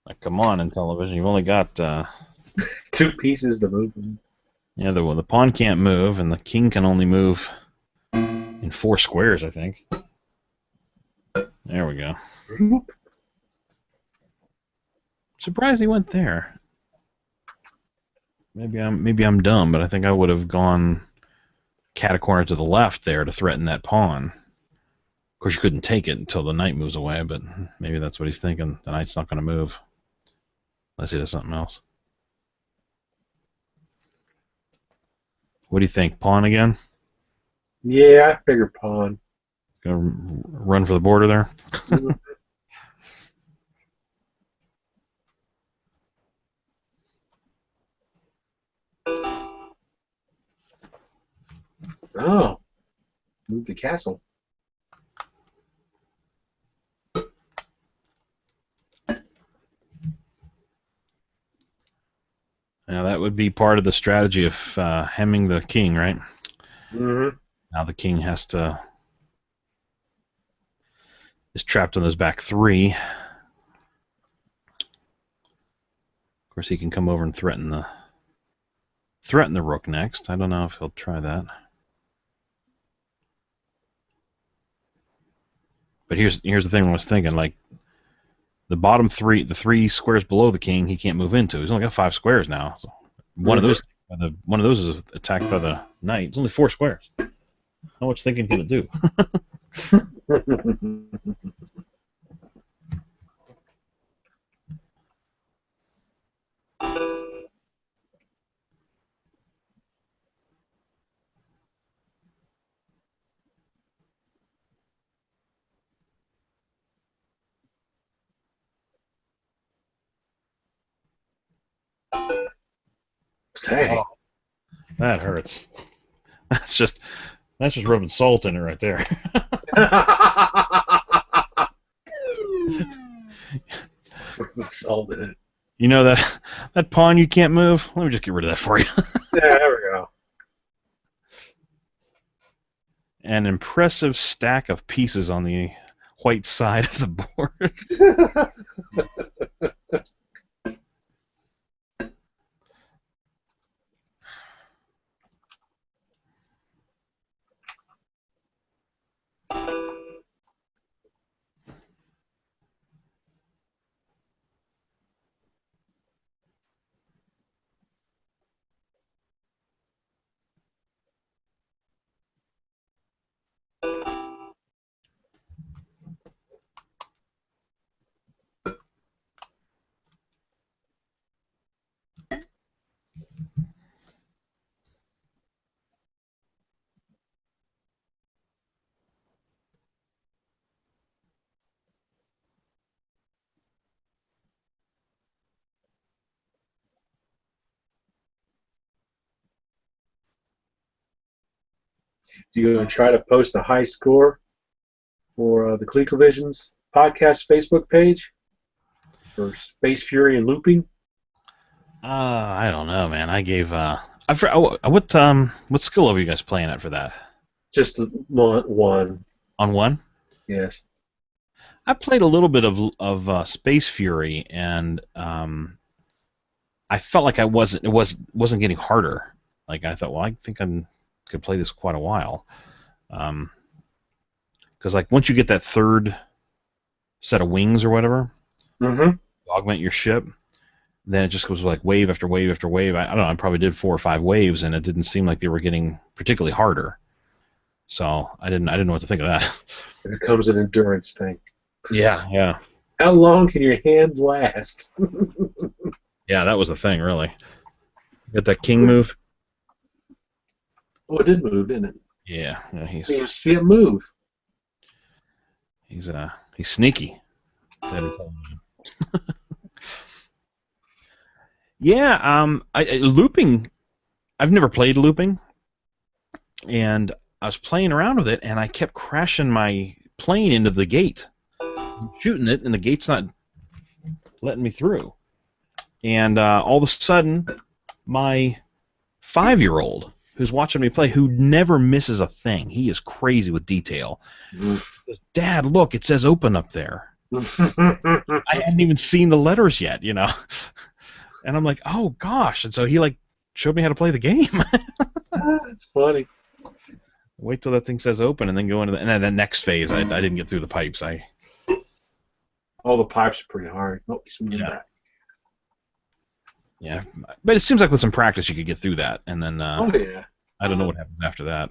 Like, come on, Intellivision, you've only got 2 pieces to move. Yeah, the pawn can't move, and the king can only move in 4 squares, I think. There we go. Surprised he went there. Maybe I'm dumb, but I think I would have gone cat a corner to the left there to threaten that pawn. course, you couldn't take it until the knight moves away, but maybe that's what he's thinking. The knight's not going to move unless he does something else. What do you think? Pawn again? Yeah, I figured pawn. Going to run for the border there? Oh, move the castle. Now that would be part of the strategy of hemming the king, right? Mm-hmm. Now the king is trapped on those back three. Of course, he can come over and threaten the rook next. I don't know if he'll try that. But here's the thing I was thinking, like the bottom three, the 3 squares below the king, he can't move into. He's only got 5 squares now. So one of those is attacked by the knight. It's only 4 squares. How much thinking can it do? Hey. Oh, that hurts. That's just rubbing salt in it right there. Salt in it. You know that pawn you can't move? Let me just get rid of that for you. Yeah, there we go. An impressive stack of pieces on the white side of the board. You going to try to post a high score for the Colecovision's podcast Facebook page for Space Fury and looping? I don't know, man. I gave what skill level are you guys playing at for that? Just one. On 1? Yes. I played a little bit of Space Fury, and I felt like it wasn't getting harder. Like I thought, well, I think I could play this quite a while, because like once you get that 3rd set of wings or whatever, Mm-hmm. augment your ship, then it just goes like wave after wave after wave. I don't know. I probably did 4 or 5 waves, and it didn't seem like they were getting particularly harder. So I didn't know what to think of that. It becomes an endurance thing. Yeah. How long can your hand last? Yeah, that was the thing, really. Got that king move? Oh, it did move, didn't it? Yeah, You see it move. he's sneaky. Yeah, looping. I've never played looping, and I was playing around with it, and I kept crashing my plane into the gate, shooting it, and the gate's not letting me through. And all of a sudden, my 5-year-old, who's watching me play, who never misses a thing, he is crazy with detail, goes, Dad, look, it says open up there. I hadn't even seen the letters yet, you know. And I'm like, oh gosh! And so he like showed me how to play the game. It's funny. Wait till that thing says open, and then go into and then the next phase. I didn't get through the pipes. All the pipes are pretty hard. Oh, he's moving back. Yeah, but it seems like with some practice you could get through that, and then Oh yeah. I don't know what happens after that.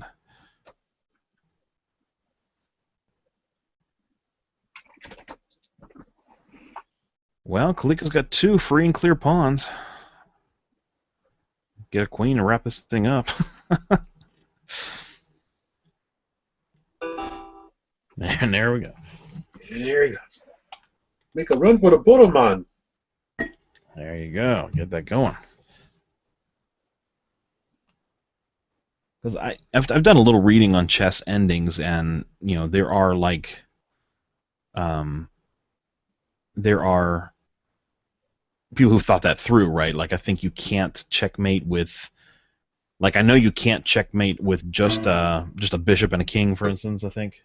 Well, Coleco's got 2 free and clear pawns. Get a queen and wrap this thing up. And there we go. There you go. Make a run for the bottom, man. There you go. Get that going. Because I've done a little reading on chess endings, and there are there are people who've thought that through, right? Like I think you can't checkmate with, I know you can't checkmate with just a bishop and a king, for instance. I think.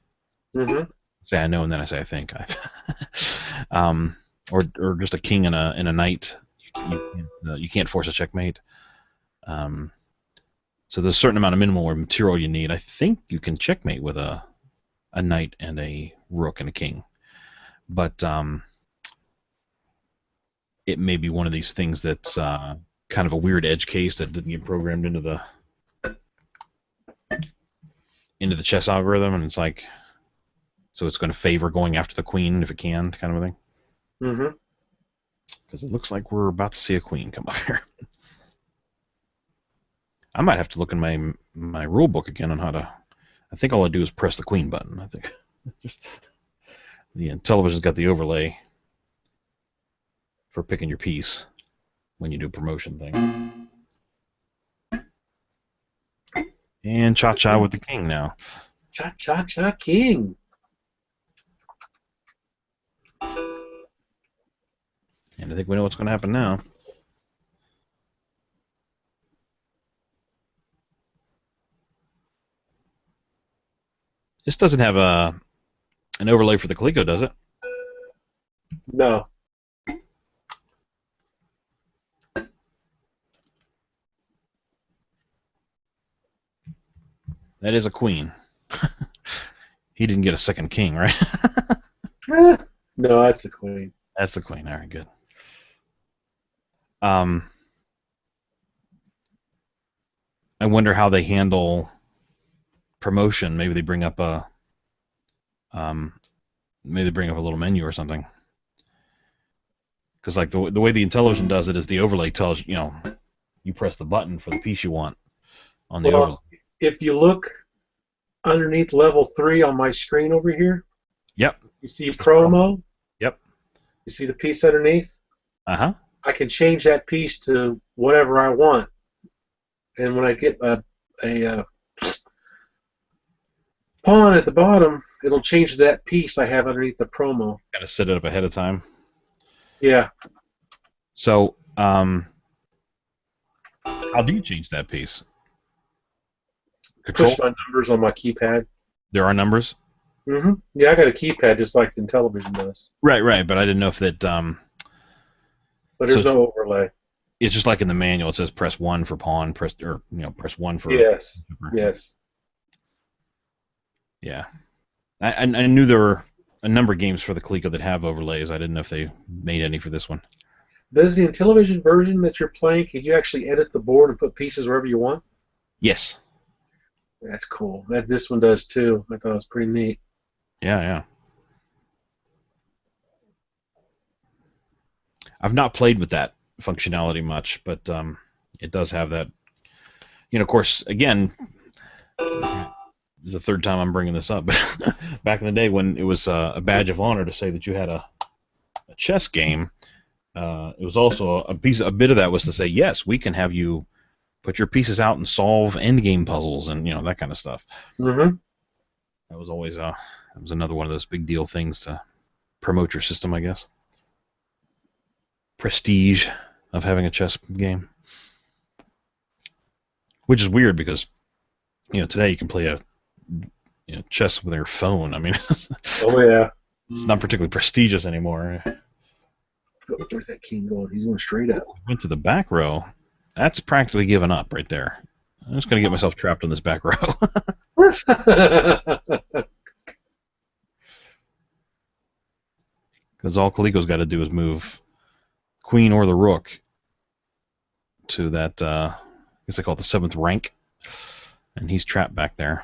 Mm-hmm. Say I know, and then I say I think. Or just a king and a knight. You can't force a checkmate. So there's a certain amount of minimal material you need. I think you can checkmate with a knight and a rook and a king, but it may be one of these things that's kind of a weird edge case that didn't get programmed into the chess algorithm, and it's like, so it's going to favor going after the queen if it can, kind of a thing. Mm-hmm. Because it looks like we're about to see a queen come up here. I might have to look in my rule book again on how to. I think all I do is press the queen button. I think the Intellivision's got the overlay for picking your piece when you do a promotion thing. And cha-cha with the king now. Cha-cha-cha king. And I think we know what's going to happen now. This doesn't have an overlay for the Coleco, does it? No. That is a queen. He didn't get a second king, right? No, that's the queen. That's the queen. All right, good. I wonder how they handle promotion. Maybe they bring up a little menu or something. Because like the way the Intellivision does it is the overlay tells you press the button for the piece you want on the overlay. If you look underneath level 3 on my screen over here, yep, you see promo. Yep. You see the piece underneath? Uh-huh. I can change that piece to whatever I want. And when I get a pawn at the bottom, it'll change to that piece I have underneath the promo. Got to set it up ahead of time. Yeah. So, how do you change that piece? Control? Push my numbers on my keypad. There are numbers? Mm-hmm. Yeah, I got a keypad just like Intellivision does. Right. But I didn't know if that. But there's no overlay. It's just like in the manual. It says press 1 for pawn, press 1 for. Yes. Yes. Yeah. I knew there were a number of games for the Coleco that have overlays. I didn't know if they made any for this one. Does the Intellivision version that you're playing, can you actually edit the board and put pieces wherever you want? Yes. That's cool. This one does too. I thought it was pretty neat. Yeah. I've not played with that functionality much, but it does have that. Of course, again, it's the third time I'm bringing this up, but back in the day when it was a badge of honor to say that you had a chess game, it was also a bit of that was to say, yes, we can have you put your pieces out and solve endgame puzzles and that kind of stuff. Mm-hmm. That was always that was another one of those big deal things to promote your system, I guess. Prestige of having a chess game, which is weird because today you can play chess with your phone. I mean, oh yeah, it's not particularly prestigious anymore. Where's that king going? He's going straight up. Went to the back row. That's practically given up right there. I'm just going to get myself trapped in this back row. Because all Coleco's got to do is move queen or the rook to that, I guess they call it the 7th rank, and he's trapped back there.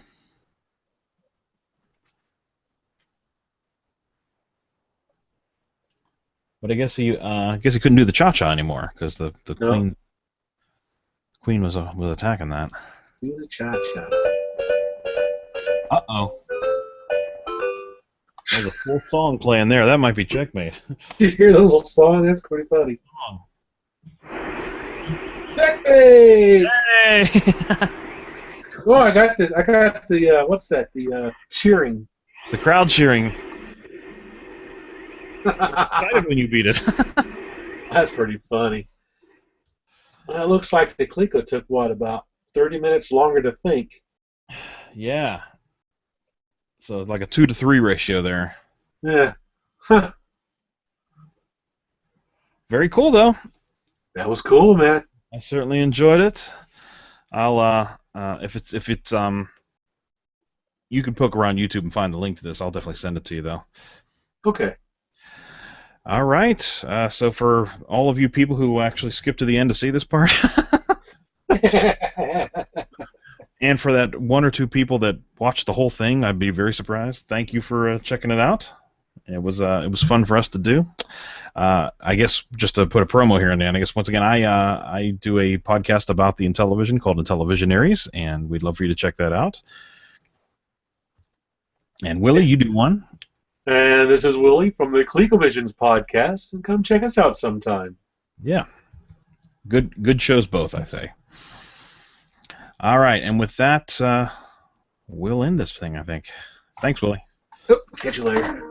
But I guess he couldn't do the cha-cha anymore because the No. queen was attacking that. Do the cha-cha. Uh-oh. There's a full song playing there. That might be checkmate. You hear the little song? That's pretty funny. Oh. Hey! Hey! Oh, I got this. I got the what's that? The cheering. The crowd cheering. Excited when you beat it. That's pretty funny. Well, it looks like the Coleco took what, about 30 minutes longer to think. Yeah. So like a 2-to-3 ratio there. Yeah. Huh. Very cool though. That was cool, man. I certainly enjoyed it. I'll if it's you can poke around YouTube and find the link to this. I'll definitely send it to you though. Okay. All right. So for all of you people who actually skipped to the end to see this part, and for that 1 or 2 people that watched the whole thing, I'd be very surprised. Thank you for checking it out. It was fun for us to do. I guess just to put a promo here and then, I guess once again I do a podcast about the Intellivision called Intellivisionaries, and we'd love for you to check that out. And Willie, you do one. And this is Willie from the Colecovisions podcast, and come check us out sometime. Yeah. Good shows both, I say. All right, and with that, we'll end this thing, I think. Thanks, Willie. Catch you later.